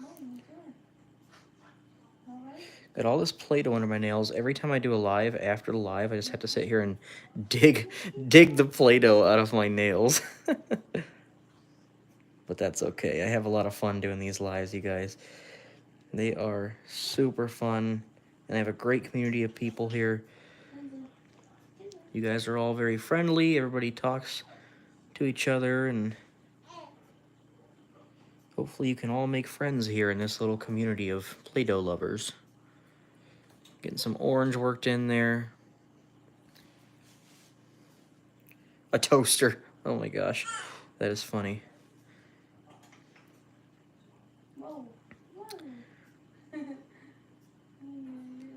Oh, good. All right. Got all this Play-Doh under my nails. Every time I do a live, after the live, I just have to sit here and dig the Play-Doh out of my nails. But that's okay. I have a lot of fun doing these lives, you guys. They are super fun, and I have a great community of people here. You guys are all very friendly. Everybody talks to each other, and hopefully you can all make friends here in this little community of Play-Doh lovers. Getting some orange worked in there. A toaster. Oh my gosh. That is funny. Whoa. Whoa. You're a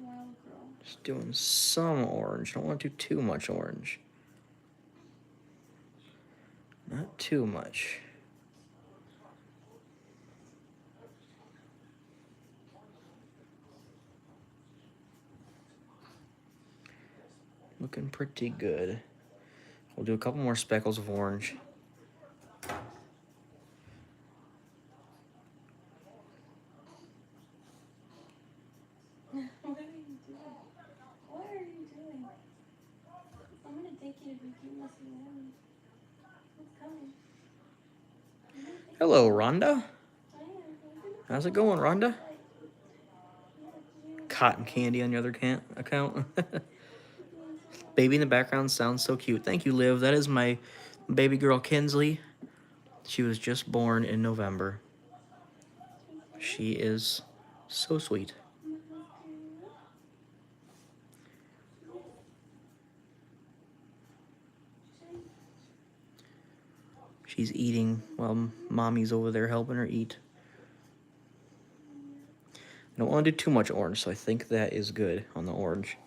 wild girl. Just doing some orange. Don't want to do too much orange. Not too much. Looking pretty good. We'll do a couple more speckles of orange. What are you doing? What are you doing? I'm gonna take you to Bikini City. What's coming? Hello, Rhonda. How's it going, Rhonda? Cotton candy on your other account. Baby in the background sounds so cute. Thank you, Liv. That is my baby girl, Kinsley. She was just born in November. She is so sweet. She's eating while mommy's over there helping her eat. I don't want to do too much orange, so I think that is good on the orange.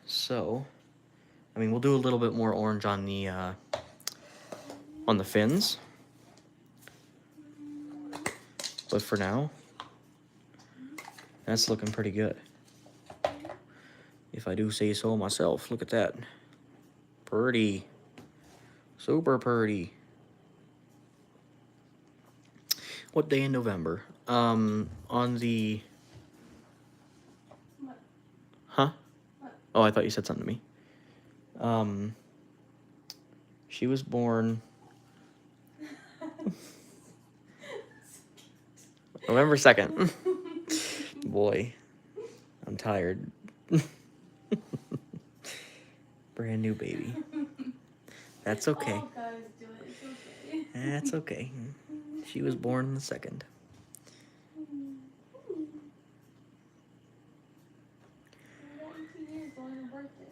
So, I mean, we'll do a little bit more orange on the fins, but for now, that's looking pretty good. If I do say so myself. Look at that. Pretty. Super pretty. What day in November? On the... What? Huh? What? Oh, I thought you said something to me. She was born... November 2nd. Boy, I'm tired. Brand new baby. That's okay. All guys do it. It's okay. That's okay. She was born on the 2nd. 19 years on your birthday.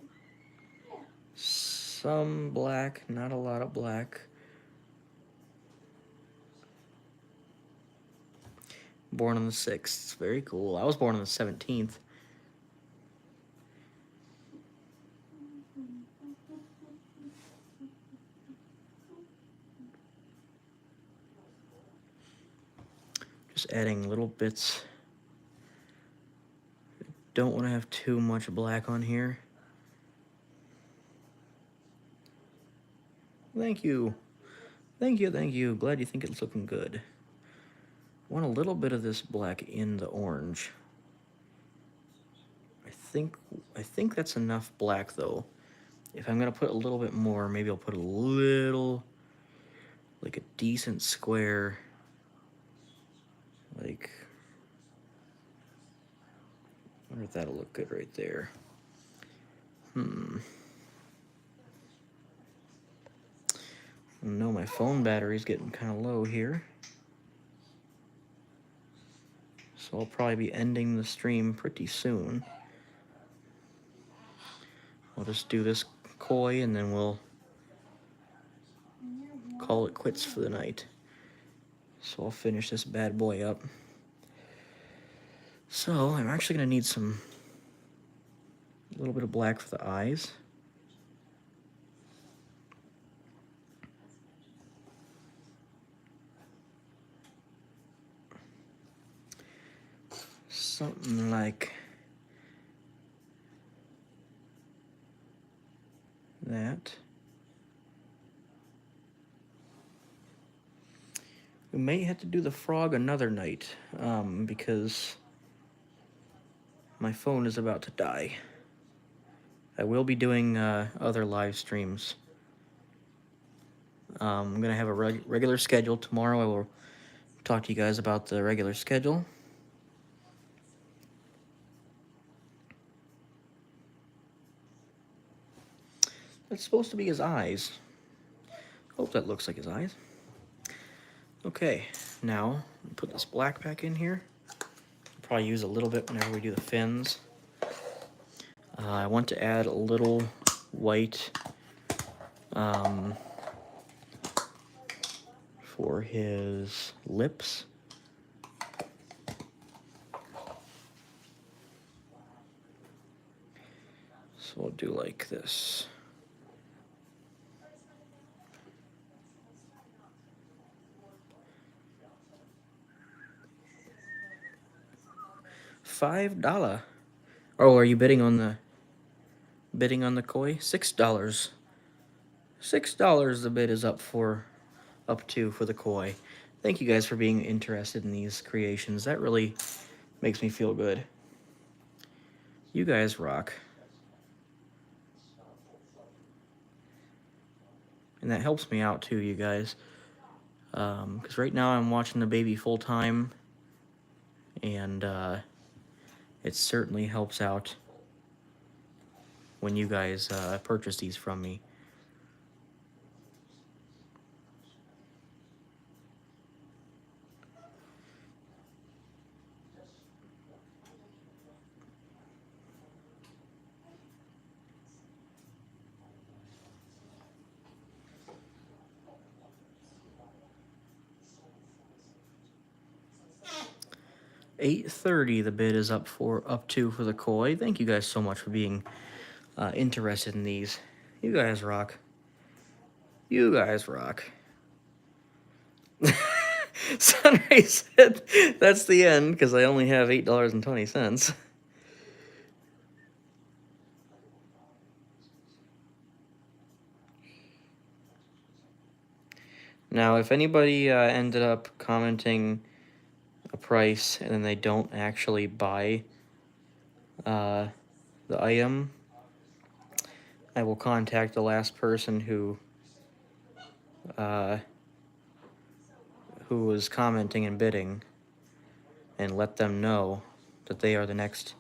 Yeah. Some black, not a lot of black. Born on the 6th. Very cool. I was born on the 17th. Just adding little bits. Don't want to have too much black on here. Thank you. Thank you, thank you. Glad you think it's looking good. Want a little bit of this black in the orange. I think that's enough black though. If I'm gonna put a little bit more, maybe I'll put a little, like a decent square, like, I wonder if that'll look good right there. No, my phone battery's getting kind of low here. So I'll probably be ending the stream pretty soon. I'll just do this koi and then we'll call it quits for the night. So I'll finish this bad boy up. So I'm actually gonna need a little bit of black for the eyes. Something like that. We may have to do the frog another night, because my phone is about to die. I will be doing other live streams. I'm going to have a regular schedule. Tomorrow I will talk to you guys about the regular schedule. That's supposed to be his eyes. Hope that looks like his eyes. Okay, now put this black back in here. Probably use a little bit whenever we do the fins. I want to add a little white for his lips. So we'll do like this. $5. Oh, are you bidding on the koi? $6. $6 the bid is up to for the koi. Thank you guys for being interested in these creations. That really makes me feel good. You guys rock. And that helps me out too, you guys. Because right now I'm watching the baby full time, and it certainly helps out when you guys purchase these from me. $8.30 the bid is up to for the koi. Thank you guys so much for being interested in these. You guys rock. You guys rock. Sunray said that's the end because I only have $8.20. Now, if anybody ended up commenting a price and then they don't actually buy the item, I will contact the last person who was commenting and bidding and let them know that they are the next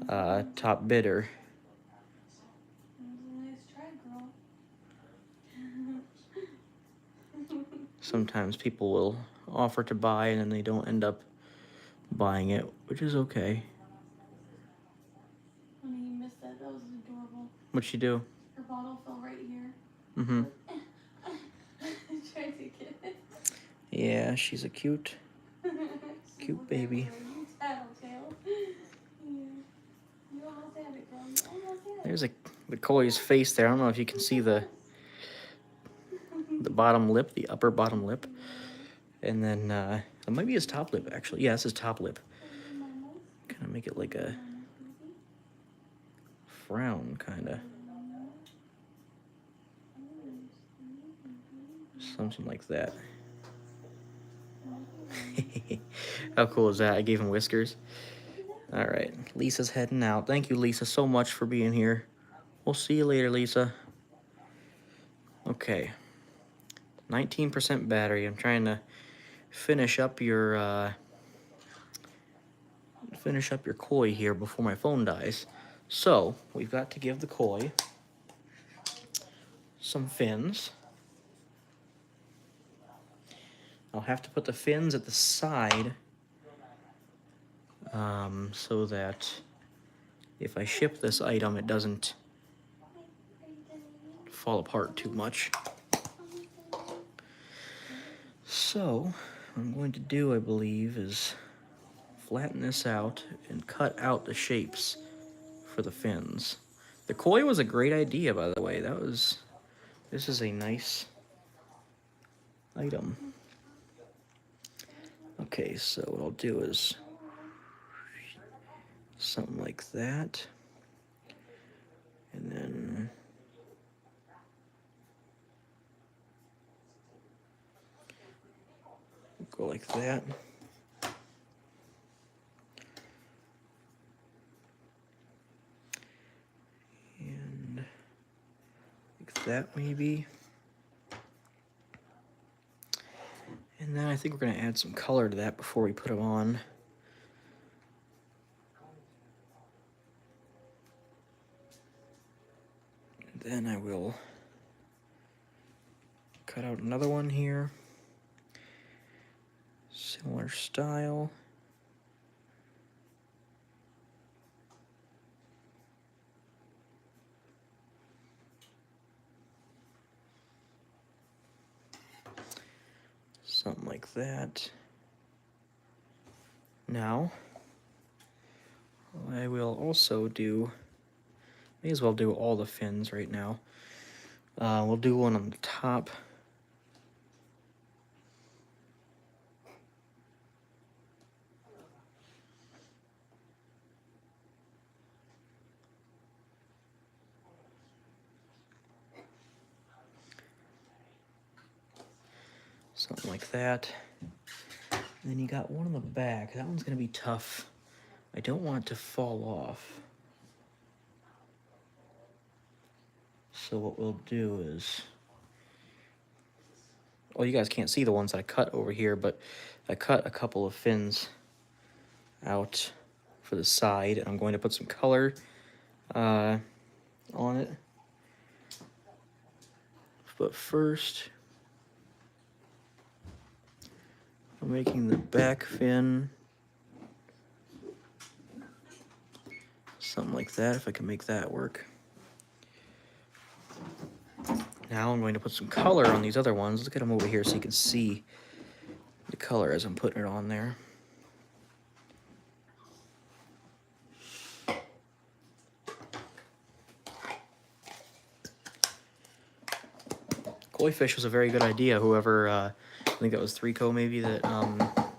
top bidder. Nice try, girl. Sometimes people will offer to buy and then they don't end up buying it, which is okay. Honey, you missed that. That was adorable. What'd she do? Her bottle fell right here. Mm-hmm. Tried to get it. Yeah, she's a cute baby. You tattletale. Yeah. You almost had it, girl. You almost had it. There's the koi's face there. I don't know if you can see the bottom lip, the upper bottom lip. And then it might be his top lip, actually. Yeah, it's his top lip. Kind of make it like a frown, kind of. Something like that. How cool is that? I gave him whiskers. All right, Lisa's heading out. Thank you, Lisa, so much for being here. We'll see you later, Lisa. Okay. 19% battery. I'm trying to finish up your koi here before my phone dies. So we've got to give the koi some fins. I'll have to put the fins at the side so that if I ship this item, it doesn't fall apart too much. So what I'm going to do, I believe, is flatten this out and cut out the shapes for the fins. The koi was a great idea, by the way. This is a nice item. Okay, so what I'll do is something like that. And then go like that. And like that maybe. And then I think we're going to add some color to that before we put them on. And then I will cut out another one here. Similar style. Something like that. Now, I will also do, may as well do all the fins right now. We'll do one on the top. Something like that. And then you got one on the back. That one's going to be tough. I don't want it to fall off. So what we'll do is, well, you guys can't see the ones that I cut over here, but I cut a couple of fins out for the side, and I'm going to put some color on it. But first, I'm making the back fin something like that, if I can make that work. Now I'm going to put some color on these other ones. Let's get them over here so you can see the color as I'm putting it on there. koi fish was a very good idea. Whoever, I think that was 3Co maybe, that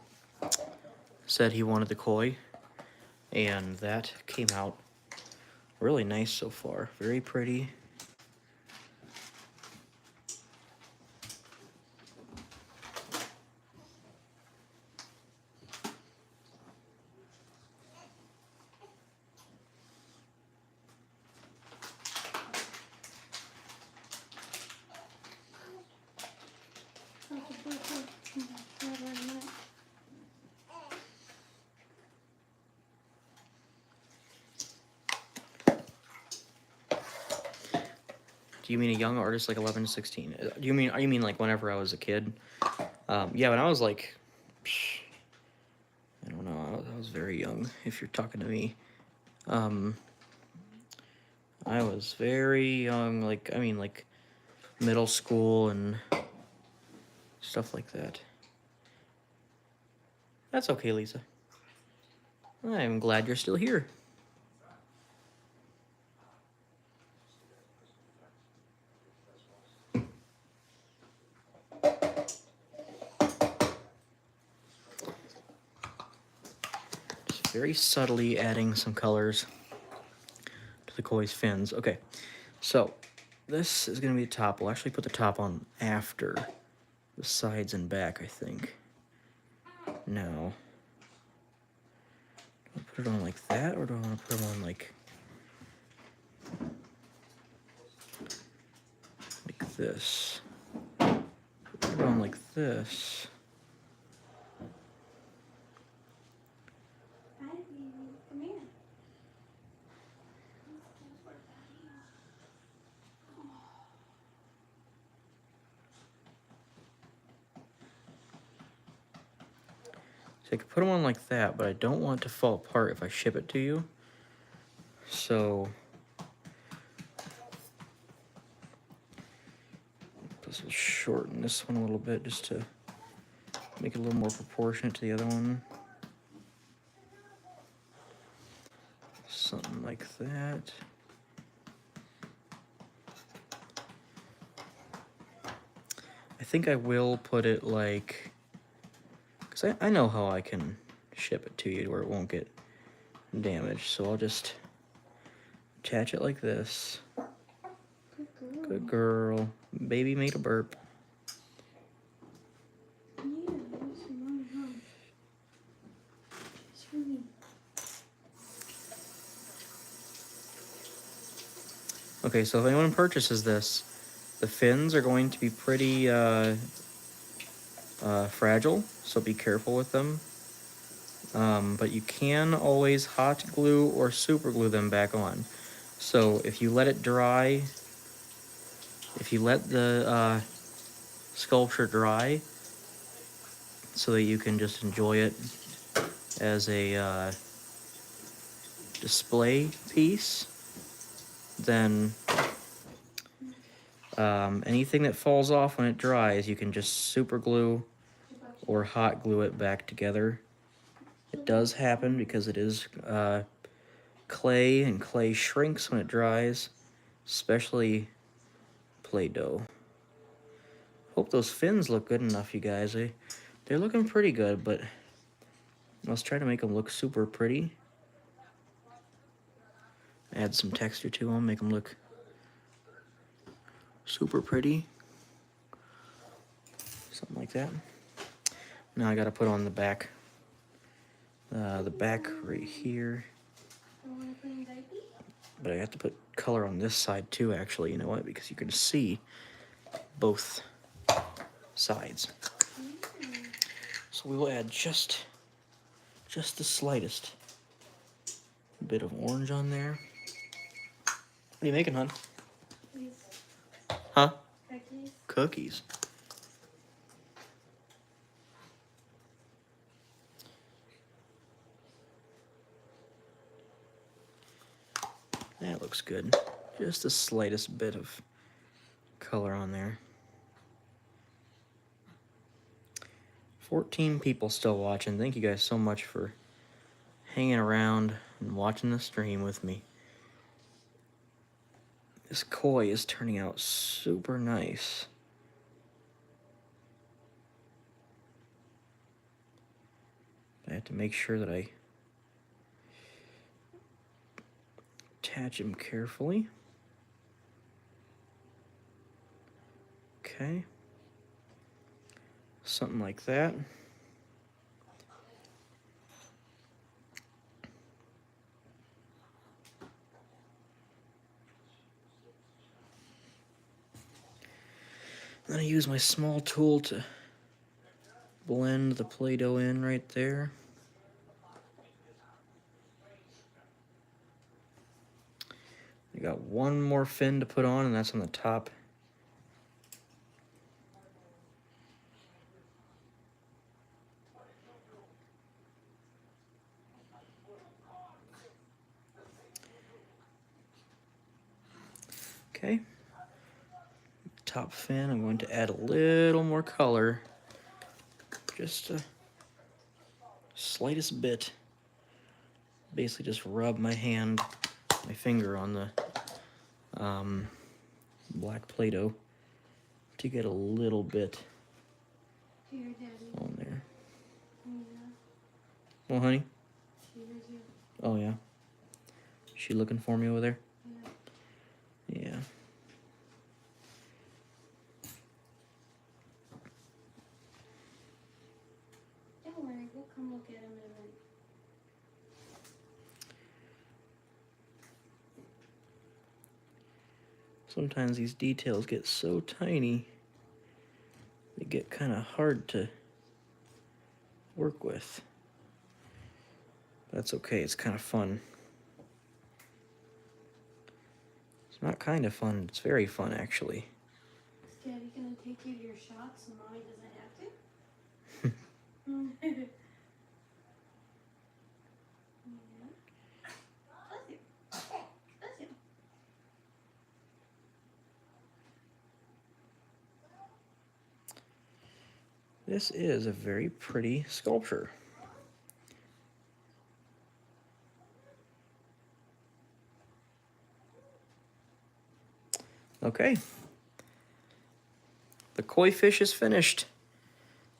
said he wanted the koi. And that came out really nice so far. Very pretty. Do you mean a young artist like 11 to 16? Do you mean like whenever I was a kid? Yeah, when I was like, I don't know, I was very young. If you're talking to me, I was very young. Like like middle school and stuff like that. That's okay, Lisa. I'm glad you're still here. Just very subtly adding some colors to the koi's fins. Okay, so this is going to be the top. We'll actually put the top on after the sides and back, I think. Now, do I put it on like that, or do I want to put them on like this? Put it on like this. Hi, baby. Come here. So I could put them on like that, but I don't want it to fall apart if I ship it to you. So this will shorten this one a little bit just to make it a little more proportionate to the other one. Something like that. I think I will put it like, because I know how I can ship it to you where it won't get damaged. So I'll just attach it like this. Good girl. Good girl. Baby made a burp. Yeah, that's your mommy, huh? It's for me. Okay, so if anyone purchases this, the fins are going to be pretty fragile, so be careful with them. But you can always hot glue or super glue them back on. So if you let it dry, if you let the sculpture dry, so that you can just enjoy it as a display piece, then anything that falls off when it dries, you can just super glue or hot glue it back together. It does happen because it is clay, and clay shrinks when it dries, especially Play-Doh. Hope those fins look good enough, you guys. They're looking pretty good, but let's try to make them look super pretty. Add some texture to them, make them look super pretty. Something like that. Now I gotta put on the back right here. I want to put in diaper. But I have to put color on this side too, actually. You know what? Because you can see both sides. So we will add just the slightest bit of orange on there. What are you making, hon? Please. Huh? Cookies. Cookies. That looks good. Just the slightest bit of color on there. 14 people still watching. Thank you guys so much for hanging around and watching the stream with me. This koi is turning out super nice. I have to make sure that I attach them carefully. Okay. Something like that. Then I use my small tool to blend the Play-Doh in right there. I got one more fin to put on, and that's on the top. Okay. Top fin, I'm going to add a little more color. Just a slightest bit. Basically just rub my finger on the black Play-Doh to get a little bit Here, Daddy. on there. Yeah. Well, honey? Here's you. Oh, yeah. She looking for me over there? Yeah. Yeah. Don't worry, we'll come look at him in a minute. Sometimes these details get so tiny, they get kind of hard to work with. That's okay, it's kind of fun. It's not kind of fun, it's very fun actually. Is Daddy gonna take you to your shots and Mommy doesn't have to? Yeah. Bless you. Bless you. This is a very pretty sculpture. Okay. The koi fish is finished.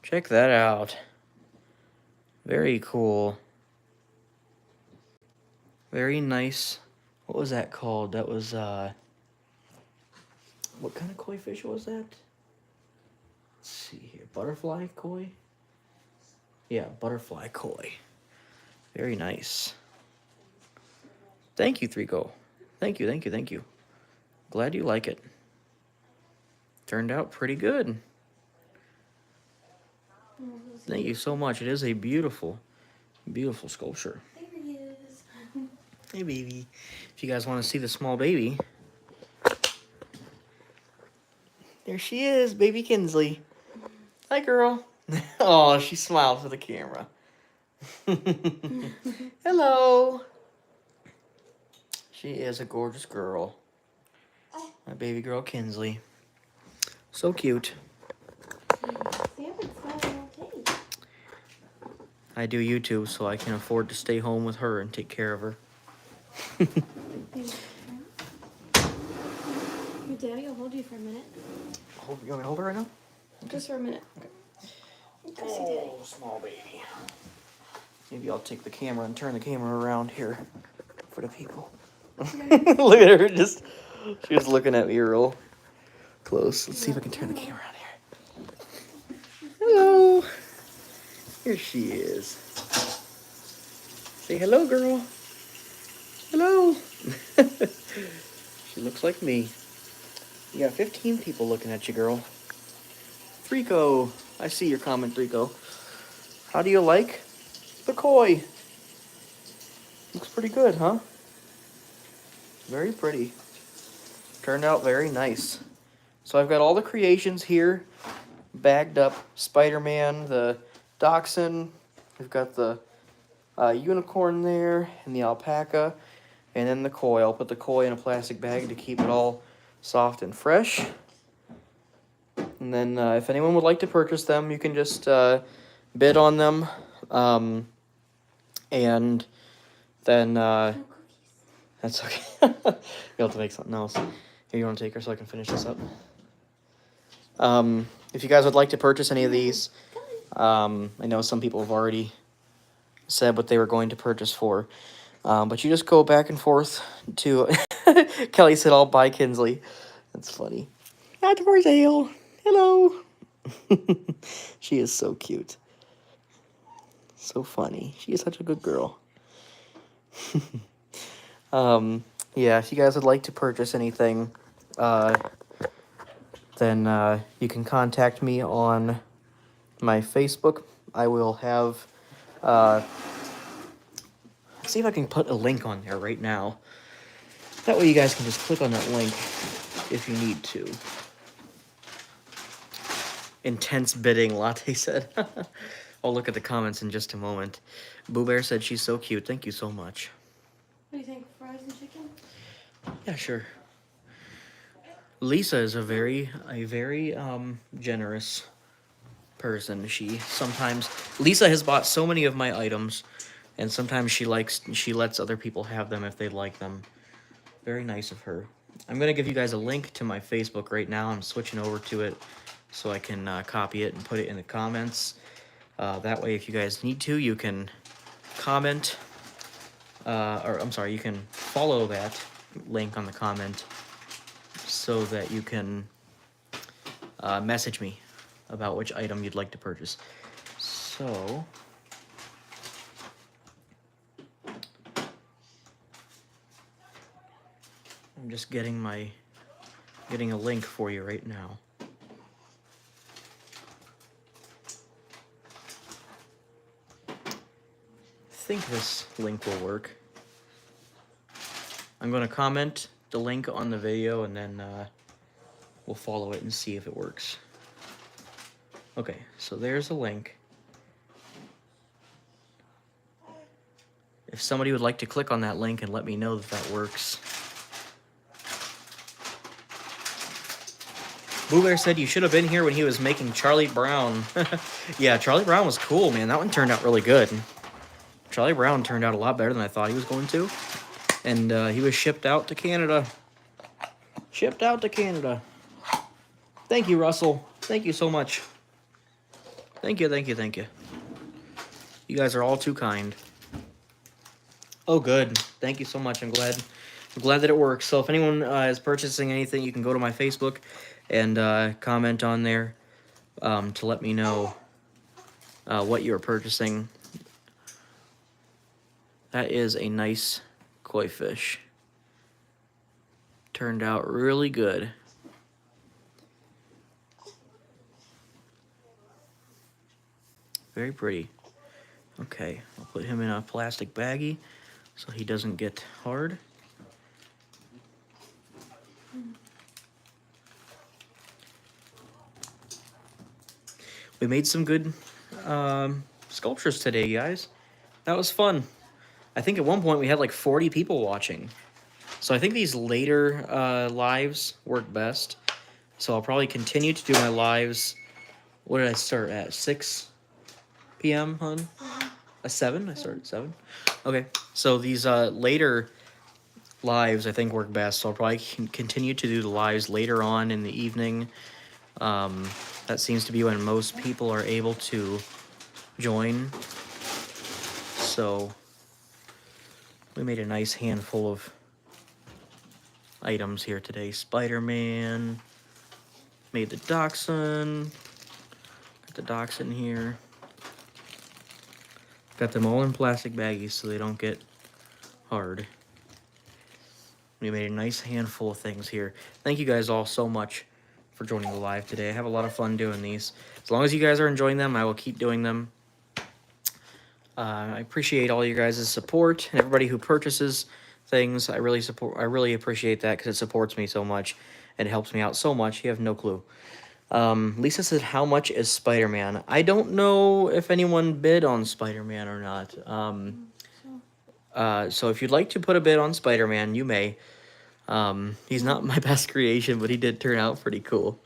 Check that out. Very cool. Very nice. What was that called? That was, what kind of koi fish was that? Let's see here. Butterfly koi? Yeah, butterfly koi. Very nice. Thank you, Threeko. Thank you, thank you, thank you. Glad you like it. Turned out pretty good. Thank you so much. It is a beautiful, beautiful sculpture. There he is. Hey, baby. If you guys want to see the small baby, there she is, baby Kinsley. Hi, girl. Oh, she smiled for the camera. Hello. She is a gorgeous girl. My baby girl Kinsley. So cute. Santa's smelling okay. I do YouTube, so I can afford to stay home with her and take care of her. Your Daddy will hold you for a minute. You want me to hold her right now? Just for a minute. Okay. Go see Daddy. Oh, small baby. Maybe I'll take the camera and turn the camera around here for the people. Look at her, she was looking at me real close. Let's see if I can turn the camera around here. Hello. Here she is. Say hello, girl. Hello. She looks like me. You got 15 people looking at you, girl. Threeko. I see your comment, Threeko. How do you like the koi? Looks pretty good, huh? Very pretty. Turned out very nice. So I've got all the creations here bagged up. Spider-Man, the dachshund. We've got the unicorn there and the alpaca. And then the koi. I'll put the koi in a plastic bag to keep it all soft and fresh. And then if anyone would like to purchase them, you can just bid on them. And then... No cookies. That's okay. You'll have to make something else. Here, you want to take her so I can finish this up? If you guys would like to purchase any of these, I know some people have already said what they were going to purchase for. But you just go back and forth to... Kelly said, I'll buy Kinsley. That's funny. Not for sale. Hello. She is so cute. So funny. She is such a good girl. Yeah, if you guys would like to purchase anything, then you can contact me on my Facebook. I will have... see if I can put a link on there right now. That way you guys can just click on that link if you need to. Intense bidding, Latte said. I'll look at the comments in just a moment. Boo Bear said she's so cute. Thank you so much. What do you think? Fries and chicken? Yeah, sure. Lisa is a very generous person. Lisa has bought so many of my items, and sometimes she lets other people have them if they like them. Very nice of her. I'm gonna give you guys a link to my Facebook right now. I'm switching over to it so I can copy it and put it in the comments. That way, if you guys need to, you can comment, you can follow that link on the comment so that you can message me about which item you'd like to purchase. So, I'm just getting a link for you right now. I think this link will work. I'm going to comment the link on the video and then we'll follow it and see if it works. Okay, so there's a link. If somebody would like to click on that link and let me know that that works. Boo Bear said you should have been here when he was making Charlie Brown. Yeah, Charlie Brown was cool, man. That one turned out really good. Charlie Brown turned out a lot better than I thought he was going to. And he was shipped out to Canada. Shipped out to Canada. Thank you, Russell. Thank you so much. Thank you, thank you, thank you. You guys are all too kind. Oh, good. Thank you so much. I'm glad that it works. So if anyone is purchasing anything, you can go to my Facebook and comment on there to let me know what you're purchasing. That is a nice koi fish. Turned out really good. Very pretty. Okay, I'll put him in a plastic baggie so he doesn't get hard. We made some good sculptures today, guys. That was fun. I think at one point we had like 40 people watching. So I think these later lives work best. So I'll probably continue to do my lives. What did I start at? 6 p.m., hon? 7? I started at 7. Okay. So these later lives I think work best. So I'll probably continue to do the lives later on in the evening. That seems to be when most people are able to join. So we made a nice handful of items here today. Spider-Man. Made the dachshund. Got the dachshund here. Got them all in plastic baggies so they don't get hard. We made a nice handful of things here. Thank you guys all so much for joining the live today. I have a lot of fun doing these. As long as you guys are enjoying them, I will keep doing them. I appreciate all you guys' support and everybody who purchases things. I really appreciate that because it supports me so much and it helps me out so much. You have no clue. Lisa said, how much is Spider-Man? I don't know if anyone bid on Spider-Man or not. So if you'd like to put a bid on Spider-Man, you may. He's not my best creation, but he did turn out pretty cool.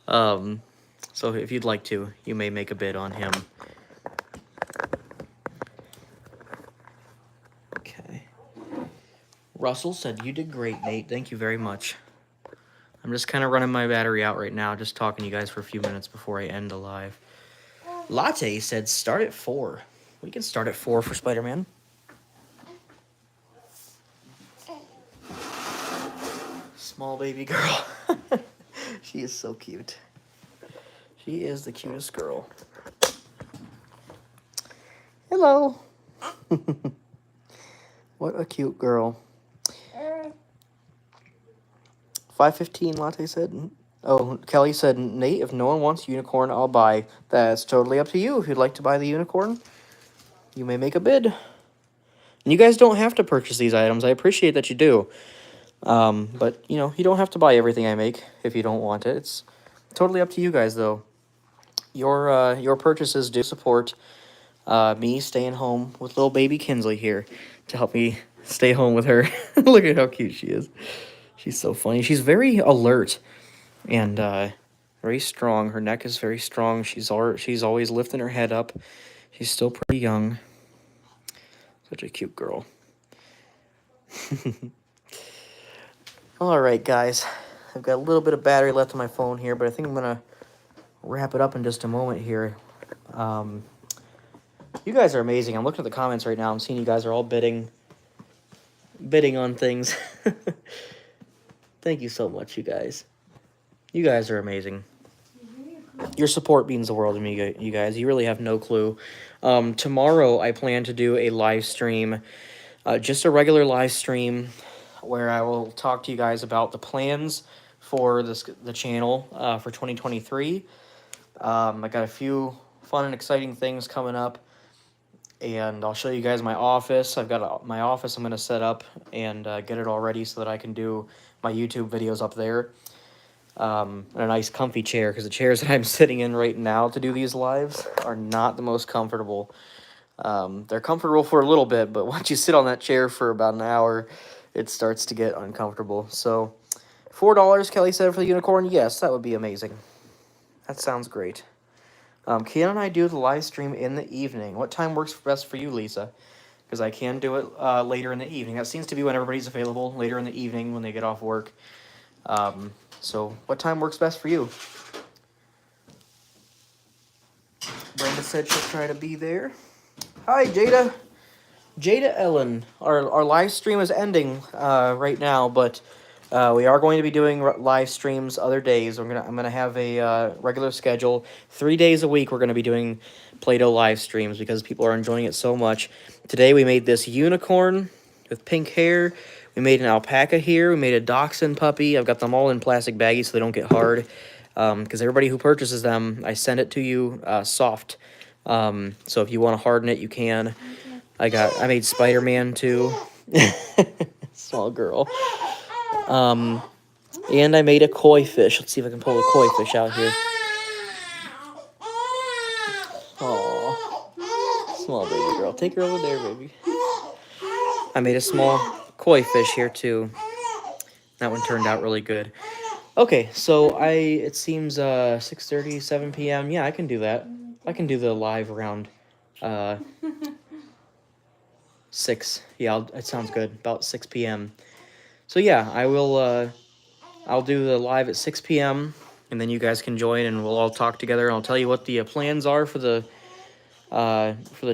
So if you'd like to, you may make a bid on him. Okay. Russell said, you did great, Nate. Thank you very much. I'm just kind of running my battery out right now, just talking to you guys for a few minutes before I end the live. Latte said, start at 4. We can start at 4 for Spider-Man. Small baby girl. She is so cute. She is the cutest girl. Hello. What a cute girl. 5:15 Latte said. Oh, Kelly said, Nate, if no one wants unicorn, I'll buy. That's totally up to you. If you'd like to buy the unicorn, you may make a bid. And you guys don't have to purchase these items. I appreciate that you do. But, you know, you don't have to buy everything I make if you don't want it. It's totally up to you guys, though. Your purchases do support me staying home with little baby Kinsley here to help me stay home with her. Look at how cute she is. She's so funny. She's very alert and very strong. Her neck is very strong. She's always lifting her head up. She's still pretty young. Such a cute girl. All right, guys. I've got a little bit of battery left on my phone here, but I think I'm going to wrap it up in just a moment here. You guys are amazing. I'm looking at the comments right now. I'm seeing you guys are all bidding on things. Thank you so much, you guys. You guys are amazing. Your support means the world to me, you guys. You really have no clue. Tomorrow, I plan to do a live stream, just a regular live stream, where I will talk to you guys about the plans for the channel for 2023. I got a few fun and exciting things coming up, and I'll show you guys my office. I've got my office I'm going to set up and get it all ready so that I can do my YouTube videos up there. And a nice comfy chair, because the chairs that I'm sitting in right now to do these lives are not the most comfortable. They're comfortable for a little bit, but once you sit on that chair for about an hour, it starts to get uncomfortable. So, $4, Kelly said, for the unicorn. Yes, that would be amazing. That sounds great. Can and I do the live stream in the evening? What time works best for you, Lisa? Because I can do it later in the evening. That seems to be when everybody's available, later in the evening when they get off work. So what time works best for you? Brenda said she'll try to be there. Hi, Jada. Jada Ellen. Our live stream is ending right now, but we are going to be doing live streams other days. I'm gonna have a regular schedule. 3 days a week we're gonna be doing Play-Doh live streams because people are enjoying it so much. Today we made this unicorn with pink hair. We made an alpaca here. We made a dachshund puppy. I've got them all in plastic baggies so they don't get hard. Because everybody who purchases them, I send it to you soft. So if you want to harden it, you can. I made Spider-Man too. Small girl. And I made a koi fish. Let's see if I can pull a koi fish out here. Aw. Small baby girl. Take her over there, baby. I made a small koi fish here too. That one turned out really good. Okay, so it seems 6:30, 7 p.m. Yeah, I can do that. I can do the live around 6. Yeah, it sounds good. About 6 p.m. So yeah, I'll do the live at 6 p.m. and then you guys can join and we'll all talk together. And I'll tell you what the plans are for the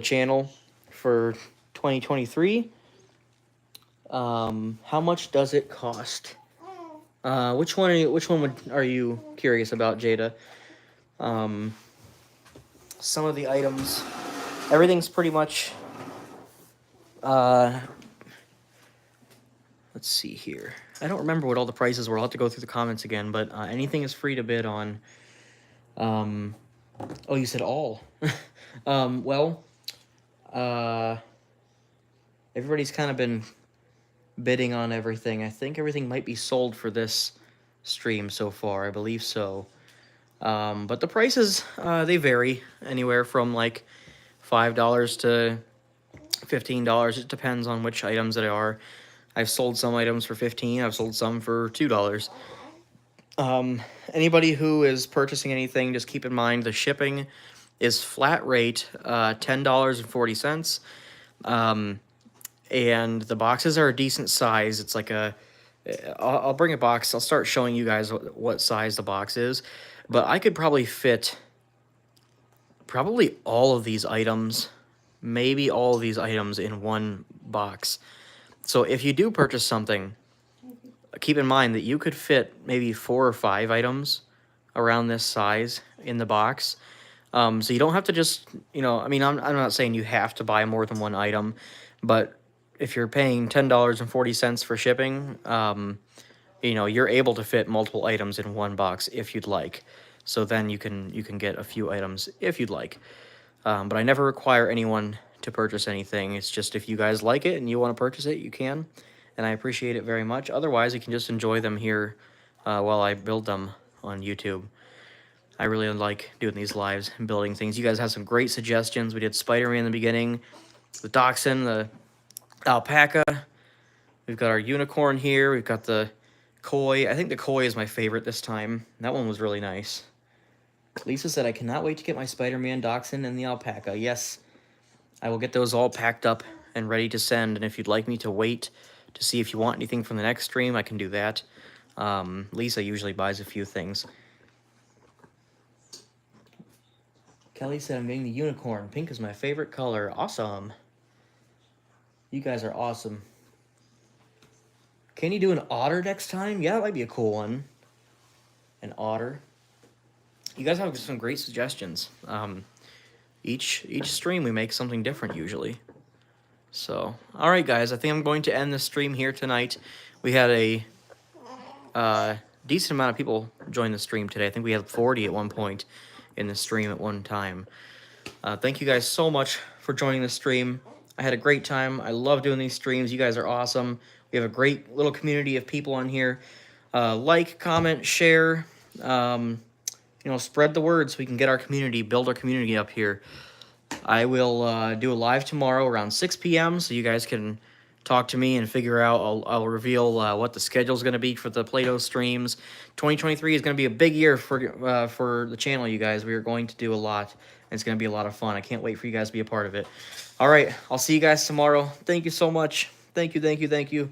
channel for 2023. How much does it cost? Which one are you curious about, Jada? Some of the items, everything's pretty much, let's see here. I don't remember what all the prices were. I'll have to go through the comments again, but anything is free to bid on. Oh, you said all. Well, everybody's kind of been bidding on everything. I think everything might be sold for this stream so far. I believe so. But the prices, they vary anywhere from like $5 to $15. It depends on which items they are. I've sold some items for $15. I've sold some for $2. Anybody who is purchasing anything, just keep in mind the shipping is flat rate, $10.40. And the boxes are a decent size. It's like I'll bring a box. I'll start showing you guys what size the box is. But I could probably fit all of these items maybe all of these items in one box. So if you do purchase something, keep in mind that you could fit maybe 4 or 5 items around this size in the box. So you don't have to just, I mean, I'm not saying you have to buy more than one item, but if you're paying $10.40 for shipping, you're able to fit multiple items in one box if you'd like. So then you can get a few items if you'd like. But I never require anyone to purchase anything. It's just if you guys like it and you want to purchase it, you can. And I appreciate it very much. Otherwise, you can just enjoy them here while I build them on YouTube. I really like doing these lives and building things. You guys have some great suggestions. We did Spider-Man in the beginning, the Dachshund, the alpaca. We've got our unicorn here. We've got the koi. I think the koi is my favorite this time. That one was really nice. Lisa said, I cannot wait to get my Spider-Man, Dachshund, and the alpaca. Yes, I will get those all packed up and ready to send. And if you'd like me to wait to see if you want anything from the next stream, I can do that. Lisa usually buys a few things. Kelly said, I'm getting the unicorn. Pink is my favorite color. Awesome. You guys are awesome. Can you do an otter next time? Yeah, that might be a cool one. An otter. You guys have some great suggestions. Each stream we make something different usually. So, all right, guys. I think I'm going to end the stream here tonight. We had a decent amount of people join the stream today. I think we had 40 at one point in the stream at one time. Thank you guys so much for joining the stream. I had a great time. I love doing these streams. You guys are awesome. We have a great little community of people on here. Like, comment, share. Spread the word so we can get our community, build our community up here. I will do a live tomorrow around 6 p.m. so you guys can talk to me and figure out. I'll reveal what the schedule is going to be for the Play-Doh streams. 2023 is going to be a big year for the channel, you guys. We are going to do a lot, and it's going to be a lot of fun. I can't wait for you guys to be a part of it. All right, I'll see you guys tomorrow. Thank you so much. Thank you, thank you, thank you.